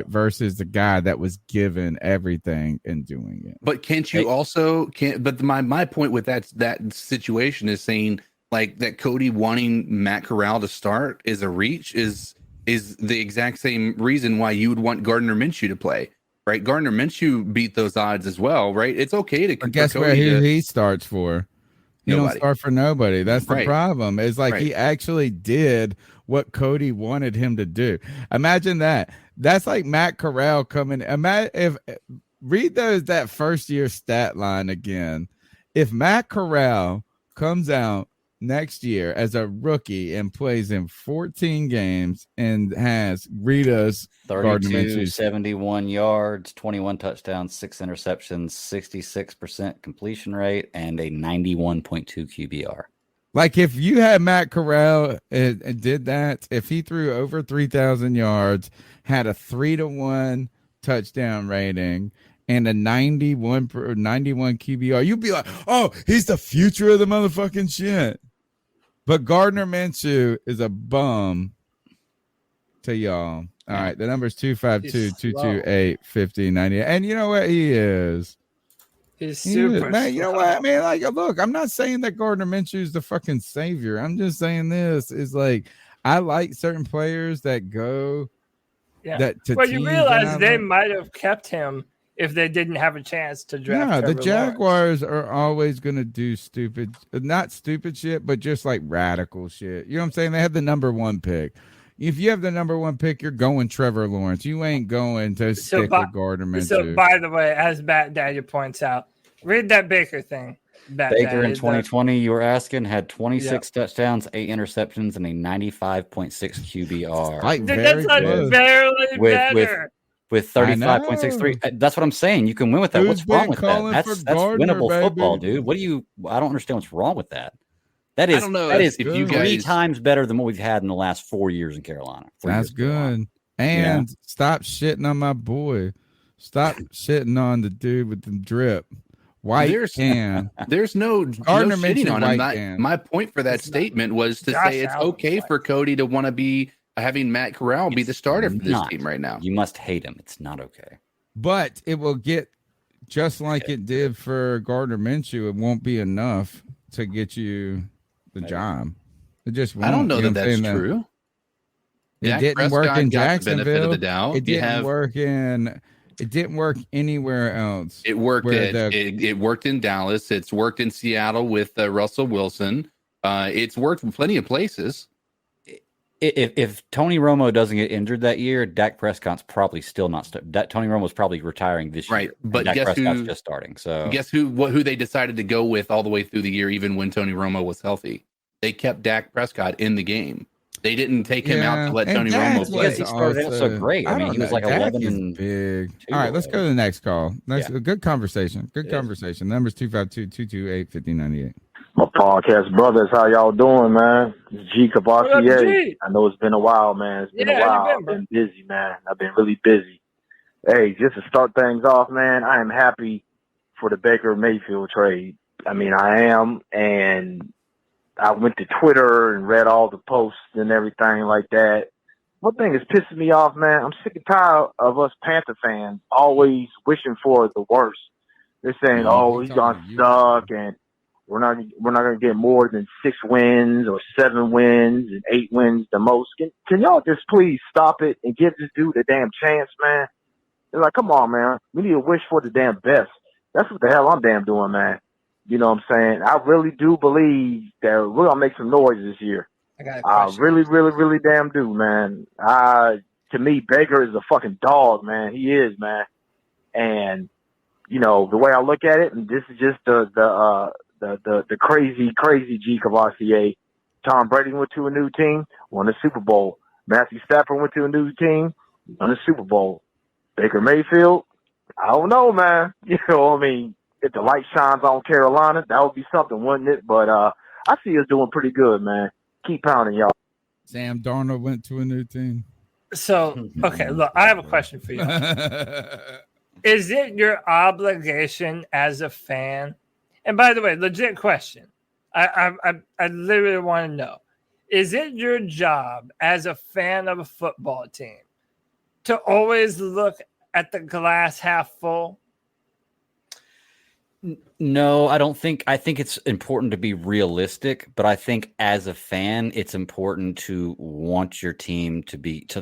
versus the guy that was given everything and doing it. But but my point with that situation is saying like that Cody wanting Matt Corral to start is a reach is the exact same reason why you would want Gardner Minshew to play, right? Gardner Minshew beat those odds as well, right? It's okay to guess where he starts for. You don't start for nobody. That's the problem. It's like he actually did what Cody wanted him to do. Imagine that. That's like Matt Corral coming. Read that first year stat line again. If Matt Corral comes out next year as a rookie and plays in 14 games and has Rita's 32, 71 yards, 21 touchdowns, 6 interceptions, 66% completion rate, and a 91.2 QBR. Like if you had Matt Corral and did that, if he threw over 3,000 yards, had a 3-1 touchdown rating, and a 91 QBR, you'd be like, oh, he's the future of the motherfucking shit. But Gardner Minshew is a bum to y'all. All right, the number is 252-228-5090. And you know what he is? He's super man, you know what I mean? Like, look, I'm not saying that Gardner Minshew is the fucking savior. I'm just saying this is like, I like certain players that go Well, you realize they might have kept him if they didn't have a chance to draft. Yeah, the Jaguars are always going to do not stupid shit, but just like radical shit. You know what I'm saying? They have the #1 pick. If you have the #1 pick, you're going Trevor Lawrence. You ain't going to stick with Gardner Minshew. So, by the way, as Bat Daddy points out, read that Baker thing. Baker in That- 2020, you were asking, had 26 touchdowns, 8 interceptions, and a 95.6 QBR. Like Dude, very that's like close. barely with better. with I 35.63. That's what I'm saying. You can win with that. Who's What's wrong been with that? calling That's for Gardner, winnable football, baby? dude. I don't understand what's wrong with that. That I is don't know that if is you three guys- times better than what we've had in the last 4 years in Carolina. That's good. And stop shitting on my boy. Stop shitting on the dude with the drip. There's no Gardner shitting mentioned on him. white can. My point for that statement was to Josh say it's Allen okay for Cody to want to be having Matt Corral be the starter for this not. team right now. You must hate him. It's not okay. But it will get just like it did for Gardner Minshew. It won't be enough to get you the job. It just won't. I don't know You that what I'm that's saying? true. It Dak didn't work Prescott in got the benefit of Jacksonville. the doubt. It didn't work in. It didn't work anywhere else. It worked. where It worked in Dallas. It's worked in Seattle with Russell Wilson. It's worked in plenty of places. If Tony Romo doesn't get injured that year, Dak Prescott's probably still not. Tony Romo's probably retiring this year. Right, but Dak guess Prescott's who? just starting. So Guess who they decided to go with all the way through the year, even when Tony Romo was healthy. They kept Dak Prescott in the game. They didn't take him out to let Tony Romo play. Because he started out so great. I mean, he was like Dak 11 is and big. All right, let's go to the next call. Good conversation. Good conversation. Numbers 252-228-5098. My podcast brothers, how y'all doing, man? It's G Cavassier. I know it's been a while, man. It's been a while. I've been busy, man. I've been really busy. Hey, just to start things off, man, I am happy for the Baker Mayfield trade. I mean, I am, and I went to Twitter and read all the posts and everything like that. One thing is pissing me off, man. I'm sick and tired of us Panther fans always wishing for the worst. They're saying, "Oh, he's gonna suck," and we're not gonna get more than 6 wins or 7 wins and 8 wins the most. Can y'all just please stop it and give this dude a damn chance, man? They're like, come on, man. We need to wish for the damn best. That's what the hell I'm damn doing, man. You know what I'm saying? I really do believe that we're gonna make some noise this year. I really, really, really damn do, man. To me, Baker is a fucking dog, man. He is, man. And you know the way I look at it, and this is just the crazy G Cavassier. Tom Brady went to a new team, won the Super Bowl. Matthew Stafford went to a new team, won the Super Bowl. Baker Mayfield, I don't know, man. You know what I mean? If the light shines on Carolina, that would be something, wouldn't it? But I see us doing pretty good, man. Keep pounding, y'all. Sam Darnold went to a new team. So, okay, look, I have a question for you. Is it your obligation as a fan? And by the way, legit question. I literally want to know. Is it your job as a fan of a football team to always look at the glass half full? No, I don't think. I think it's important to be realistic, but I think as a fan, it's important to want your team to be to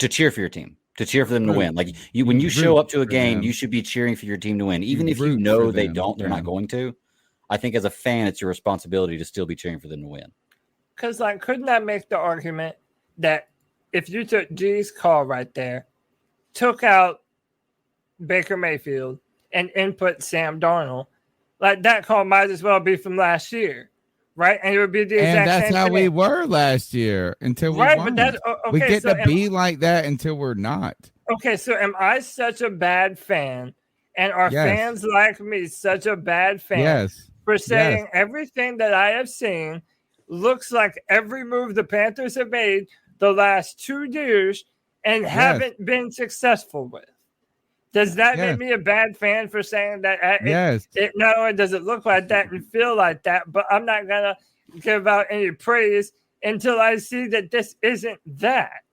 cheer for your team, to cheer for them to win. Like when you show up to a game, you should be cheering for your team to win, even if you know they don't. They're not going to. I think as a fan, it's your responsibility to still be cheering for them to win. Because couldn't I make the argument that if you took G's call right there, took out Baker Mayfield, and input Sam Darnold, that call might as well be from last year, right? And it would be the exact same. And that's how thing. we were last year until we won. But that's okay. We get to be like that until we're not. Okay, so am I such a bad fan, and are fans like me such a bad fan for saying everything that I have seen looks like every move the Panthers have made the last 2 years and haven't been successful with? Does that make me a bad fan for saying that? Not only does it look like that and feel like that, but I'm not going to give out any praise until I see that this isn't that.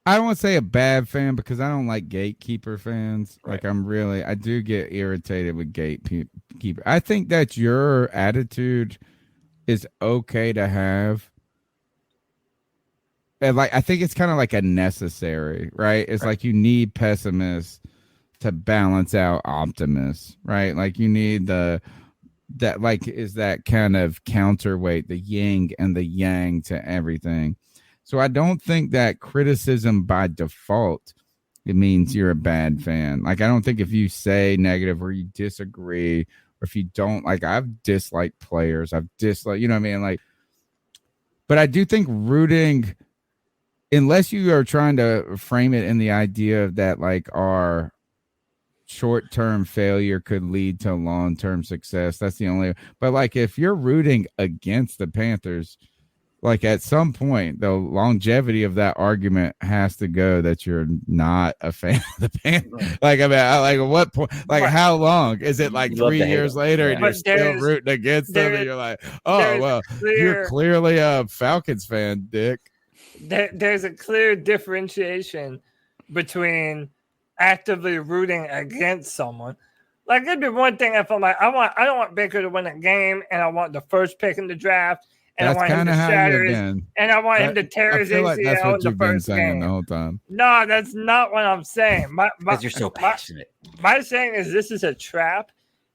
I don't want to say a bad fan because I don't like gatekeeper fans. Right. Like I do get irritated with gatekeeper. I think that your attitude is okay to have. And I think it's kind of like a necessary, right? It's like you need pessimists to balance out optimists, right? Like you need that kind of counterweight, the yin and the yang to everything. So I don't think that criticism by default, it means you're a bad fan. I don't think if you say negative or you disagree if you don't like, I've disliked players. I've disliked, you know what I mean? Like, but I do think rooting, unless you are trying to frame it in the idea that like our short-term failure could lead to long-term success, that's the only. But like, if you're rooting against the Panthers, like at some point, the longevity of that argument has to go that you're not a fan of the Panthers. Like, I mean, like at what point? Like, how long is it? Like 3 years later, and you're still rooting against them, and you're like, oh well, you're clearly a Falcons fan, Dick. There's a clear differentiation between actively rooting against someone. Like, it'd be one thing if I'm like, I don't want Baker to win a game, and I want the first pick in the draft. And That's kind of how you've been. And I want him to tear his ACL like that's what in the you've been first saying game. the whole time. No, that's not what I'm saying. Because you're so passionate. My saying is this is a trap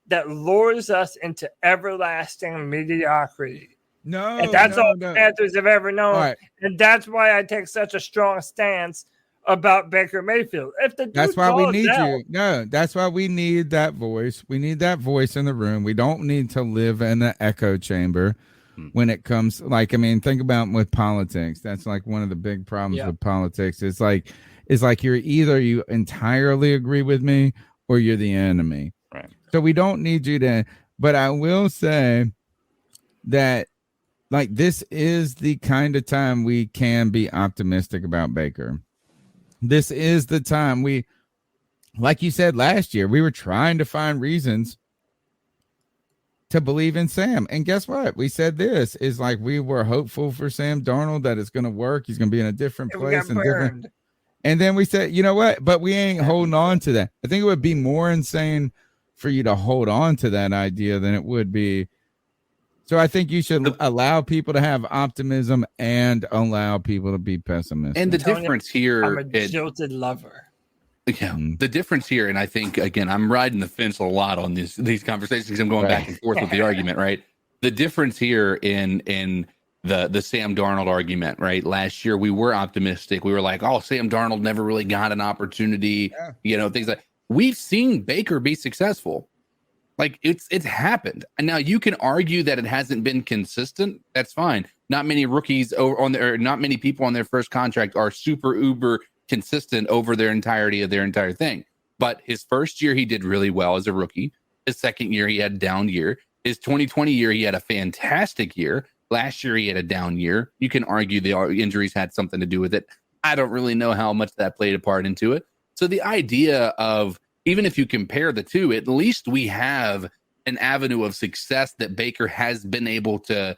that lures us into everlasting mediocrity. No, and that's all the Panthers have ever known. Right. And that's why I take such a strong stance about Baker Mayfield. That's why we need you. No, that's why we need that voice. We need that voice in the room. We don't need to live in an echo chamber. When it comes, like, I mean, think about with politics. That's like one of the big problems with politics. It's like you're either you entirely agree with me or you're the enemy. Right. So we don't need you to. But I will say that, like, this is the kind of time we can be optimistic about Baker. This is the time like you said last year, we were trying to find reasons to believe in Sam. And guess what? We said this is like, we were hopeful for Sam Darnold that it's going to work. He's going to be in a different place and different. And then we said, you know what? But we ain't holding on to that. I think it would be more insane for you to hold on to that idea than it would be. So I think you should allow people to have optimism and allow people to be pessimistic. And the difference here, I'm a jilted lover. Yeah, the difference here, and I think, again, I'm riding the fence a lot on these conversations because I'm going back and forth with the argument, right? The difference here in the Sam Darnold argument, right? Last year, we were optimistic. We were like, oh, Sam Darnold never really got an opportunity, things like. We've seen Baker be successful. Like, it's happened. And now you can argue that it hasn't been consistent. That's fine. Not many rookies not many people on their first contract are super uber consistent over their entire thing. But his first year, he did really well as a rookie. His second year, he had a down year. His 2020 year, he had a fantastic year. Last year, he had a down year. You can argue the injuries had something to do with it. I don't really know how much that played a part into it. So the idea of, even if you compare the two, at least we have an avenue of success that Baker has been able to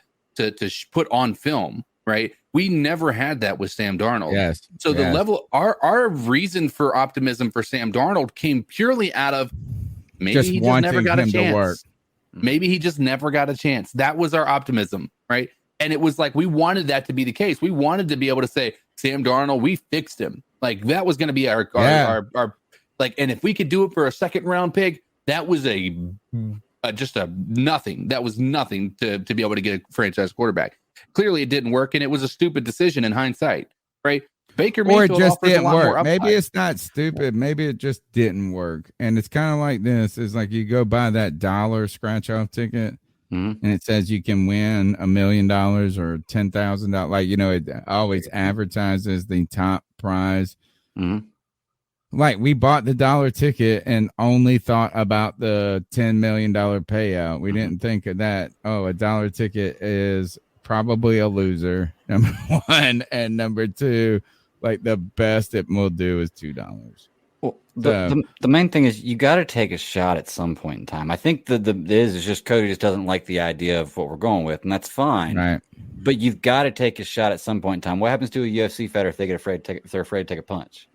put on film, right? We never had that with Sam Darnold. Yes. So the level, our reason for optimism for Sam Darnold came purely out of maybe he just never got a chance. Maybe he just never got a chance. That was our optimism, right? And it was like, we wanted that to be the case. We wanted to be able to say, Sam Darnold, we fixed him. Like, that was going to be our like, and if we could do it for a second round pick, that was just a nothing. That was nothing to be able to get a franchise quarterback. Clearly, it didn't work, and it was a stupid decision in hindsight, right? Baker Mayfield just didn't work. Maybe it's not stupid. Maybe it just didn't work. And it's kind of like this: is like you go buy that $1 scratch-off ticket, and it says you can win $1 million or $10,000. Like, it always advertises the top prize. Like, we bought the $1 ticket and only thought about the $10 million payout. We didn't think of that. Oh, a $1 ticket is probably a loser, number one, and number two, like, the best it will do is $2. Well, the main thing is you got to take a shot at some point in time. I think is just Cody just doesn't like the idea of what we're going with, and that's fine. Right. But you've got to take a shot at some point in time. What happens to a UFC fighter if they're afraid to take a punch?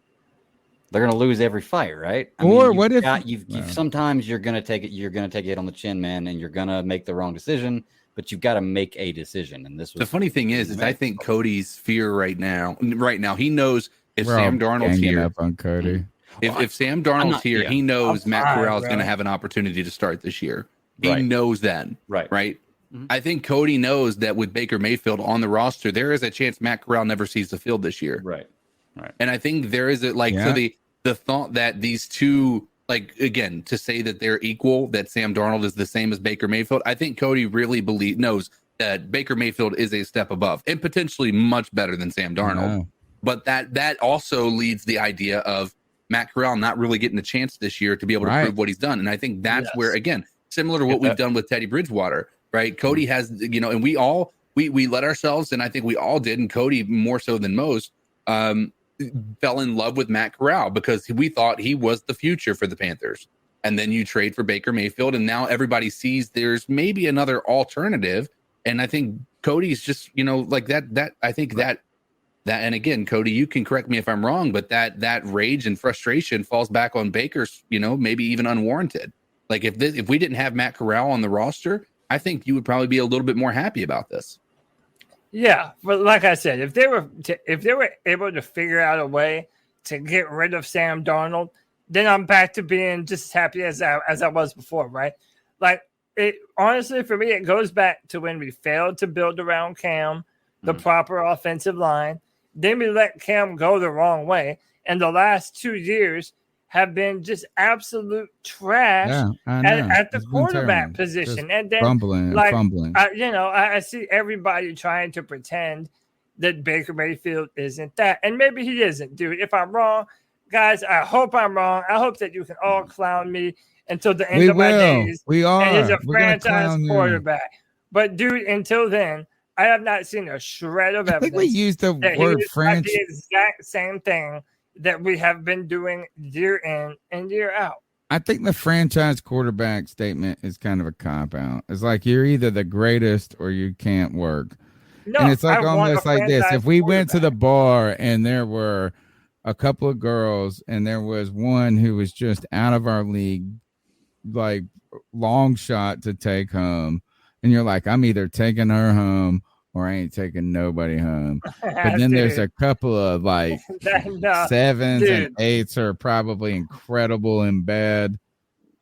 They're going to lose every fight, right? Sometimes you're going to take it. You're going to take it on the chin, man, and you're going to make the wrong decision. But you've got to make a decision. And the funny thing is I think Cody's fear right now, he knows if Sam Darnold's here, up on Cody. If Sam Darnold's here, he knows Matt Corral is going to have an opportunity to start this year. He knows that, right? Mm-hmm. I think Cody knows that with Baker Mayfield on the roster, there is a chance Matt Corral never sees the field this year. Right. And I think there is so the thought that these two like, again, to say that they're equal, that Sam Darnold is the same as Baker Mayfield, I think Cody really knows that Baker Mayfield is a step above and potentially much better than Sam Darnold. But that also leads the idea of Matt Corral not really getting a chance this year to be able to prove what he's done. And I think that's where, again, similar to what we've done with Teddy Bridgewater, right? Cody has, and we all, we let ourselves, and I think we all did, and Cody more so than most, fell in love with Matt Corral because we thought he was the future for the Panthers. And then you trade for Baker Mayfield, and now everybody sees there's maybe another alternative. And I think Cody's just, like that I think that, and again, Cody, you can correct me if I'm wrong, but that rage and frustration falls back on Baker's, maybe even unwarranted. Like if we didn't have Matt Corral on the roster, I think you would probably be a little bit more happy about this. Yeah, but like I said, if they were able to figure out a way to get rid of Sam Darnold, then I'm back to being just as happy as I was before, right? Like it honestly, for me, it goes back to when we failed to build around Cam, the proper offensive line. Then we let Cam go the wrong way, and the last 2 years have been just absolute trash at the quarterback position. And then fumbling. I see everybody trying to pretend that Baker Mayfield isn't that. And maybe he isn't, dude. If I'm wrong, guys, I hope I'm wrong. I hope that you can all clown me until the end of my days. We are. And he's a We're franchise quarterback. But, dude, until then, I have not seen a shred of evidence. I think we used the word franchise. The exact same thing that we have been doing year in and year out. I think the franchise quarterback statement is kind of a cop-out. It's like you're either the greatest or you can't work. No, and it's like almost like this. If we went to the bar and there were a couple of girls and there was one who was just out of our league, like long shot to take home, and you're like, I'm either taking her home or I ain't taking nobody home. But then there's a couple of like 7s and 8s are probably incredible in bed.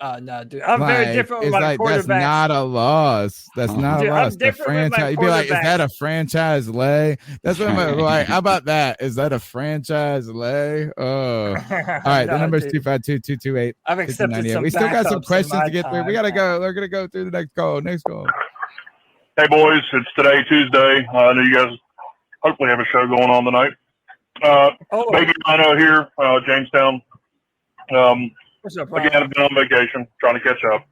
No, dude. I'm very different with my quarterback. That's not a loss. That's not a loss. The franchise. You'd be like, is that a franchise lay? That's what I'm like. How about that? Is that a franchise lay? Oh, all right. The number is 252-228. I've accepted some. We still got some questions to get through. We gotta go. We're gonna go through the next call. Hey boys, it's today Tuesday. I know you guys hopefully have a show going on tonight. Baby Rhino here, Jamestown. What's up, again, I've been on vacation trying to catch up,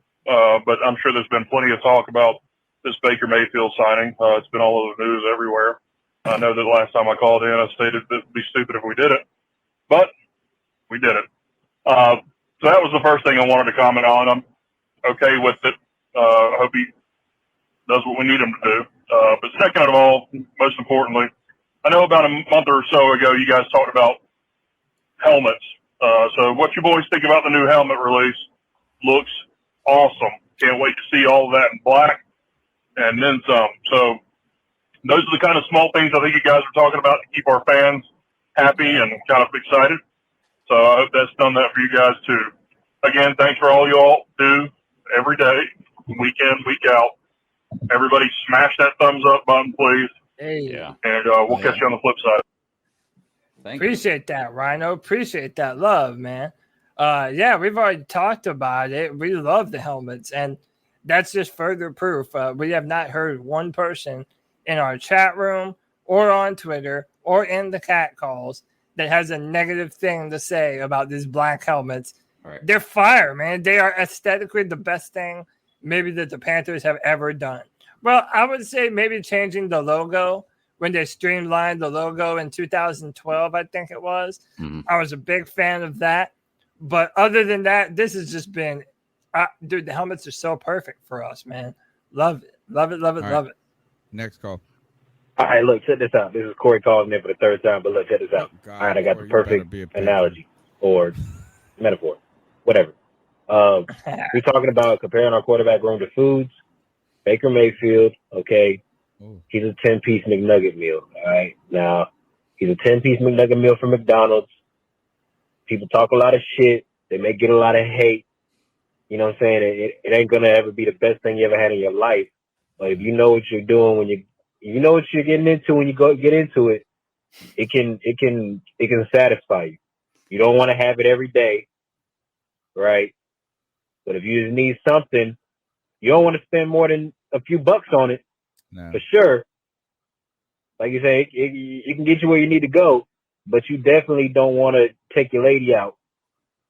but I'm sure there's been plenty of talk about this Baker Mayfield signing. It's been all over the news everywhere. I know that the last time I called in, I stated that it'd be stupid if we did it, but we did it. So that was the first thing I wanted to comment on. I'm okay with it. I hope he does what we need him to do. But second of all, most importantly, I know about a month or so ago you guys talked about helmets. So what you boys think about the new helmet release? Looks awesome. Can't wait to see all of that in black and then some. So those are the kind of small things I think you guys are talking about to keep our fans happy and kind of excited. So I hope that's done that for you guys too. Again, thanks for all you all do every day, week in, week out. Everybody smash that thumbs up button, please. Hey. And we'll catch you on the flip side. Appreciate that, Rhino. Appreciate that love, man. Yeah, we've already talked about it. We love the helmets, and that's just further proof. We have not heard one person in our chat room or on Twitter or in the cat calls that has a negative thing to say about these black helmets. Right. They're fire, man. They are aesthetically the best thing maybe that the Panthers have ever done. Well, I would say maybe changing the logo when they streamlined the logo in 2012, I think it was. I was a big fan of that. But other than that, this has just been, dude, the helmets are so perfect for us, man. Love it. Love it, love it, love it. Next call. All right, look, check this out. This is Corey calling in for the third time, but look, check this out. All right, I got the perfect analogy or metaphor, whatever. We're talking about comparing our quarterback room to foods. Baker Mayfield, okay, he's a 10-piece McNugget meal, all right? Now, he's a 10-piece McNugget meal from McDonald's. People talk a lot of shit. They may get a lot of hate. You know what I'm saying? It ain't going to ever be the best thing you ever had in your life. But if you know what you're doing when you know what you're getting into when you go get into it, it can satisfy you. You don't want to have it every day. right? But if you just need something, you don't want to spend more than a few bucks on it, for sure. Like you say, it can get you where you need to go, but you definitely don't want to take your lady out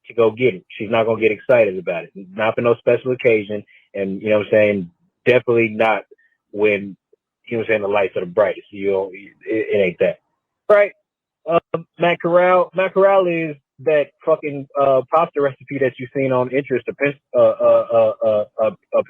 to go get it. She's not going to get excited about it. Not for no special occasion. And, you know what I'm saying? Definitely not when, you know what I'm saying, the lights are the brightest. It ain't that. Right. Matt Corral is that fucking pasta recipe that you've seen on Pinterest or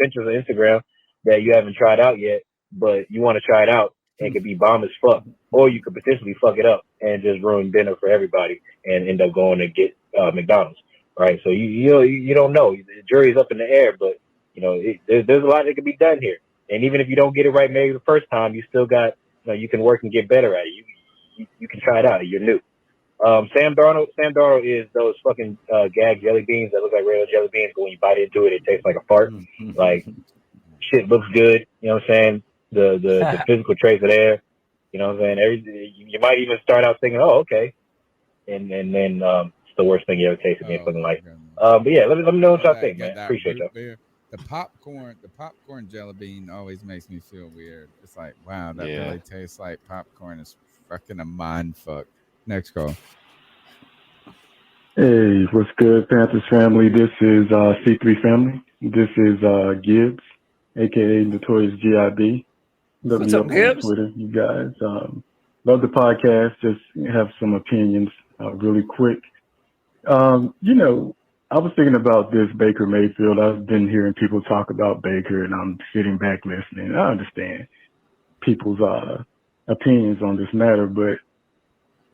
Instagram that you haven't tried out yet, but you want to try it out, and it could be bomb as fuck. Or you could potentially fuck it up and just ruin dinner for everybody and end up going to get McDonald's. Right. So you don't know. The jury's up in the air, but there's a lot that can be done here. And even if you don't get it right maybe the first time, you still got, you can work and get better at it. You can try it out. You're new. Sam Darnold is those fucking gag jelly beans that look like regular jelly beans, but when you bite into it, it tastes like a fart. Like, shit looks good. You know what I'm saying? The physical traits are there. You know what I'm saying? You might even start out thinking, oh, okay. And then it's the worst thing you ever tasted in your fucking life. But yeah, let me know what y'all think, man. Appreciate y'all. The popcorn jelly bean always makes me feel weird. It's like, wow, that really tastes like popcorn. It's fucking a mind fuck. Next call. Hey, what's good, Panthers family? This is C3 family. This is Gibbs, aka Notorious GIB. What's up, Gibbs? On Twitter, you guys. Love the podcast. Just have some opinions really quick. I was thinking about this Baker Mayfield. I've been hearing people talk about Baker, and I'm sitting back listening. I understand people's opinions on this matter, but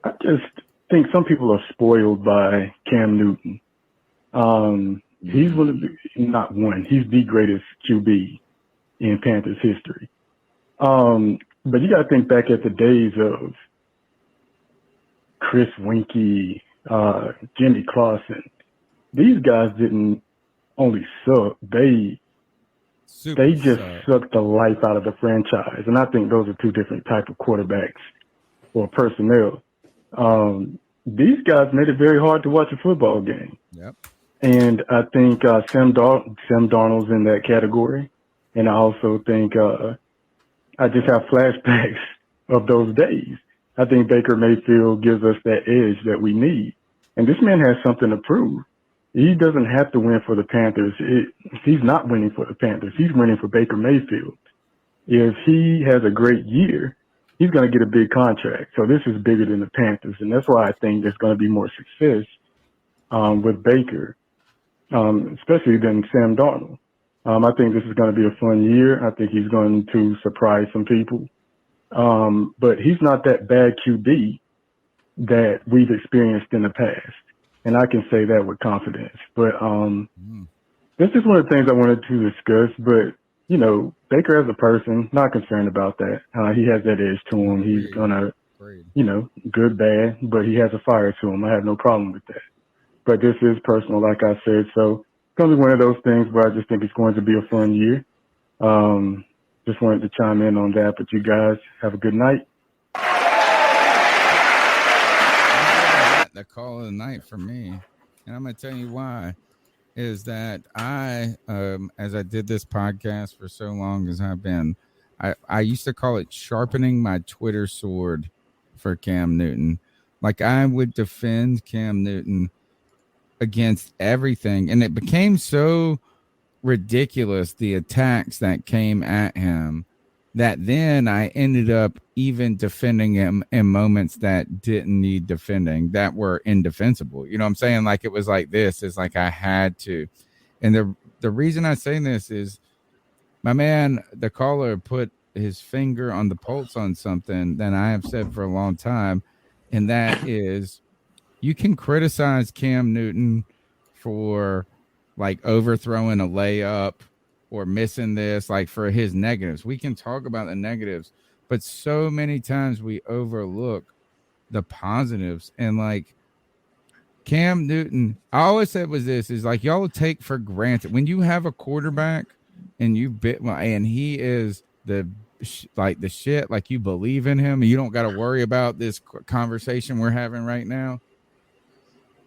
I just think some people are spoiled by Cam Newton. He's he's the greatest QB in Panthers history. But you got to think back at the days of Chris Winkie, Jimmy Clausen. These guys didn't only suck; they just sucked the life out of the franchise. And I think those are two different type of quarterbacks or personnel. These guys made it very hard to watch a football game. Yep. And I think Sam Darnold's in that category. And I also think I just have flashbacks of those days. I think Baker Mayfield gives us that edge that we need. And this man has something to prove. He doesn't have to win for the Panthers. He's not winning for the Panthers. He's winning for Baker Mayfield. If he has a great year, he's going to get a big contract. So this is bigger than the Panthers. And that's why I think there's going to be more success with Baker, especially than Sam Darnold. I think this is going to be a fun year. I think he's going to surprise some people. But he's not that bad QB that we've experienced in the past. And I can say that with confidence. But this is one of the things I wanted to discuss. But, Baker as a person, not concerned about that. He has that edge to him. He's going to, good, bad, but he has a fire to him. I have no problem with that. But this is personal, like I said. So it's going to be one of those things where I just think it's going to be a fun year. Just wanted to chime in on that. But you guys have a good night. The call of the night for me, and I'm going to tell you why, is that I, as I did this podcast for so long as I've been, I used to call it sharpening my Twitter sword for Cam Newton. Like, I would defend Cam Newton against everything, and it became so ridiculous, the attacks that came at him, that then I ended up even defending him in moments that didn't need defending, that were indefensible. You know what I'm saying? Like, it was like this. It's like I had to. And the reason I say this is my man, the caller, put his finger on the pulse on something that I have said for a long time. And that is, you can criticize Cam Newton for like overthrowing a layup or missing this, like for his negatives. We can talk about the negatives, but so many times we overlook the positives. And like Cam Newton, I always said was this, is like, y'all take for granted when you have a quarterback and and he is the shit, like you believe in him and you don't got to worry about this conversation we're having right now.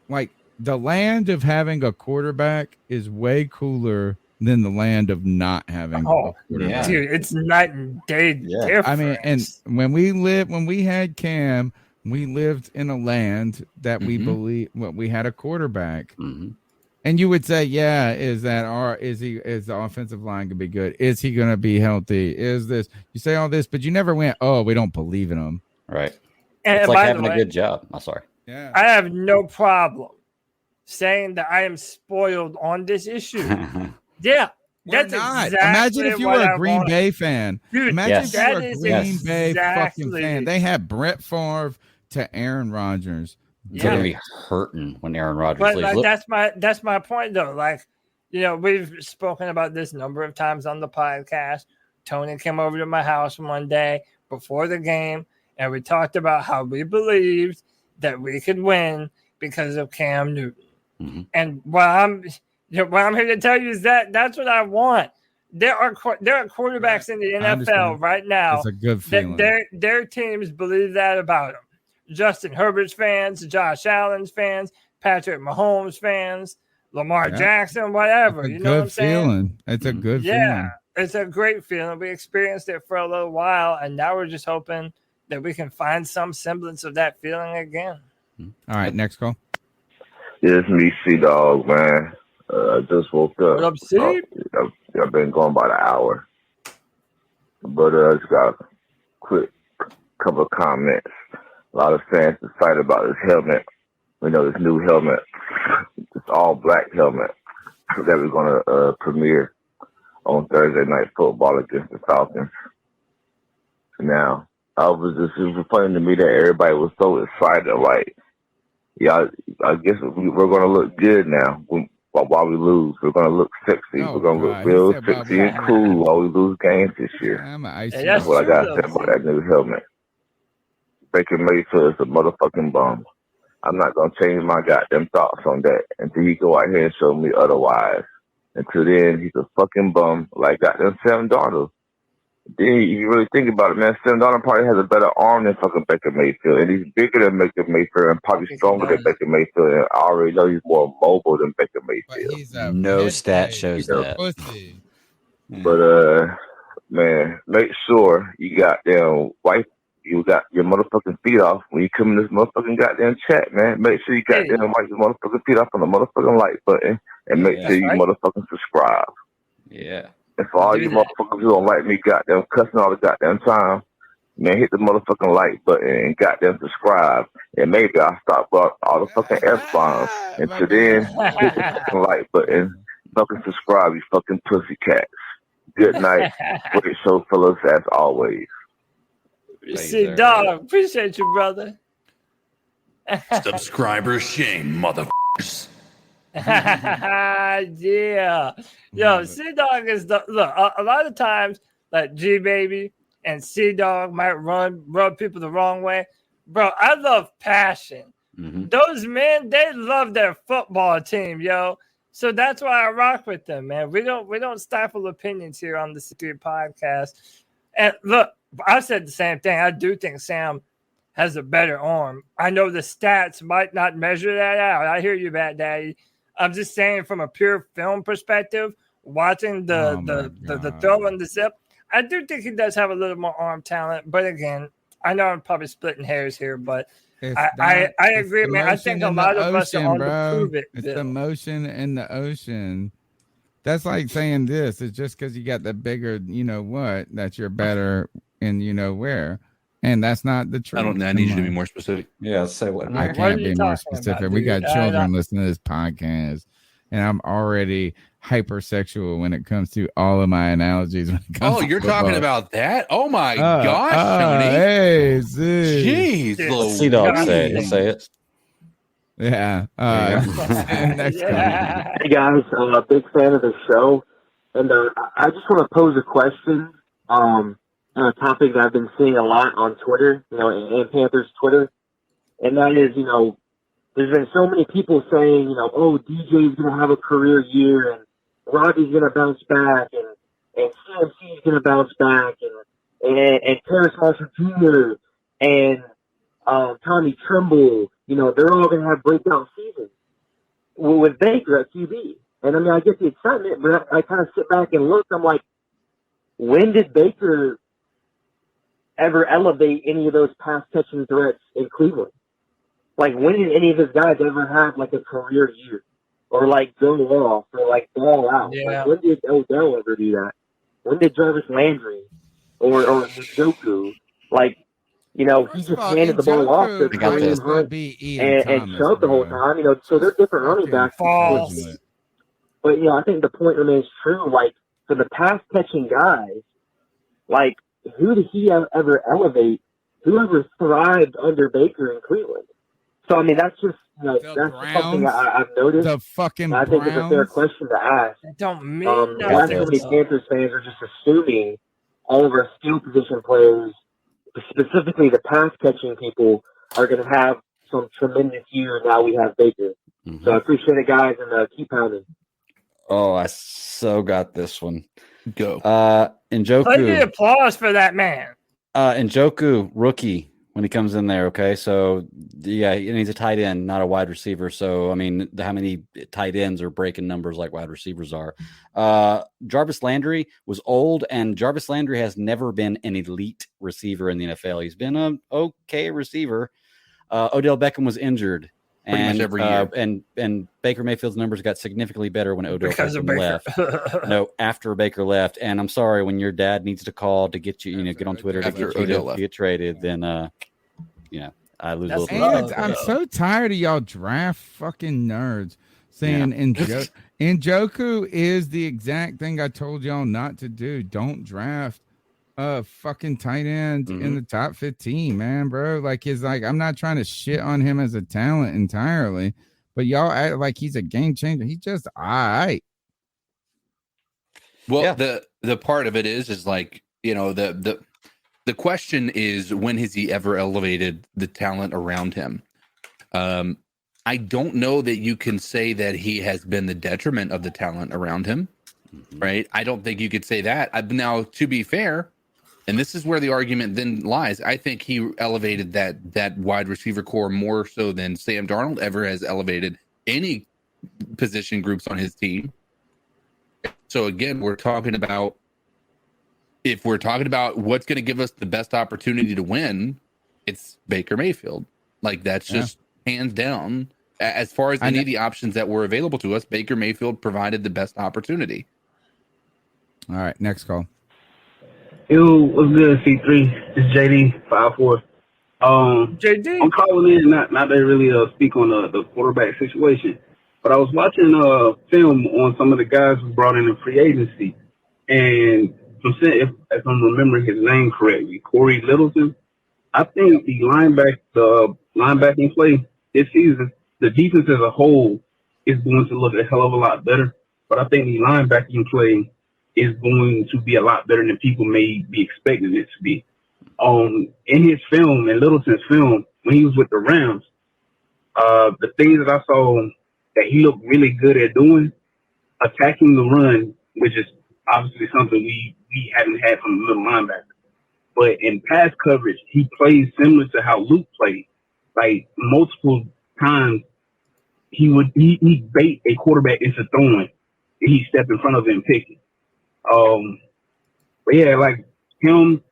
Like, the land of having a quarterback is way cooler than the land of not having a quarterback. Dude, it's night and day difference. I mean, and when we had Cam, we lived in a land that we believe we had a quarterback. And you would say, yeah, is the offensive line gonna be good? Is he gonna be healthy? Is this, you say all this, but you never went, oh, we don't believe in him. Right. And it's like by having the way, a good job. I'm sorry. Yeah. I have no problem saying that I am spoiled on this issue. Yeah. That's not. exactly Imagine if you what were I a Green want. Bay fan. Dude, Imagine if you were that a is Green Bay fucking exactly- fan. They had Brett Favre to Aaron Rodgers. They're gonna be hurting when Aaron Rodgers But leaves. like, that's my point though. Like, you know, we've spoken about this a number of times on the podcast. Tony came over to my house one day before the game, and we talked about how we believed that we could win because of Cam Newton. And what I'm here to tell you is that that's what I want. There are quarterbacks in the NFL right now. It's a good feeling. That their teams believe that about them. Justin Herbert's fans, Josh Allen's fans, Patrick Mahomes fans, Lamar Jackson, whatever. You know what I'm saying? It's a good feeling. It's a great feeling. We experienced it for a little while, and now we're just hoping that we can find some semblance of that feeling again. All right, next call. Yeah, it's me, C-Dog, man. I just woke up. What up, C? I've been going about an hour. But just got a quick couple of comments. A lot of fans excited about this helmet. We know this new helmet, this all-black helmet that we're going to premiere on Thursday Night Football against the Falcons. Now, it was funny to me that everybody was so excited. Like, yeah, I guess we're going to look good now. While we lose, we're going to look sexy. We're going to look real sexy and cool while we lose games this year. That's what I got to say about that new helmet. Baker Mayfield is a motherfucking bum. I'm not going to change my goddamn thoughts on that until he go out here and show me otherwise. Until then, he's a fucking bum like goddamn Sam Darnold. Then, if you really think about it, man, Sam Darnold probably has a better arm than fucking Baker Mayfield. And he's bigger than Baker Mayfield and probably stronger than Baker Mayfield. And I already know he's more mobile than Baker Mayfield. No stat shows that. But, man, make sure you you got your motherfucking feet off when you come in this motherfucking goddamn chat, man. Make sure you goddamn wipe your motherfucking feet off on the motherfucking like button and make sure you motherfucking subscribe. Yeah. And for all you motherfuckers who don't like me goddamn cussing all the goddamn time, man, hit the motherfucking like button and goddamn subscribe. And maybe I'll stop all the fucking F-bombs. Until then, hit the fucking like button, fucking subscribe, you fucking pussy cats. Good night. Great show, fellas, as always. See, dog, appreciate you, brother. Subscriber shame, motherfuckers. Yeah. Yo, C Dog is look, a lot of times like G Baby and C Dog might rub people the wrong way. Bro, I love passion. Those men, they love their football team, yo. So that's why I rock with them, man. We don't stifle opinions here on the Secret Podcast. And look, I said the same thing. I do think Sam has a better arm. I know the stats might not measure that out. I hear you, Bat Daddy. I'm just saying from a pure film perspective, watching the throw and the zip, I do think he does have a little more arm talent. But again, I know I'm probably splitting hairs here, but I agree, man. I think a lot of us are on to prove it. It's the motion in the ocean. That's like saying this. It's just because you got the bigger, you know what, that you're better in you know where. And that's not the truth. I need you to be more specific. Yeah, say what. I can't be more specific. We got children listening to this podcast, and I'm already hypersexual when it comes to all of my analogies. When it comes Oh, to you're football. talking about that? Oh my gosh, Tony! Hey, see. Jeez, C-Dog say it. Say it. Yeah. Next Hey guys, I'm a big fan of the show, and I just want to pose a question on a topic that I've been seeing a lot on Twitter, you know, and Panthers Twitter, and that is, you know, there's been so many people saying, you know, oh, DJ's going to have a career year, and Robbie's going to bounce back, and CMC's going to bounce back, and Terrace Marshall Jr. and Tommy Tremble, you know, they're all going to have breakout seasons. with Baker at QB. And I mean, I get the excitement, but I kind of sit back and look. I'm like, when did Baker ever elevate any of those pass catching threats in Cleveland? Like, when did any of his guys ever have like a career year, or like go off, or like ball out? Yeah. Like, when did Odell ever do that? When did Jarvis Landry or Njoku, like, you know, he just handed the ball off to Kareem Hunt and Chubb the whole time, you know, so they're different running backs. False. But, you know, I think the point remains true. Like, for the pass-catching guys, like, who did he ever elevate? Who ever thrived under Baker in Cleveland? So, I mean, that's just, you know, that's just something I've noticed. The fucking I think it's a fair question to ask. That don't mean Why so many Panthers fans are just assuming all of our skill position players, specifically the pass-catching people, are going to have some tremendous year now we have Baker. So I appreciate it, guys, and keep pounding. Oh, I so got this one. Go. Njoku. Plenty of applause for that man. Njoku, rookie, when he comes in there, okay? So, yeah, and he's a tight end, not a wide receiver. So, I mean, how many tight ends are breaking numbers like wide receivers are? Jarvis Landry was old, and Jarvis Landry has never been an elite receiver in the NFL. He's been an okay receiver. Odell Beckham was injured. Pretty much every year. And Baker Mayfield's numbers got significantly better when Odell Because of Beckham Baker. left. No, after Baker left. And I'm sorry, when your dad needs to call to get you, get on Twitter to get you to get traded, then I lose a little bit. I'm so tired of y'all draft fucking nerds saying Njoku is the exact thing I told y'all not to do. Don't draft a fucking tight end in the top 15, man, bro. Like, I'm not trying to shit on him as a talent entirely, but y'all act like he's a game changer. He's just all right. Well, the part of it is like, the question is, when has he ever elevated the talent around him? I don't know that you can say that he has been the detriment of the talent around him, right? I don't think you could say that. Now, to be fair, and this is where the argument then lies, I think he elevated that wide receiver core more so than Sam Darnold ever has elevated any position groups on his team. So again, if we're talking about what's going to give us the best opportunity to win, it's Baker Mayfield. Like, that's just hands down. As far as any of the options that were available to us, Baker Mayfield provided the best opportunity. All right, next call. Yo, what's good, C3? It's JD 54. JD, I'm calling in not to really speak on the quarterback situation, but I was watching film on some of the guys who brought in the free agency, and if I'm remembering his name correctly, Corey Littleton. I think the linebacking play this season, the defense as a whole is going to look a hell of a lot better, but I think the linebacking play is going to be a lot better than people may be expecting it to be. In his film, in Littleton's film, when he was with the Rams, the things that I saw that he looked really good at doing, attacking the run, which is obviously something we haven't had from the middle linebacker. But in pass coverage, he plays similar to how Luke played. Like, multiple times, he bait a quarterback into throwing. He step in front of him and pick it. But yeah, like him,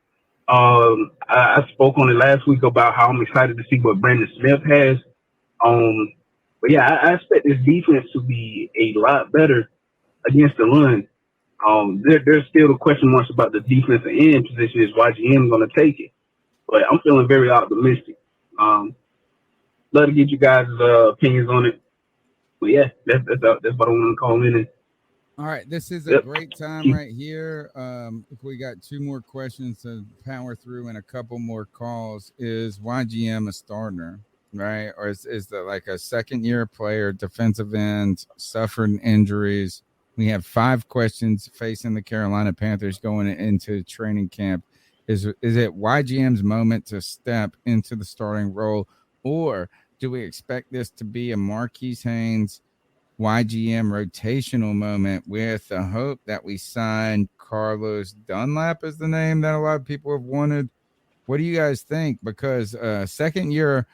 I spoke on it last week about how I'm excited to see what Brandon Smith has. But yeah, I expect this defense to be a lot better against the run. There's still the question marks about the defensive end position. Is YGM going to take it? But I'm feeling very optimistic. Love to get you guys' opinions on it. But yeah, that's what I want to call in. All right, this is a great time right here. If we got two more questions to power through and a couple more calls, is YGM a starter, right? Or is like a second-year player, defensive end, suffered injuries? We have 5 questions facing the Carolina Panthers going into training camp. Is it YGM's moment to step into the starting role, or do we expect this to be a Marquise Haynes YGM rotational moment with the hope that we sign Carlos Dunlap is the name that a lot of people have wanted? What do you guys think? Because second year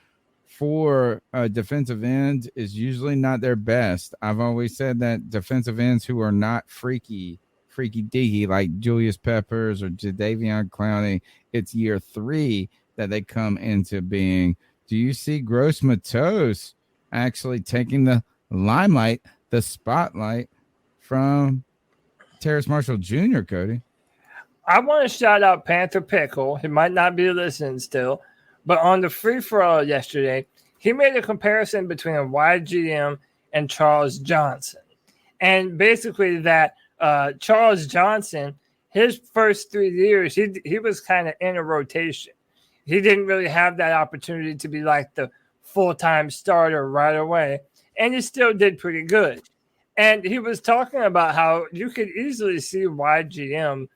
for a defensive end is usually not their best. I've always said that defensive ends who are not freaky deaky like Julius Peppers or Jadeveon Clowney, it's year 3 that they come into being. Do you see Gross Matos actually taking the limelight, the spotlight from Terrace Marshall Jr., Cody? I want to shout out Panther Pickle. He might not be listening still, but on the free-for-all yesterday, he made a comparison between a YGM and Charles Johnson. And basically that Charles Johnson, his first 3 years, he was kind of in a rotation. He didn't really have that opportunity to be like the full-time starter right away, and he still did pretty good. And he was talking about how you could easily see YGM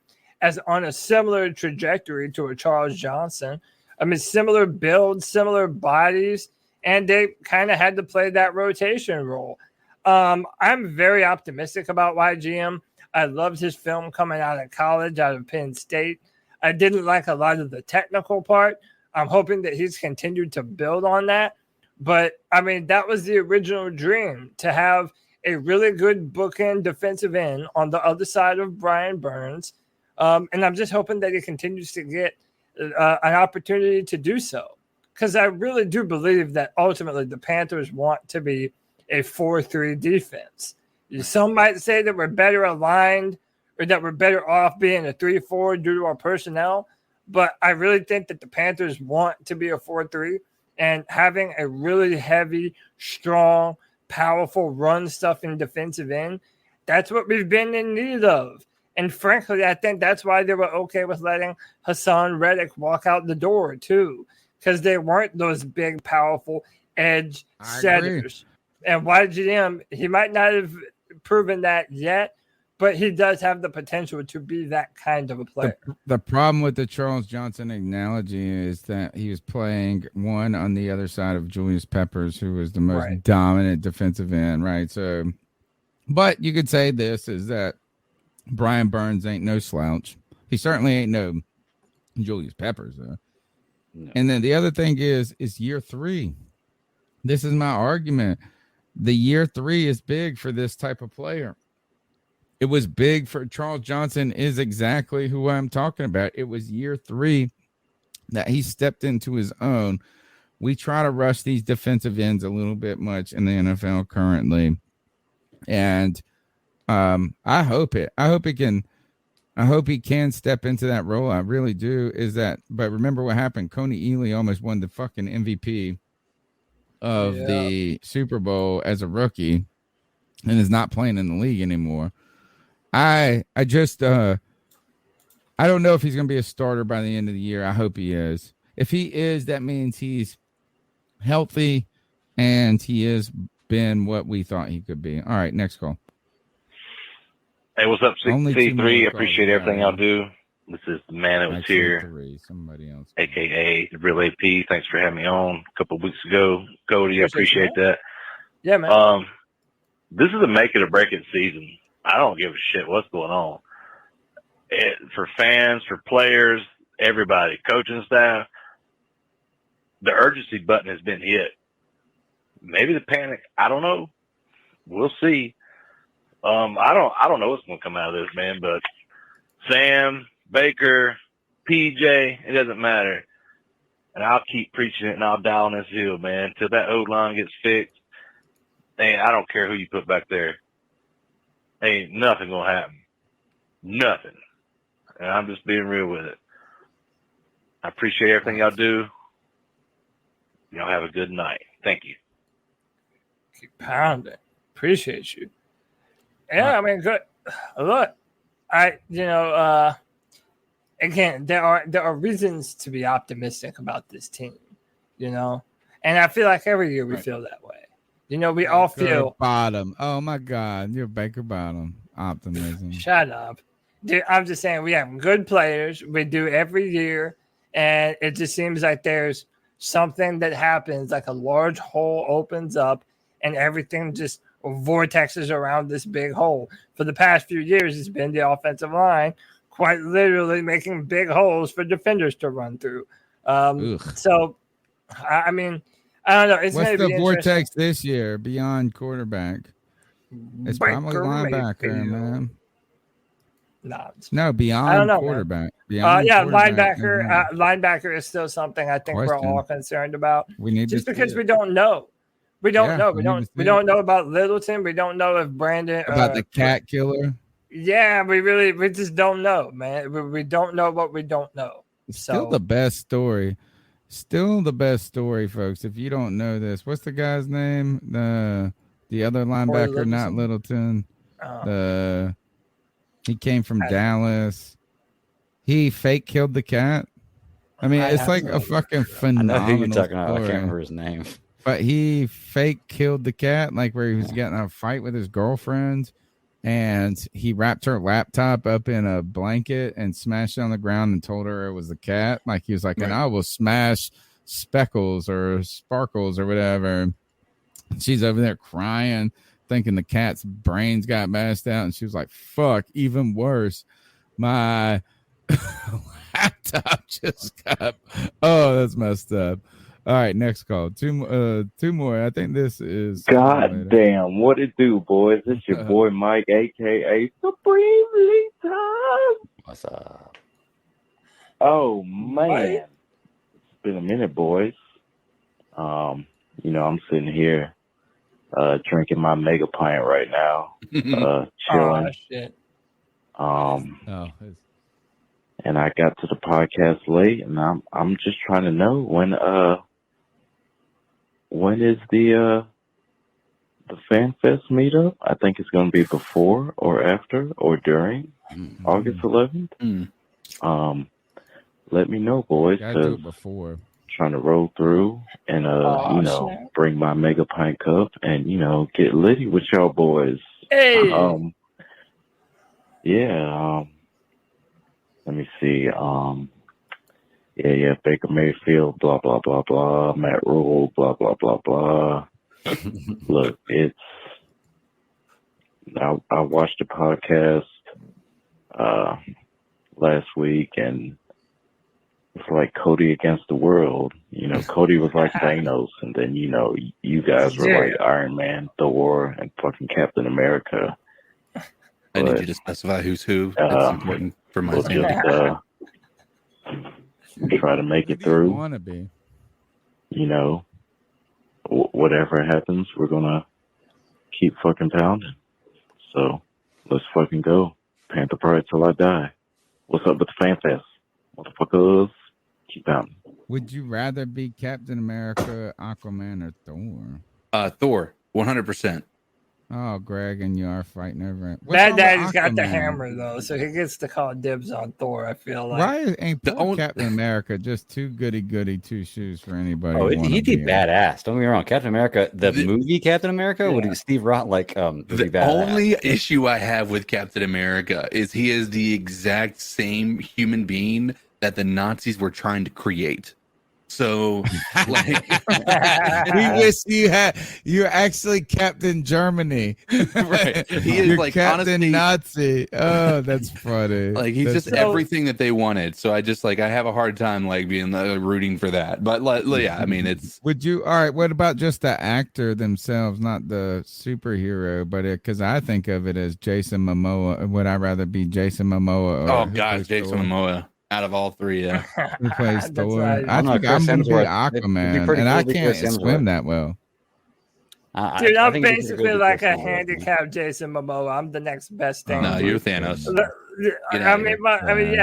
as on a similar trajectory to a Charles Johnson. I mean, similar builds, similar bodies, and they kind of had to play that rotation role. I'm very optimistic about YGM. I loved his film coming out of college, out of Penn State. I didn't like a lot of the technical part. I'm hoping that he's continued to build on that. But, I mean, that was the original dream, to have a really good bookend defensive end on the other side of Brian Burns. And I'm just hoping that he continues to get an opportunity to do so. Because I really do believe that ultimately the Panthers want to be a 4-3 defense. Some might say that we're better aligned or that we're better off being a 3-4 due to our personnel. But I really think that the Panthers want to be a 4-3, and having a really heavy, strong, powerful run stuffing defensive end, that's what we've been in need of. And frankly, I think that's why they were okay with letting Hassan Reddick walk out the door too, because they weren't those big, powerful edge setters. And YGM, he might not have proven that yet, but he does have the potential to be that kind of a player. The problem with the Charles Johnson analogy is that he was playing one on the other side of Julius Peppers, who was the most dominant defensive end, right? So, but you could say this is that Brian Burns ain't no slouch. He certainly ain't no Julius Peppers, though. No. And then the other thing is year 3. This is my argument. The year 3 is big for this type of player. It was big for Charles Johnson, is exactly who I'm talking about. It was year 3 that he stepped into his own. We try to rush these defensive ends a little bit much in the NFL currently. And I hope he can step into that role. I really do. But remember what happened? Coney Ealy almost won the fucking MVP of the Super Bowl as a rookie and is not playing in the league anymore. I just I don't know if he's going to be a starter by the end of the year. I hope he is. If he is, that means he's healthy and he has been what we thought he could be. All right, next call. Hey, what's up, C3? Appreciate everything y'all do. This is the man that was here, somebody else, a.k.a. the Real AP. Thanks for having me on a couple of weeks ago. Cody, I appreciate that. Yeah, man. This is a make it or break it season. I don't give a shit what's going on. For fans, for players, everybody, coaching staff, the urgency button has been hit. Maybe the panic, I don't know. We'll see. I don't know what's going to come out of this, man, but Sam, Baker, PJ, it doesn't matter. And I'll keep preaching it and I'll die on this hill, man, until that O-line gets fixed. And I don't care who you put back there. Ain't nothing going to happen. Nothing. And I'm just being real with it. I appreciate everything y'all do. Y'all have a good night. Thank you. Keep pounding. Appreciate you. Yeah, I mean, good. Look, again, there are reasons to be optimistic about this team, and I feel like every year we feel that way. We all feel bottom. Oh my God, you're Baker Bottom optimism. Shut up, dude. I'm just saying we have good players. We do every year, and it just seems like there's something that happens, like a large hole opens up, and everything just vortexes around this big hole. For the past few years, it's been the offensive line quite literally making big holes for defenders to run through. So, I mean, I don't know. It's What's gonna the be vortex this year beyond quarterback? It's probably Baker linebacker, Mayfield. man. Nah, No, I don't beyond know, quarterback. man. Beyond Yeah, quarterback. linebacker is still something I think we're all Question. concerned about. We need Just to see because it. we don't know. We don't know. We need to see We don't it. know about Littleton. We don't know if Brandon About the cat killer. Yeah, we just don't know, man. We don't know what we don't know. Still the best story. Still the best story, folks. If you don't know this, what's the guy's name? The other linebacker, not Littleton. He came from Dallas. He fake killed the cat. I mean, it's like a fucking phenomenal I know who you're talking about. I story. can't remember his name. But he fake killed the cat, like where he was getting a fight with his girlfriend, and he wrapped her laptop up in a blanket and smashed it on the ground and told her it was the cat. Like he was like, and I will smash Speckles or Sparkles or whatever. She's over there crying, thinking the cat's brains got mashed out, and she was like, fuck, even worse. My laptop just got, oh, that's messed up. All right, next call. Two more. I think this is God damn, what it do, boys? It's your boy Mike, aka Supremely Time. What's up? Oh man, it's been a minute, boys. I'm sitting here drinking my mega pint right now, chilling. Oh shit. And I got to the podcast late, and I'm just trying to know when is the Fan Fest meetup? I think it's going to be before or after or during August 11th. Let me know, boys. Gotta do it before. Trying to roll through and bring my mega pint cup and get litty with y'all boys. Hey. Let me see. Baker Mayfield, blah blah blah blah. Matt Rule, blah blah blah blah. Look, I watched the podcast last week, and it's like Cody against the world. Cody was like Thanos, and then you guys were like Iron Man, Thor, and fucking Captain America. I need you to specify who's who. That's important for my family. Try to make it through. Want to be. Whatever happens, we're gonna keep fucking pounding. So let's fucking go. Panther Pride till I die. What's up with the Fan Fest? Motherfuckers, keep pounding. Would you rather be Captain America, Aquaman, or Thor? Thor, 100%. Oh, Greg and you are fighting over it. Bad Daddy's got the hammer though, so he gets to call dibs on Thor. I feel like. Why ain't Captain America just too goody two shoes for anybody? Oh, he'd be badass. Don't get me wrong. Captain America, the movie Captain America, would Steve Roth would be The badass. only issue I have with Captain America is he is the exact same human being that the Nazis were trying to create. So, like, we wish you're actually Captain Germany. Right. He is you're like Captain honestly, Nazi. Oh, that's funny. Like he's That's just everything that they wanted. So I just I have a hard time being rooting for that. But yeah, I mean it's. Would you? All right. What about just the actor themselves, not the superhero? But because I think of it as Jason Momoa. Would I rather be Jason Momoa? Oh God, Jason Momoa. Out of all three, yeah. Who plays Thor? Right. I think I'm going to be Aquaman, and I can't Chris swim Hemsworth. that well. Dude, I I'm think it's basically like a handicapped Jason Momoa. I'm the next best thing. No, you're Thanos. Yeah,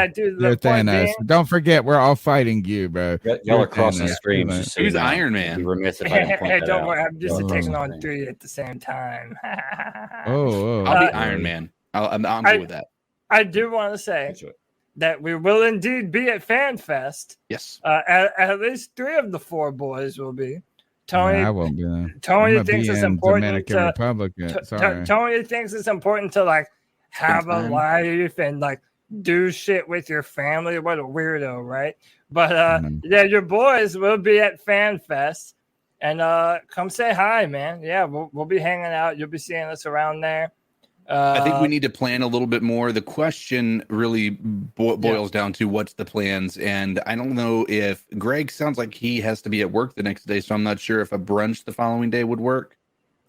dude. You're The point Thanos. being, Don't forget, we're all fighting you, bro. Y'all are crossing Thanos. streams. just so you Who's know. Iron I'd Man? be remiss if I didn't point that don't out. worry. I'm just Y'all are taking crossing on streams. 3 at the same time. I'll be Iron Man. I'm good with that. I do want to say that we will indeed be at FanFest. Yes. At least 3 of the 4 boys will be. Tony, I won't be there. Tony I'm thinks be it's in important Dominican to Republic. Sorry. Tony thinks it's important to have a life and do shit with your family. What a weirdo, right? But yeah, your boys will be at FanFest, and come say hi, man. Yeah, we'll be hanging out. You'll be seeing us around there. I think we need to plan a little bit more. The question really boils down to what's the plans. And I don't know if Greg sounds like he has to be at work the next day. So I'm not sure if a brunch the following day would work.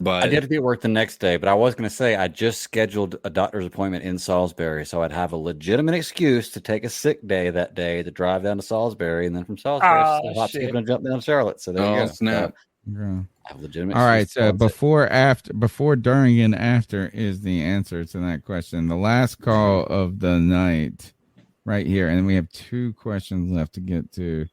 But I did have to be at work the next day, but I was going to say I just scheduled a doctor's appointment in Salisbury. So I'd have a legitimate excuse to take a sick day that day to drive down to Salisbury. And then from Salisbury, hop, skip, and jump down to Charlotte. So there you go. Snap. Yeah. I have legitimate All right, excuse to so call in sick. before, during, and after is the answer to that question. The last call of the night, right here, and we have 2 questions left to get to,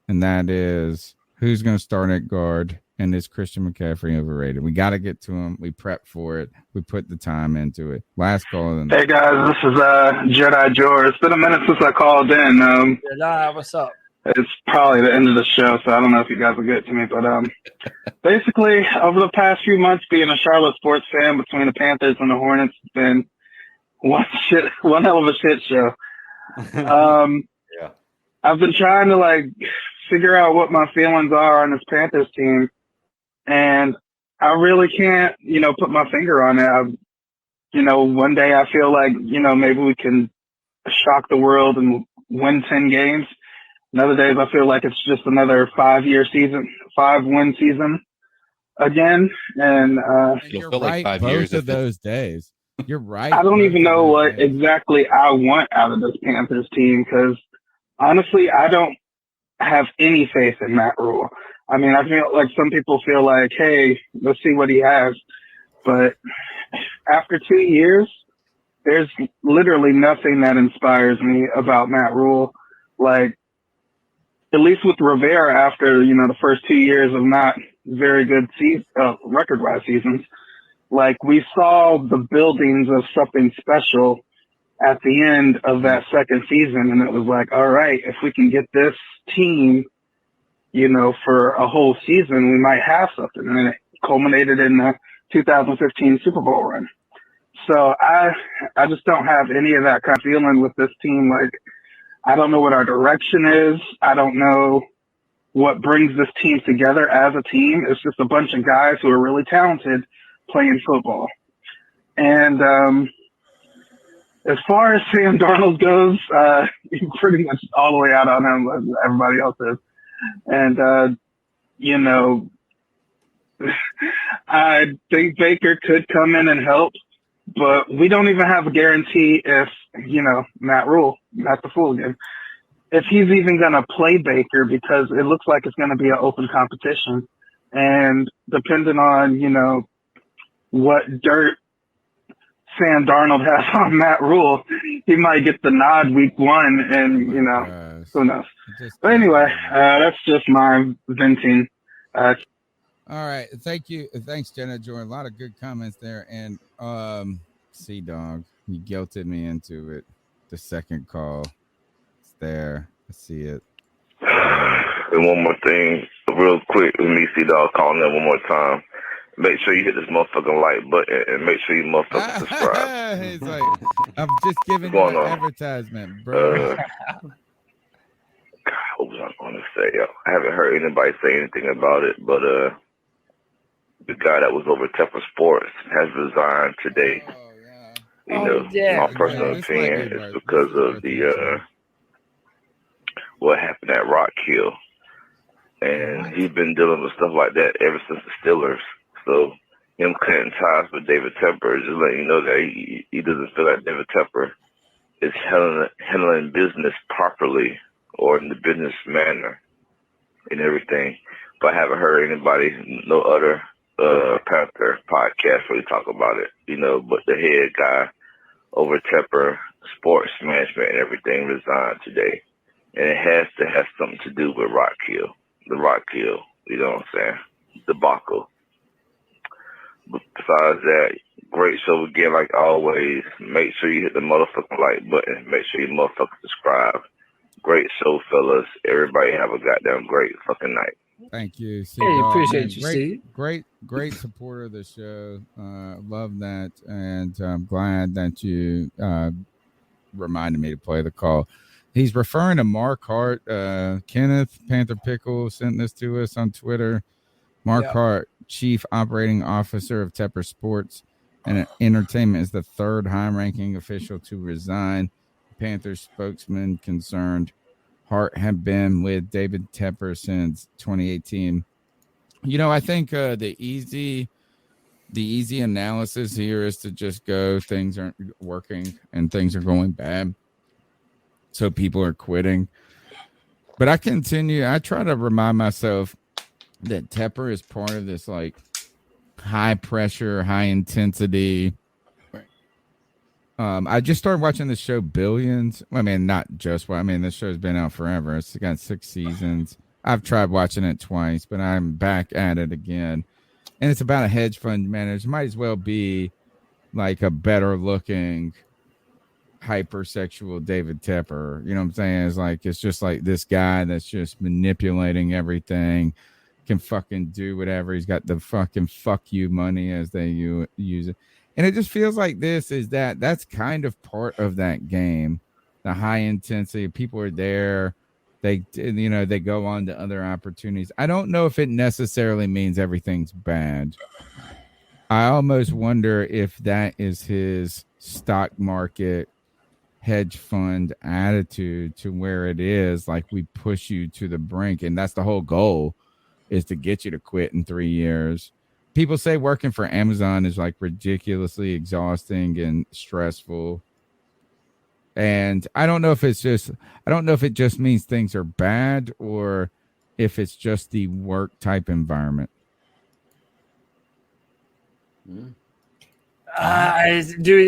and that is who's going to start at guard, and is Christian McCaffrey overrated? We got to get to him. We prepped for it. We put the time into it. Last call of the night. Hey guys, this is Jedi George. It's been a minute since I called in. Jedi, what's up? It's probably the end of the show, so I don't know if you guys will get to me. But basically, over the past few months, being a Charlotte sports fan between the Panthers and the Hornets, has been one hell of a shit show. Yeah. I've been trying to figure out what my feelings are on this Panthers team, and I really can't, put my finger on it. One day I feel like, maybe we can shock the world and win 10 games. Another days I feel like it's just another 5-win season again. And you're right, like both of those days. You're right. I don't even know what exactly I want out of this Panthers team, because honestly, I don't have any faith in Matt Rule. I mean, I feel like some people feel like, hey, let's see what he has. But after 2 years, there's literally nothing that inspires me about Matt Rule. At least with Rivera, after, the first 2 years of not very good record-wise seasons, we saw the buildings of something special at the end of that second season. And it was like, all right, if we can get this team, for a whole season, we might have something. And then it culminated in the 2015 Super Bowl run. So I just don't have any of that kind of feeling with this team. I don't know what our direction is. I don't know what brings this team together as a team. It's just a bunch of guys who are really talented playing football. And as far as Sam Darnold goes, he's pretty much all the way out on him as everybody else is. And, I think Baker could come in and help, but we don't even have a guarantee if, Matt Rule, not the fool again, if he's even going to play Baker, because it looks like it's going to be an open competition. And depending on, what dirt Sam Darnold has on Matt Rule, he might get the nod week 1 and, who knows. But anyway, that's just my venting. All right. Thank you. Thanks, Jenna Jordan. A lot of good comments there. And Dog, you guilted me into it. The second call. It's there. I see it. And one more thing, real quick, with me, Dog, calling in one more time. Make sure you hit this motherfucking like button and make sure you motherfucking subscribe. He's like, I'm just giving you an advertisement, bro. God, what was I going to say? I haven't heard anybody say anything about it, but the guy that was over Tepper Sports has resigned today. My personal opinion is because of the what happened at Rock Hill. And he's been dealing with stuff like that ever since the Steelers. So him cutting ties with David Tepper is just letting you know that he doesn't feel like David Tepper is handling business properly or in the business manner and everything. But I haven't heard anybody, no other Panther podcast really talk about it, but the head guy over Tepper Sports Management and everything resigned today. And it has to have something to do with Rock Hill. The Rock Hill, you know what I'm saying? Debacle. But besides that, great show again, like always. Make sure you hit the motherfucking like button. Make sure you motherfucking subscribe. Great show, fellas. Everybody have a goddamn great fucking night. Thank you. Appreciate you, Steve. Great supporter of the show. Love that. And I'm glad that you reminded me to play the call. He's referring to Mark Hart. Kenneth Panther Pickle sent this to us on Twitter. Mark Hart, Chief Operating Officer of Tepper Sports. and Entertainment is the third high-ranking official to resign. Panthers spokesman concerned Hart had been with David Tepper since 2018. I think the easy analysis here is to just go, things aren't working and things are going bad, so people are quitting. But I try to remind myself that Tepper is part of this like high pressure, high intensity. I just started watching the show Billions. I mean, not just this show's been out forever. It's got 6 seasons. I've tried watching it twice, but I'm back at it again. And it's about a hedge fund manager. It might as well be like a better looking hypersexual David Tepper. You know what I'm saying? It's just like this guy that's just manipulating everything, can fucking do whatever. He's got the fucking fuck you money as they use it. And it just feels like that's kind of part of that game. The high intensity, people are there. They go on to other opportunities. I don't know if it necessarily means everything's bad. I almost wonder if that is his stock market hedge fund attitude, to where it is like we push you to the brink. And that's the whole goal, is to get you to quit in 3 years. People say working for Amazon is like ridiculously exhausting and stressful. And I don't know if it just means things are bad, or if it's just the work type environment. Dude,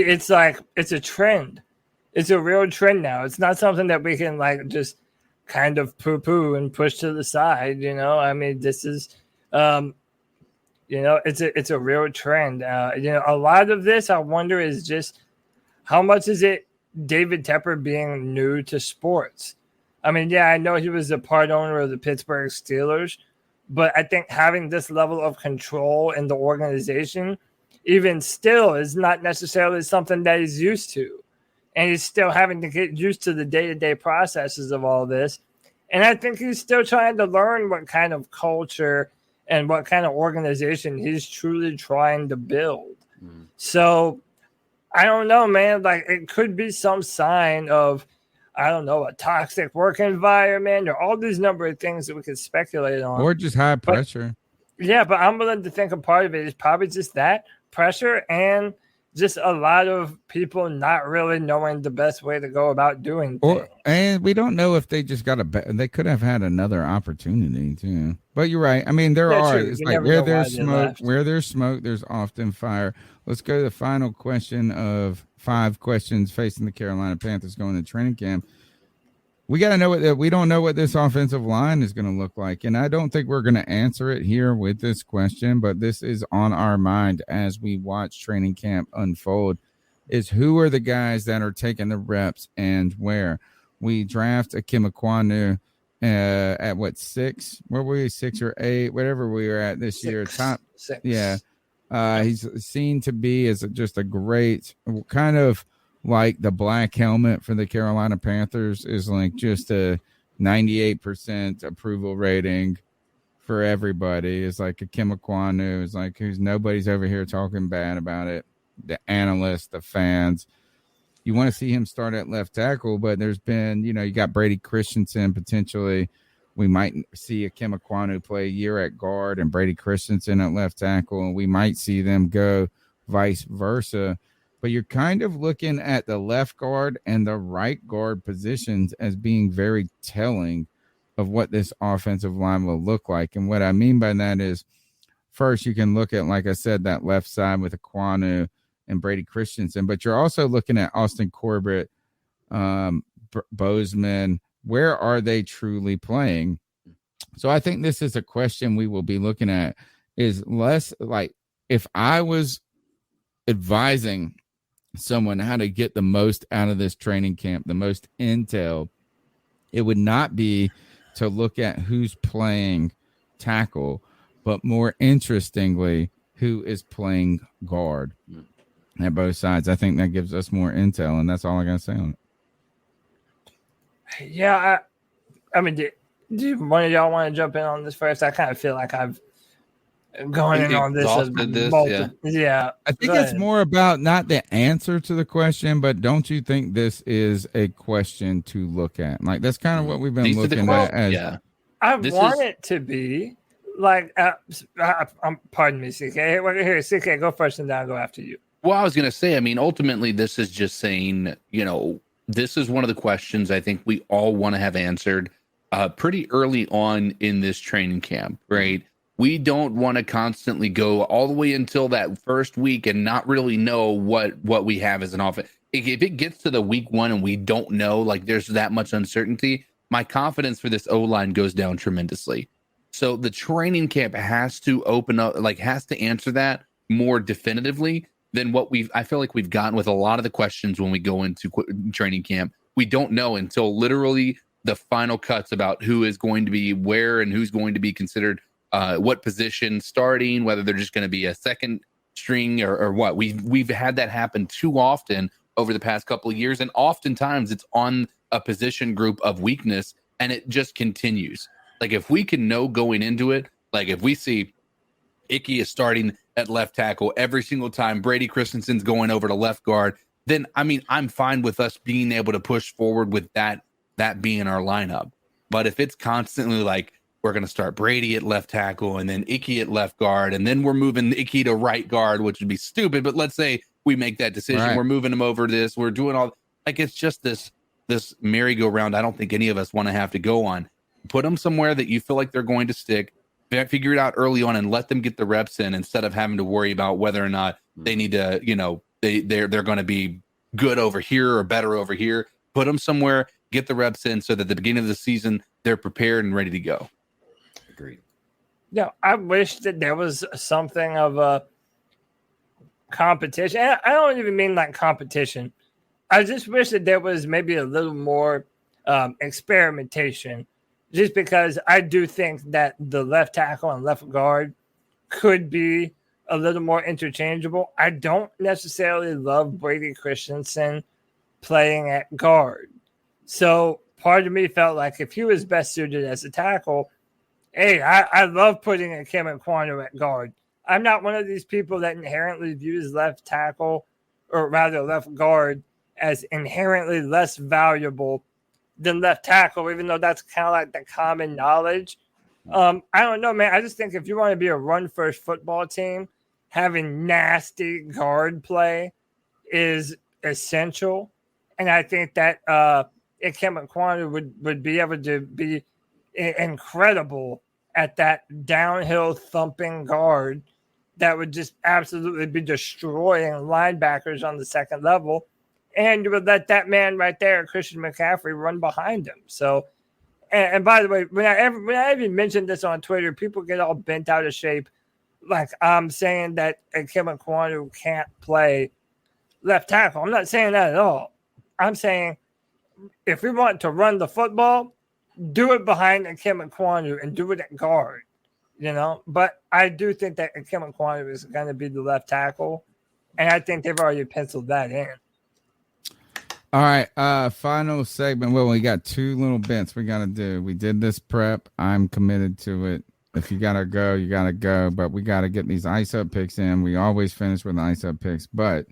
it's a trend. It's a real trend now. It's not something that we can like just kind of poo-poo and push to the side. I mean, this is, it's a real trend. A lot of this, I wonder, is just how much is it David Tepper being new to sports? I mean, yeah, I know he was a part owner of the Pittsburgh Steelers, but I think having this level of control in the organization, even still, is not necessarily something that he's used to. And he's still having to get used to the day-to-day processes of all this. And I think he's still trying to learn what kind of culture and what kind of organization he's truly trying to build. So I don't know, man. Like, it could be some sign of, I don't know, a toxic work environment, or all these number of things that we could speculate on. Or just high pressure. But I'm willing to think a part of it is probably just that pressure, and just a lot of people not really knowing the best way to go about doing things. And we don't know if they just got they could have had another opportunity too. But you're right. I mean, it's like where there's smoke, there's often fire. Let's go to the final question of 5 questions facing the Carolina Panthers going to training camp. We got to know we don't know what this offensive line is going to look like. And I don't think we're going to answer it here with this question, but this is on our mind as we watch training camp unfold, is who are the guys that are taking the reps and where. We draft Akim Ekwonu at 6? Where were we, 6 or 8? Whatever we were at this year. Top 6. Yeah. He's seen to be as just a great kind of, like the black helmet for the Carolina Panthers is like just a 98% approval rating for everybody. It's like Akim Ekwonu is like, nobody's over here talking bad about it. The analysts, the fans, you want to see him start at left tackle, but there's been, you got Brady Christensen potentially. We might see Akim Ekwonu play a year at guard and Brady Christensen at left tackle, and we might see them go vice versa. But you're kind of looking at the left guard and the right guard positions as being very telling of what this offensive line will look like. And what I mean by that is, first, you can look at, like I said, that left side with Ekwonu and Brady Christensen, but you're also looking at Austin Corbett, Bozeman. Where are they truly playing? So I think this is a question we will be looking at, is less like, if I was advising someone how to get the most out of this training camp, the most intel, it would not be to look at who's playing tackle, but more interestingly, who is playing guard at both sides. I think that gives us more intel, and that's all I got to say on it. Yeah, I mean, do one of y'all want to jump in on this first? I kind of feel like I've going in on this as multiple. Yeah. I think it's more about not the answer to the question, but don't you think this is a question to look at? Like that's kind of what we've been looking at. I want it to be like. Pardon me, CK. Here, CK, go first, and then I'll go after you. Well, I was going to say, I mean, ultimately, this is just saying, this is one of the questions I think we all want to have answered pretty early on in this training camp, right? We don't want to constantly go all the way until that first week and not really know what we have as an offense. If it gets to the week 1 and we don't know, like there's that much uncertainty, my confidence for this O-line goes down tremendously. So the training camp has to open up, has to answer that more definitively than what I feel like we've gotten with a lot of the questions when we go into training camp. We don't know until literally the final cuts about who is going to be where and who's going to be considered what position starting, whether they're just going to be a second string or what. We've had that happen too often over the past couple of years, and oftentimes it's on a position group of weakness, and it just continues. Like if we can know going into it, like if we see Icky is starting at left tackle every single time, Brady Christensen's going over to left guard, then I mean I'm fine with us being able to push forward with that being our lineup. But if it's constantly like we're going to start Brady at left tackle and then Icky at left guard, and then we're moving Icky to right guard, which would be stupid, but let's say we make that decision, right. We're moving him over to this, we're doing all, like it's just this merry-go-round I don't think any of us want to have to go on. Put them somewhere that you feel like they're going to stick, figure it out early on and let them get the reps in instead of having to worry about whether or not they need to, they're going to be good over here or better over here. Put them somewhere, get the reps in so that at the beginning of the season, they're prepared and ready to go. Agreed. Yeah, I wish that there was something of a competition. I don't even mean like competition. I just wish that there was maybe a little more experimentation, just because I do think that the left tackle and left guard could be a little more interchangeable. I don't necessarily love Brady Christensen playing at guard. So part of me felt like if he was best suited as a tackle, hey, I love putting a Kim Aquano at guard. I'm not one of these people that inherently views left tackle, or rather left guard, as inherently less valuable than left tackle, even though that's kind of like the common knowledge. I don't know, man. I just think if you want to be a run-first football team, having nasty guard play is essential. And I think that Ikem Aquanu would be able to be incredible at that downhill thumping guard that would just absolutely be destroying linebackers on the second level. And you would let that man right there, Christian McCaffrey, run behind him. So, and by the way, when I even mentioned this on Twitter, people get all bent out of shape. Like I'm saying that Kim Aquanu can't play left tackle. I'm not saying that at all. I'm saying if we want to run the football, do it behind Kim Aquanu and do it at guard, But I do think that Kim Aquanu is going to be the left tackle, and I think they've already penciled that in. All right, final segment. Well, we got two little bits we got to do. We did this prep. I'm committed to it. If you got to go, you got to go. But we got to get these ice-up picks in. We always finish with ice-up picks. But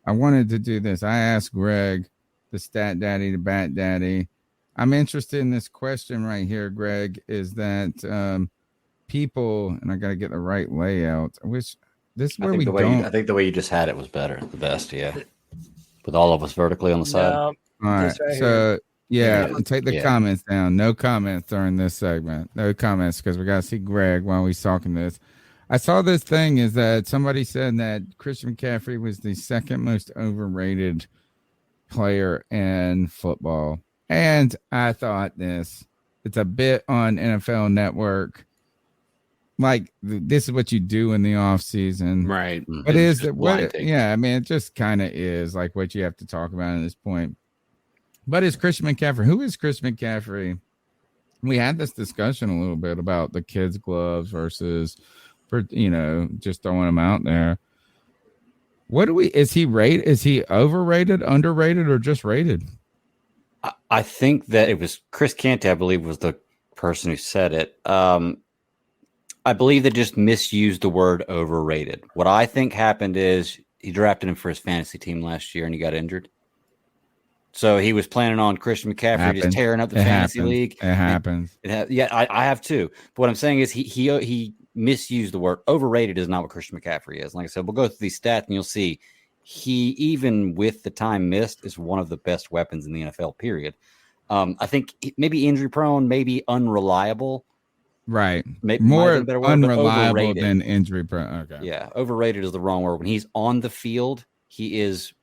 I wanted to do this. I asked Greg, the stat daddy, the bat daddy. I'm interested in this question right here, Greg, is that people, and I got to get the right layout, which this is where we don't. I think the way you just had it was better, the best, yeah. With all of us vertically on the side. All right. Right so, take the comments down. No comments during this segment. No comments because we got to see Greg while he's talking this. I saw this thing is that somebody said that Christian McCaffrey was the second most overrated player in football. And I thought it's a bit on NFL Network. Like this is what you do in the off season, right? What is it? What? Yeah, I mean, it just kind of is like what you have to talk about at this point. But is Christian McCaffrey? Who is Christian McCaffrey? We had this discussion a little bit about the kids' gloves versus, just throwing them out there. What do we? Is he rated? Is he overrated, underrated, or just rated? I think that it was Chris Canty, I believe, was the person who said it. I believe they just misused the word overrated. What I think happened is he drafted him for his fantasy team last year and he got injured. So he was planning on Christian McCaffrey just tearing up the fantasy league. It happens. I have too. But what I'm saying is he misused the word. Overrated is not what Christian McCaffrey is. Like I said, we'll go through these stats and you'll see he, even with the time missed, is one of the best weapons in the NFL, period. I think maybe injury prone, maybe unreliable. Right. Maybe more better word, unreliable than injury prone. Okay. Yeah. Overrated is the wrong word. When he's on the field, he is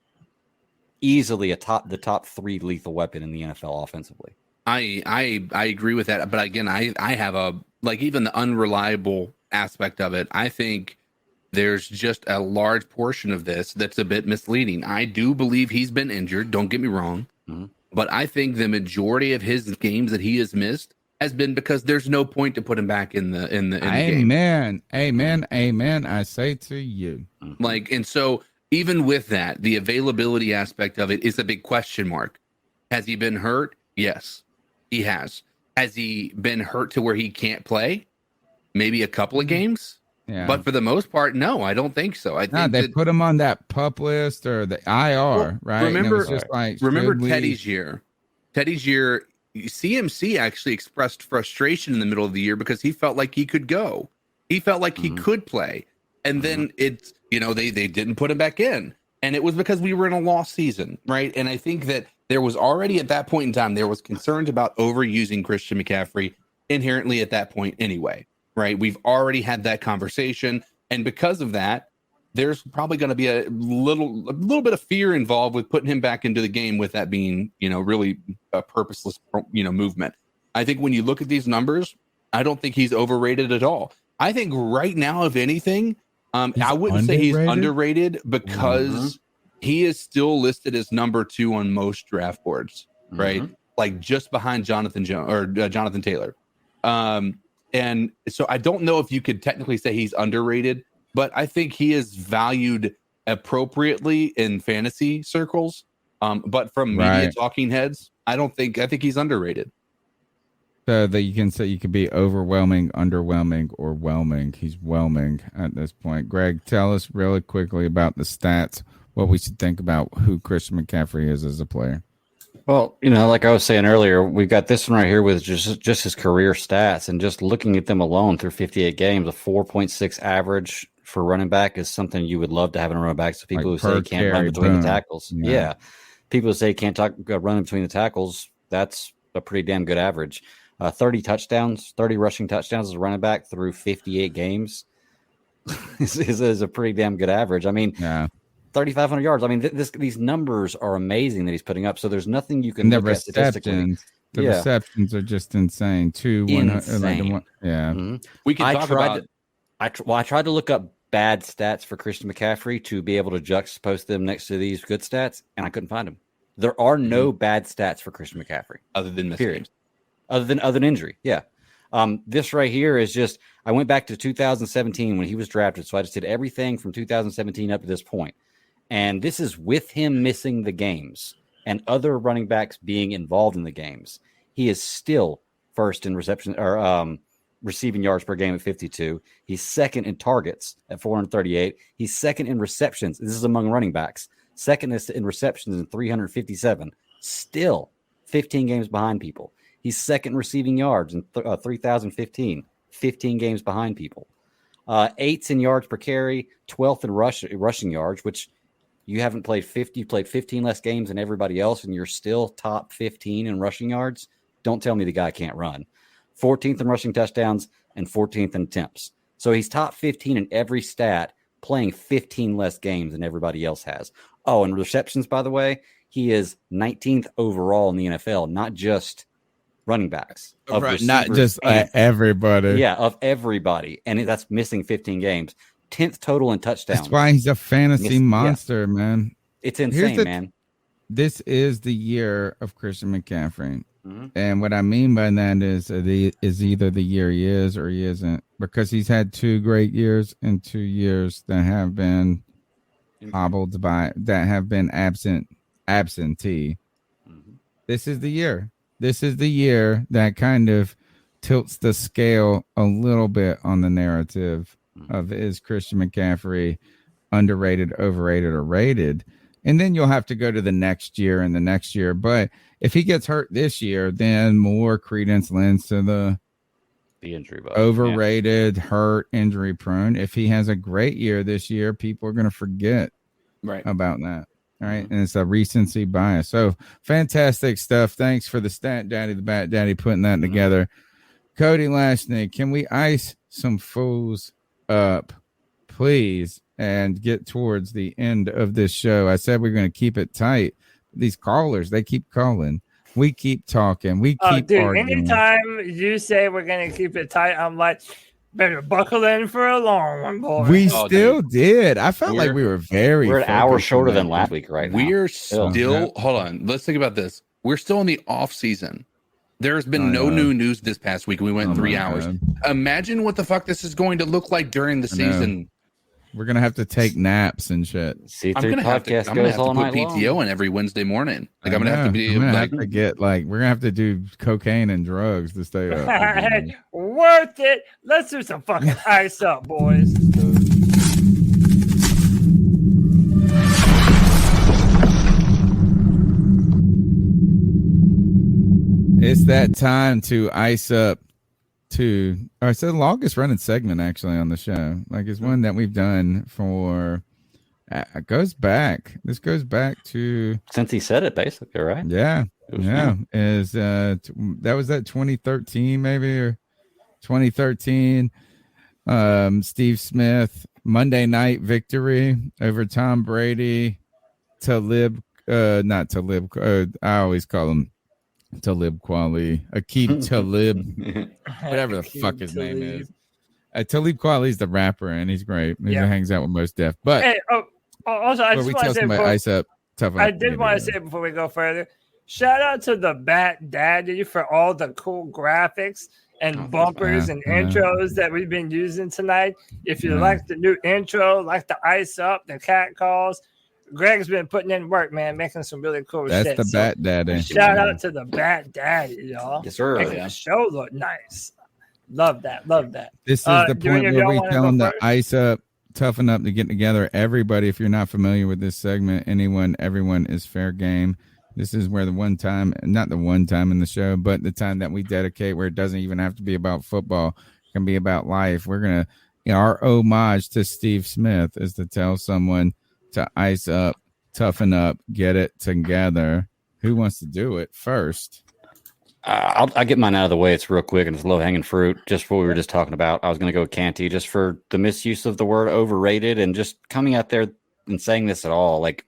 easily the top 3 lethal weapon in the NFL offensively. I agree with that, but again, I have a even the unreliable aspect of it. I think there's just a large portion of this that's a bit misleading. I do believe he's been injured. Don't get me wrong, but I think the majority of his games that he has missed has been because there's no point to put him back in the game. Amen. I say to you, and so. Even with that, the availability aspect of it is a big question mark. Has he been hurt? Yes, he has. Has he been hurt to where he can't play? Maybe a couple of games. Yeah. But for the most part, no, I don't think so. I think they put him on that PUP list or the IR, right? Remember Teddy's year. Teddy's year, CMC actually expressed frustration in the middle of the year because he felt like he could go. He felt like he could play. And then it's, they didn't put him back in. And it was because we were in a lost season, right? And I think that there was already at that point in time, there was concerns about overusing Christian McCaffrey inherently at that point anyway, right? We've already had that conversation. And because of that, there's probably going to be a little bit of fear involved with putting him back into the game with that being, really a purposeless, movement. I think when you look at these numbers, I don't think he's overrated at all. I think right now, if anything, I wouldn't say he's underrated because he is still listed as number 2 on most draft boards, right? Like just behind Jonathan Taylor. And so I don't know if you could technically say he's underrated, but I think he is valued appropriately in fantasy circles. But from media talking heads, I think he's underrated. So that you can say you could be overwhelming, underwhelming, or whelming. He's whelming at this point. Greg, tell us really quickly about the stats, what we should think about who Christian McCaffrey is as a player. Well, like I was saying earlier, we've got this one right here with just his career stats, and just looking at them alone through 58 games, a 4.6 average for running back is something you would love to have in a running back. So people who say he can't run between the tackles. Yeah. People who say he can't run between the tackles, that's a pretty damn good average. 30 rushing touchdowns as a running back through 58 games is a pretty damn good average. I mean, 3,500 yards. I mean, these numbers are amazing that he's putting up. So there's nothing you can look at statistically. The receptions are just insane. Insane. We can talk about. I tried to look up bad stats for Christian McCaffrey to be able to juxtapose them next to these good stats, and I couldn't find them. There are no bad stats for Christian McCaffrey other than period. Other than injury, yeah. This right here is just, I went back to 2017 when he was drafted, so I just did everything from 2017 up to this point. And this is with him missing the games and other running backs being involved in the games. He is still first in reception or receiving yards per game at 52. He's second in targets at 438. He's second in receptions. This is among running backs. Second in receptions in 357. Still 15 games behind people. He's second receiving yards in 3,015, 15 games behind people. 8th in yards per carry, 12th in rushing yards, which you haven't played 50. You played 15 less games than everybody else, and you're still top 15 in rushing yards. Don't tell me the guy can't run. 14th in rushing touchdowns and 14th in attempts. So he's top 15 in every stat, playing 15 less games than everybody else has. Oh, and receptions, by the way, he is 19th overall in the NFL, not just running backs, not just everybody. Yeah, of everybody, and that's missing 15 games. 10th total in touchdowns. That's why he's a fantasy monster, man. It's insane, man. This is the year of Christian McCaffrey, and what I mean by that is either the year he is or he isn't, because he's had 2 great years and 2 years that have been hobbled that have been absentee. This is the year. This is the year that kind of tilts the scale a little bit on the narrative of is Christian McCaffrey underrated, overrated, or rated. And then you'll have to go to the next year and the next year. But if he gets hurt this year, then more credence lends to the injury bug. Overrated, hurt, injury prone. If he has a great year this year, people are going to forget about that. All right. And it's a recency bias. So fantastic stuff. Thanks for the Stat Daddy, the Bat Daddy, putting that together. Cody Lashnick, can we ice some fools up, please, and get towards the end of this show? I said we're going to keep it tight. These callers, they keep calling. We keep talking. We keep arguing. Anytime you say we're going to keep it tight, I'm like, better buckle in for a long one, boy. We still did. I felt like we were We're an hour shorter than last week right now. We're still, hold on. Let's think about this. We're still in the off season. There's been no new news this past week. We went 3 hours. Imagine what the fuck this is going to look like during the season. We're gonna have to take naps and shit. I'm gonna have to put PTO in every Wednesday morning. Like I'm gonna have to be have to get we're gonna have to do cocaine and drugs to stay up. Hey, worth it. Let's do some fucking ice up, boys. It's that time to ice up. It's the longest running segment actually on the show. Like it's one that we've done for it goes back. This goes back to since he said it basically, right? Yeah. Is that was that 2013 maybe or 2013 Steve Smith Monday night victory over Tom Brady. I always call him Talib Kweli, Aqib Talib, whatever the fuck his name is. Talib Kweli is the rapper, and he's great. He hangs out with Mos Def. But hey, also, I just want to say ice up, tough I did want to say before we go further, shout out to the Bat Daddy for all the cool graphics and bumpers and intros that we've been using tonight. If you like the new intro, like the ice up, the cat calls, Greg's been putting in work, man, making some really cool shit. That's the Bat Daddy. Shout out to the Bat Daddy, y'all. Yes, sir. Making the show look nice. Love that. This is the point where we tell them to ice up, toughen up to get together. Everybody, if you're not familiar with this segment, everyone is fair game. This is where not the one time in the show, but the time that we dedicate where it doesn't even have to be about football. It can be about life. We're going to, our homage to Steve Smith is to tell someone to ice up, toughen up, get it together. Who wants to do it first? I'll get mine out of the way. It's real quick and it's low hanging fruit. Just for what we were just talking about, I was going to go with Canty just for the misuse of the word overrated and just coming out there and saying this at all. Like,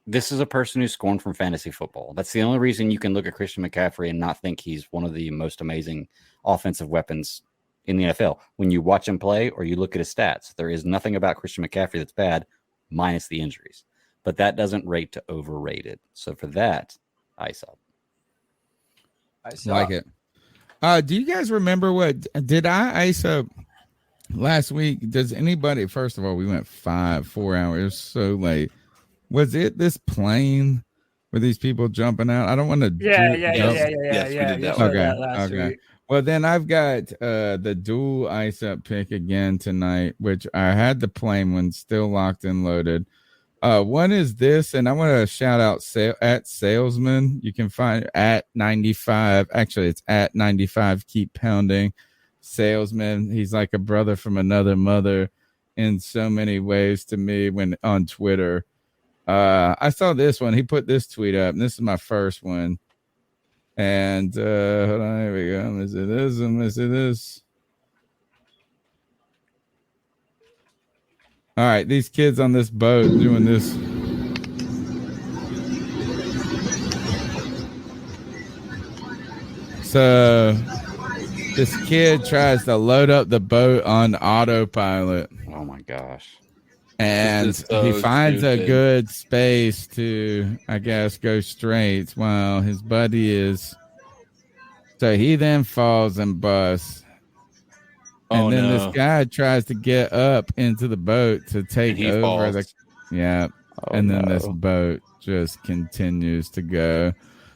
this is a person who's scorned from fantasy football. That's the only reason you can look at Christian McCaffrey and not think he's one of the most amazing offensive weapons in the NFL. When you watch him play or you look at his stats, there is nothing about Christian McCaffrey that's bad, minus the injuries. But that doesn't rate to overrated. So for that, ice up. Like it. Do you guys remember what did I ice up last week? Does anybody? First of all, we went 4 hours so late. Was it this plane with these people jumping out? I don't want to. Yeah. Okay. Well, then I've got the dual ice up pick again tonight, which I had the plain one still locked and loaded. One is this, and I want to shout out at Salesman. You can find at 95. Actually, it's at 95. Keep pounding. Salesman. He's like a brother from another mother in so many ways to me when on Twitter. I saw this one. He put this tweet up, and this is my first one. And hold on, here we go. Is it this? All right, these kids on this boat doing this. So this kid tries to load up the boat on autopilot. Oh my gosh. And he finds a good space to, I guess, go straight while his buddy is. So he then falls and busts. And then this guy tries to get up into the boat to take over this boat just continues to go.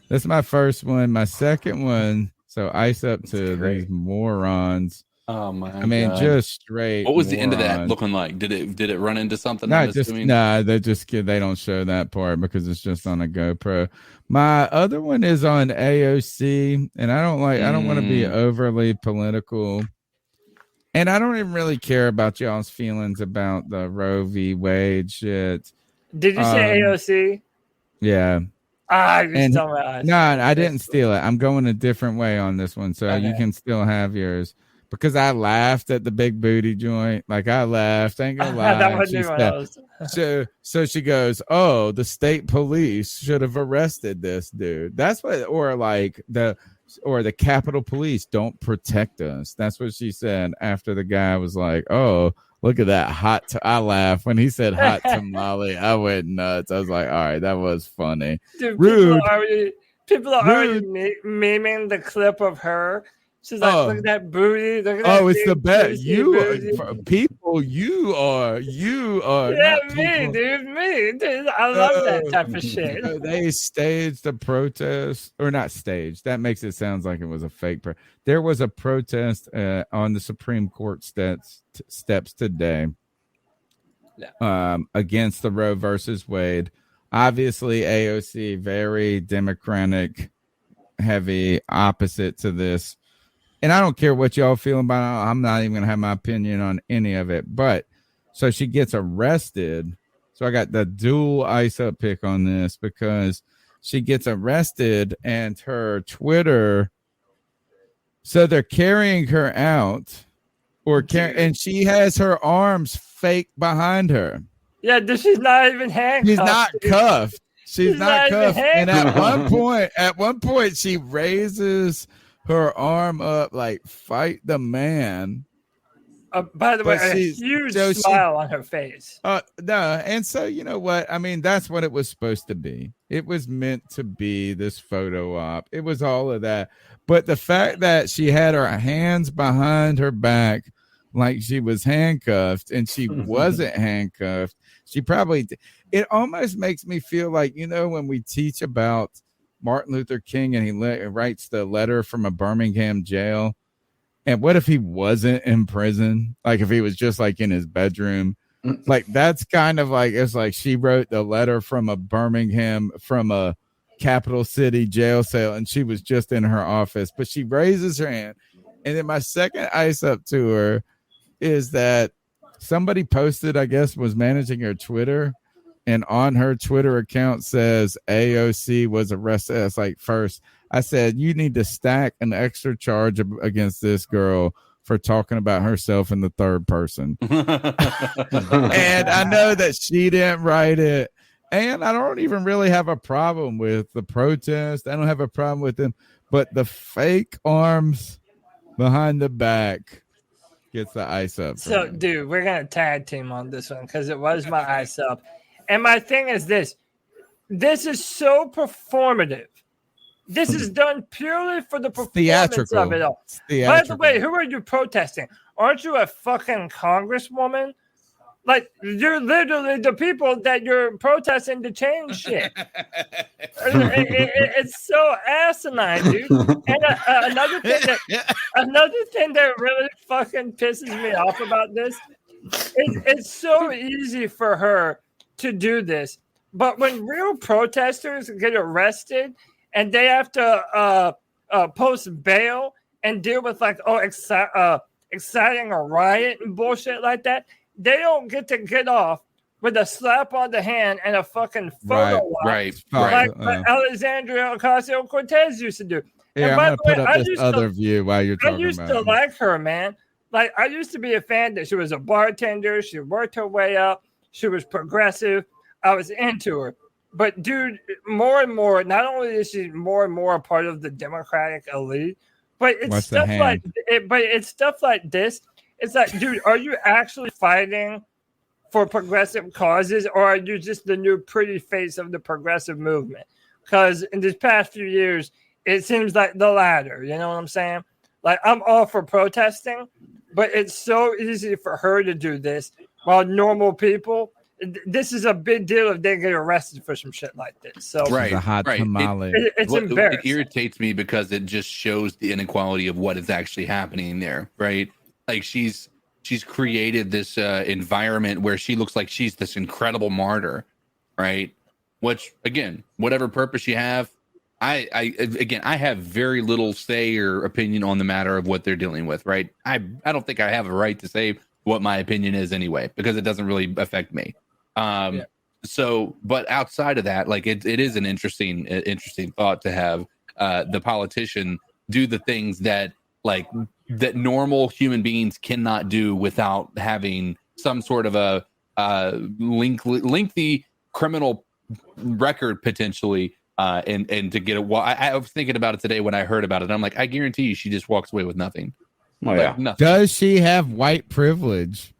That's my first one. My second one, So ice up to these morons. Oh my! I mean, God. just straight. What was the end of that morons. looking like? Did it run into something? They don't show that part because it's just on a GoPro. My other one is on AOC, and I don't want to be overly political, and I don't even really care about y'all's feelings about the Roe v. Wade shit. Did you say AOC? Yeah. You stole my eyes. No, I didn't steal it. I'm going a different way on this one, so you Okay. can still have yours. Because I laughed at the big booty joint. Like, I laughed. Ain't gonna lie. That wasn't even else. So she goes, oh, the state police should have arrested this dude. That's what, or the Capitol Police don't protect us. That's what she said after the guy was like, oh, look at that I laughed. When he said hot tamale, I went nuts. I was like, all right, that was funny. Dude, Rude. People are already memeing the clip of her. She's like, look at that booty. Look at that it's the best. You are. Yeah, me, dude. I love that type of shit. They staged a protest, or not staged. That makes it sound like it was a fake. There was a protest on the Supreme Court steps today against the Roe versus Wade. Obviously, AOC, very Democratic, heavy, opposite to this. And I don't care what y'all feel about it. I'm not even going to have my opinion on any of it. But so she gets arrested. So I got the dual ice up pick on this because she gets arrested and her Twitter. So they're carrying her out and she has her arms fake behind her. Yeah, she's not even handcuffed. She's not cuffed. She's not cuffed. And at one point she raises her arm up like fight the man. By the way, a huge smile on her face. No, and so you know what? I mean, that's what it was supposed to be. It was meant to be this photo op. It was all of that. But the fact that she had her hands behind her back like she was handcuffed and she wasn't handcuffed, it almost makes me feel like, you know, when we teach about Martin Luther King and he writes the letter from a Birmingham jail. And what if he wasn't in prison? Like if he was just like in his bedroom, like that's kind of like, it's like she wrote the letter from a capital city jail cell and she was just in her office, but she raises her hand. And then my second ice up to her is that somebody posted, I guess was managing her Twitter, and on her Twitter account says AOC was arrested. It's like, first, I said, you need to stack an extra charge against this girl for talking about herself in the third person. And I know that she didn't write it. And I don't even really have a problem with the protest. I don't have a problem with them. But the fake arms behind the back gets the ice up. So, dude, we're going to tag team on this one because it was my ice up. And my thing is this is so performative. This is done purely for the performance of it all. By the way, who are you protesting? Aren't you a fucking congresswoman? Like, you're literally the people that you're protesting to change shit. It's so asinine, dude. And another thing that really fucking pisses me off about this is it's so easy for her to do this. But when real protesters get arrested and they have to post bail and deal with like, exciting a riot and bullshit like that, they don't get to get off with a slap on the hand and a fucking photo op, like Alexandria Ocasio-Cortez used to do. Yeah, and I'm going to put up this other view while you're talking about it. I used to like her, man. Like, I used to be a fan that she was a bartender. She worked her way up. She was progressive. I was into her. But, dude, more and more, not only is she more and more a part of the Democratic elite, but it's stuff like this. It's like, dude, are you actually fighting for progressive causes, or are you just the new pretty face of the progressive movement? Because in these past few years, it seems like the latter. You know what I'm saying? Like, I'm all for protesting, but it's so easy for her to do this while normal people this is a big deal if they get arrested for some shit like this. So It's a hot tamale. It's embarrassing. It irritates me because it just shows the inequality of what is actually happening there, right? Like she's created this environment where she looks like she's this incredible martyr, right? Which, again, whatever purpose you have, I have very little say or opinion on the matter of what they're dealing with, right? I don't think I have a right to say what my opinion is anyway, because it doesn't really affect me. So, but outside of that, like it is an interesting thought to have the politician do the things that normal human beings cannot do without having some sort of a lengthy criminal record potentially, and to get it. Well, I was thinking about it today when I heard about it. I'm like, I guarantee you, she just walks away with nothing. Oh, yeah. Nothing. Does she have white privilege?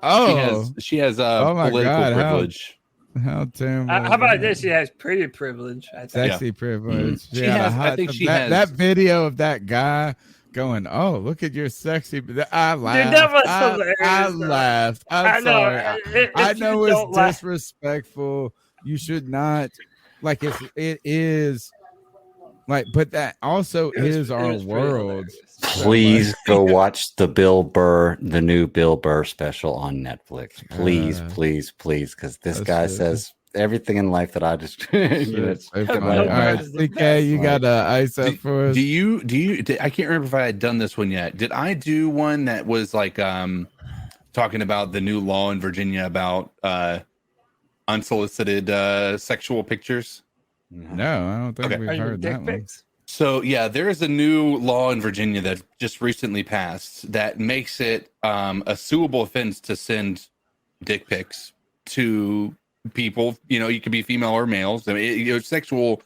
Oh, she has oh my political God, privilege. How terrible! How about this? She has pretty privilege. I think. Sexy privilege. She has. I think she has that video of that guy going, "Oh, look at your sexy." I laughed. Dude, that was hilarious. I laughed. I'm sorry. I know don't it's laugh. disrespectful. You should not. Like it is. Like, but that also is our world. Please go watch the new Bill Burr special on Netflix. Please, because this guy says everything in life that I just. All right, CK, you got ice up for us. Do you? I can't remember if I had done this one yet. Did I do one that was like talking about the new law in Virginia about unsolicited sexual pictures? No, I don't think we've heard that one. So yeah, there is a new law in Virginia that just recently passed that makes it a suable offense to send dick pics to people. You know, you could be female or males. I mean, sexual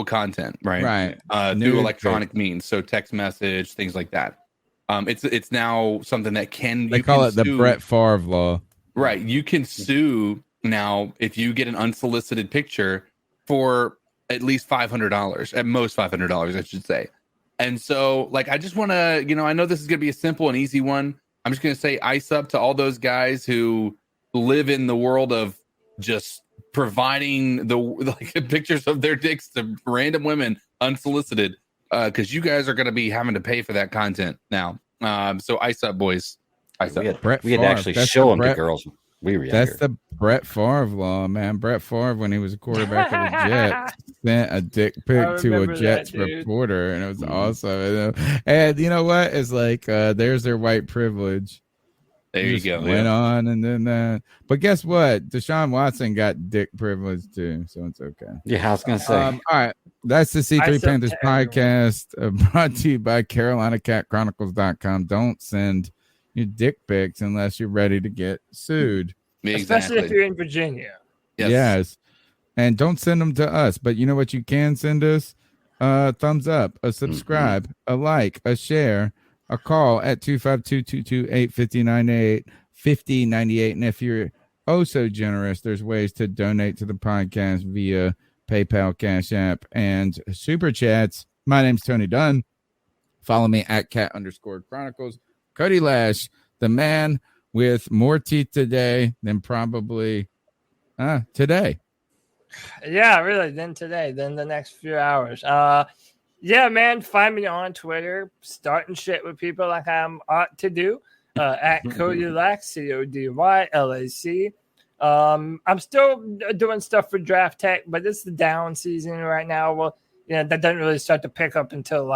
content, right? Right. Through electronic means, so text message, things like that. It's now something that they call it the Brett Favre law. Right. You can sue now if you get an unsolicited picture for at least $500, at most $500, I should say. And so, like, I just want to, I know this is going to be a simple and easy one. I'm just going to say ice up to all those guys who live in the world of just providing the pictures of their dicks to random women unsolicited, because you guys are going to be having to pay for that content now. So ice up, boys. Ice up. We had to actually show them to girls. That's the Brett Favre law, man. Brett Favre, when he was a quarterback of the Jets, sent a dick pic to a Jets reporter, and it was awesome. And you know what? It's like there's their white privilege. There you go. Went on, and then but guess what? Deshaun Watson got dick privilege too, so it's okay. Yeah, I was gonna say. All right, that's the C3 Panthers podcast, brought to you by CarolinaCatChronicles.com. Don't send your dick pics unless you're ready to get sued. Especially if you're in Virginia. Yes. And don't send them to us. But you know what you can send us? Thumbs up, a subscribe, a like, a share, a call at 252-228-5098, 5098. And if you're so generous, there's ways to donate to the podcast via PayPal, Cash App, and Super Chats. My name's Tony Dunn. Follow me at cat_chronicles. Cody Lash, the man with more teeth today than probably today. Yeah, really, than today, than the next few hours. Yeah, man, find me on Twitter, starting shit with people like I'm ought to do, at Cody Lack, CODYLAC. I'm still doing stuff for Draft Tech, but it's the down season right now. Well, that doesn't really start to pick up until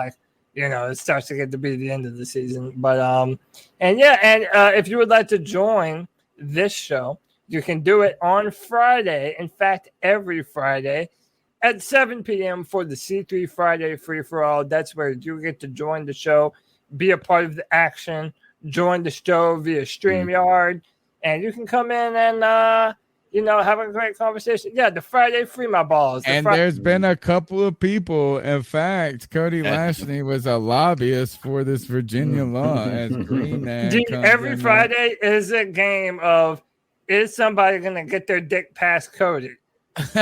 it starts to get to be the end of the season. But if you would like to join this show, you can do it on Friday. In fact, every Friday at 7 p.m. for the C3 Friday Free for All. That's where you get to join the show, be a part of the action, join the show via StreamYard, and you can come in and have a great conversation. Yeah, the Friday Free My Balls. There's been a couple of people. In fact, Cody Lashley was a lobbyist for this Virginia law as Green Man. Dude, every Friday is a game of, is somebody going to get their dick past Cody? and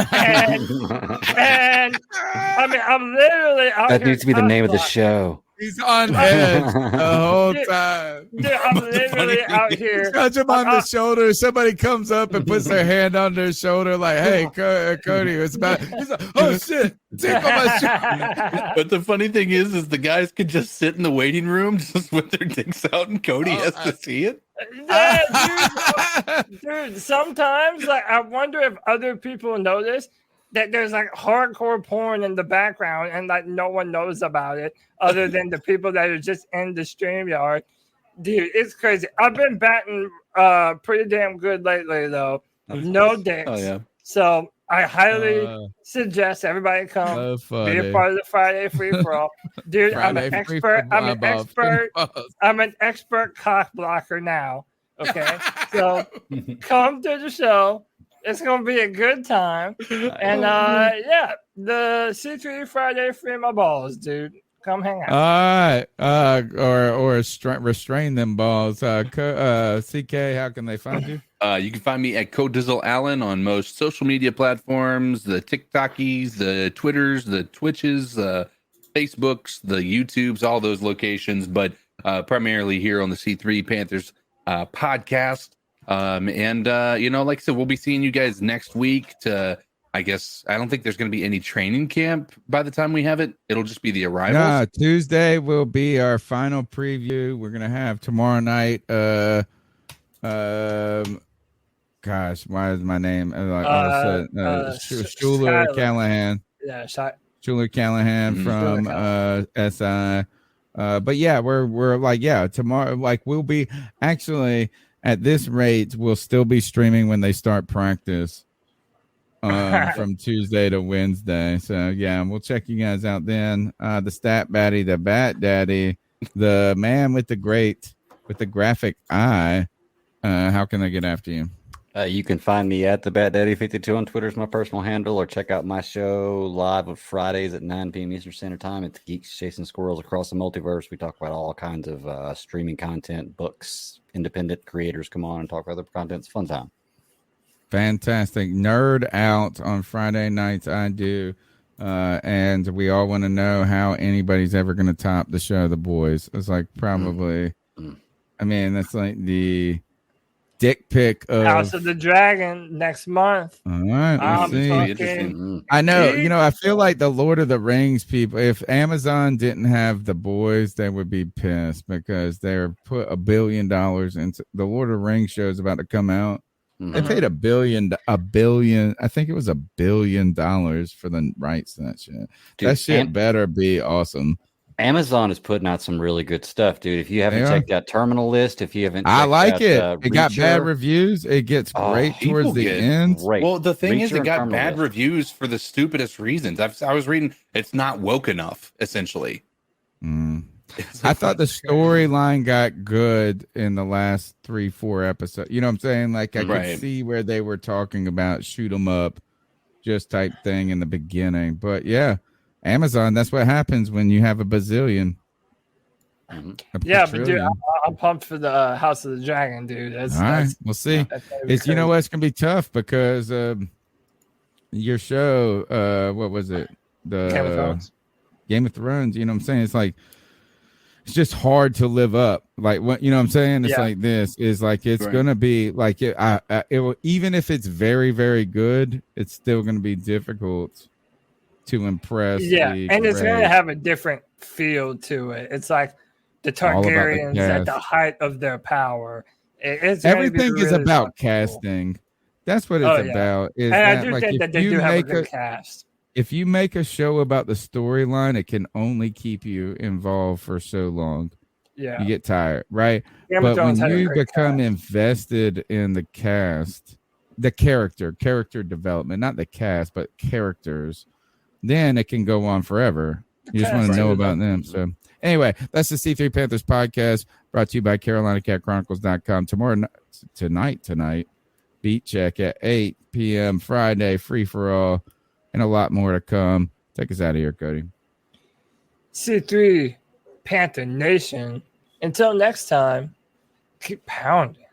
I mean, I'm literally out that here needs to be the name of the show. He's on edge the whole time. Dude, I'm literally out here. Touch him on the shoulder. Somebody comes up and puts their hand on their shoulder, like, "Hey, Cody, it's about." He's like, "Oh shit, tickle my shoulder." But the funny thing is the guys could just sit in the waiting room just with their dicks out, and Cody has to see it. Yeah, dude, sometimes like I wonder if other people notice that there's like hardcore porn in the background and like no one knows about it other than the people that are just in the StreamYard. Dude, it's crazy. I've been batting pretty damn good lately though. No dicks. Oh yeah. So I highly suggest everybody come be a part of the Friday free for all. Dude, I'm an expert. I'm an expert cock blocker now. Okay. So come to the show. It's gonna be a good time. And yeah, the C3 Friday free my balls, dude. Come hang out. All right. Or restrain them balls. CK, how can they find you? You can find me at Codizzle Allen on most social media platforms, the TikTokies, the Twitters, the Twitches, the Facebooks, the YouTubes, all those locations, but primarily here on the C3 Panthers podcast. And like I said, we'll be seeing you guys next week I guess I don't think there's going to be any training camp by the time we have it. It'll just be the arrivals. No, Tuesday will be our final preview. We're going to have tomorrow night. Gosh, why is my name? Schuler Callahan. Yeah, Schuler Callahan from SI. But yeah, we're like, yeah, tomorrow, like we'll be actually at this rate, we'll still be streaming when they start practice. From Tuesday to Wednesday. So yeah, we'll check you guys out then. The Stat Baddie, the Bat Daddy, the man with the graphic eye. How can they get after you? You can find me at the Bat Daddy 52 on Twitter is my personal handle, or check out my show live on Fridays at 9 p.m. Eastern Standard Time. It's Geeks Chasing Squirrels Across the Multiverse. We talk about all kinds of streaming content, books, independent creators come on and talk about other content. It's a fun time. Fantastic. Nerd out on Friday nights. I do. And we all want to know how anybody's ever going to top the show, The Boys. It's like probably, I mean, that's like the dick pic of House of the Dragon next month. All right. We'll see. I know, I feel like the Lord of the Rings people, if Amazon didn't have The Boys, they would be pissed because they're put $1 billion into the Lord of the Rings show is about to come out. They paid $1 billion. I think it was $1 billion for the rights to that shit. Dude, that shit better be awesome. Amazon is putting out some really good stuff, dude. If you haven't checked out Terminal List, if you haven't, I like it. It got bad reviews. It gets great towards the end. Great. Well, the thing is, it got bad reviews for the stupidest reasons. I was reading, it's not woke enough, essentially. I thought the storyline got good in the last 3-4 episodes. You know what I'm saying? Like I could see where they were talking about shoot 'em up, just type thing in the beginning. But yeah, Amazon. That's what happens when you have a bazillion. Yeah, but dude, I'm pumped for the House of the Dragon, dude. All right, we'll see. It's it's gonna be tough because your show. What was it? The Game of Thrones. You know what I'm saying? It's like. It's just hard to live up. Like what, you know what I'm saying? It's like this is like, it's going to be like, it will, even if it's very, very good, it's still going to be difficult to impress. Yeah. And it's going to have a different feel to it. It's like the Targaryens at the height of their power. Everything is about casting. That's what it's about. And I do think that they do have a good cast. If you make a show about the storyline, it can only keep you involved for so long. Yeah. You get tired, right? But when you become invested in the cast, the character development, not the cast, but characters, then it can go on forever. You just want to know about them. So anyway, that's the C3 Panthers podcast brought to you by CarolinaCatChronicles.com. Tonight, Beat Check at 8 p.m. Friday, free for all. And a lot more to come. Take us out of here, Cody. C3 Panther Nation. Until next time, keep pounding.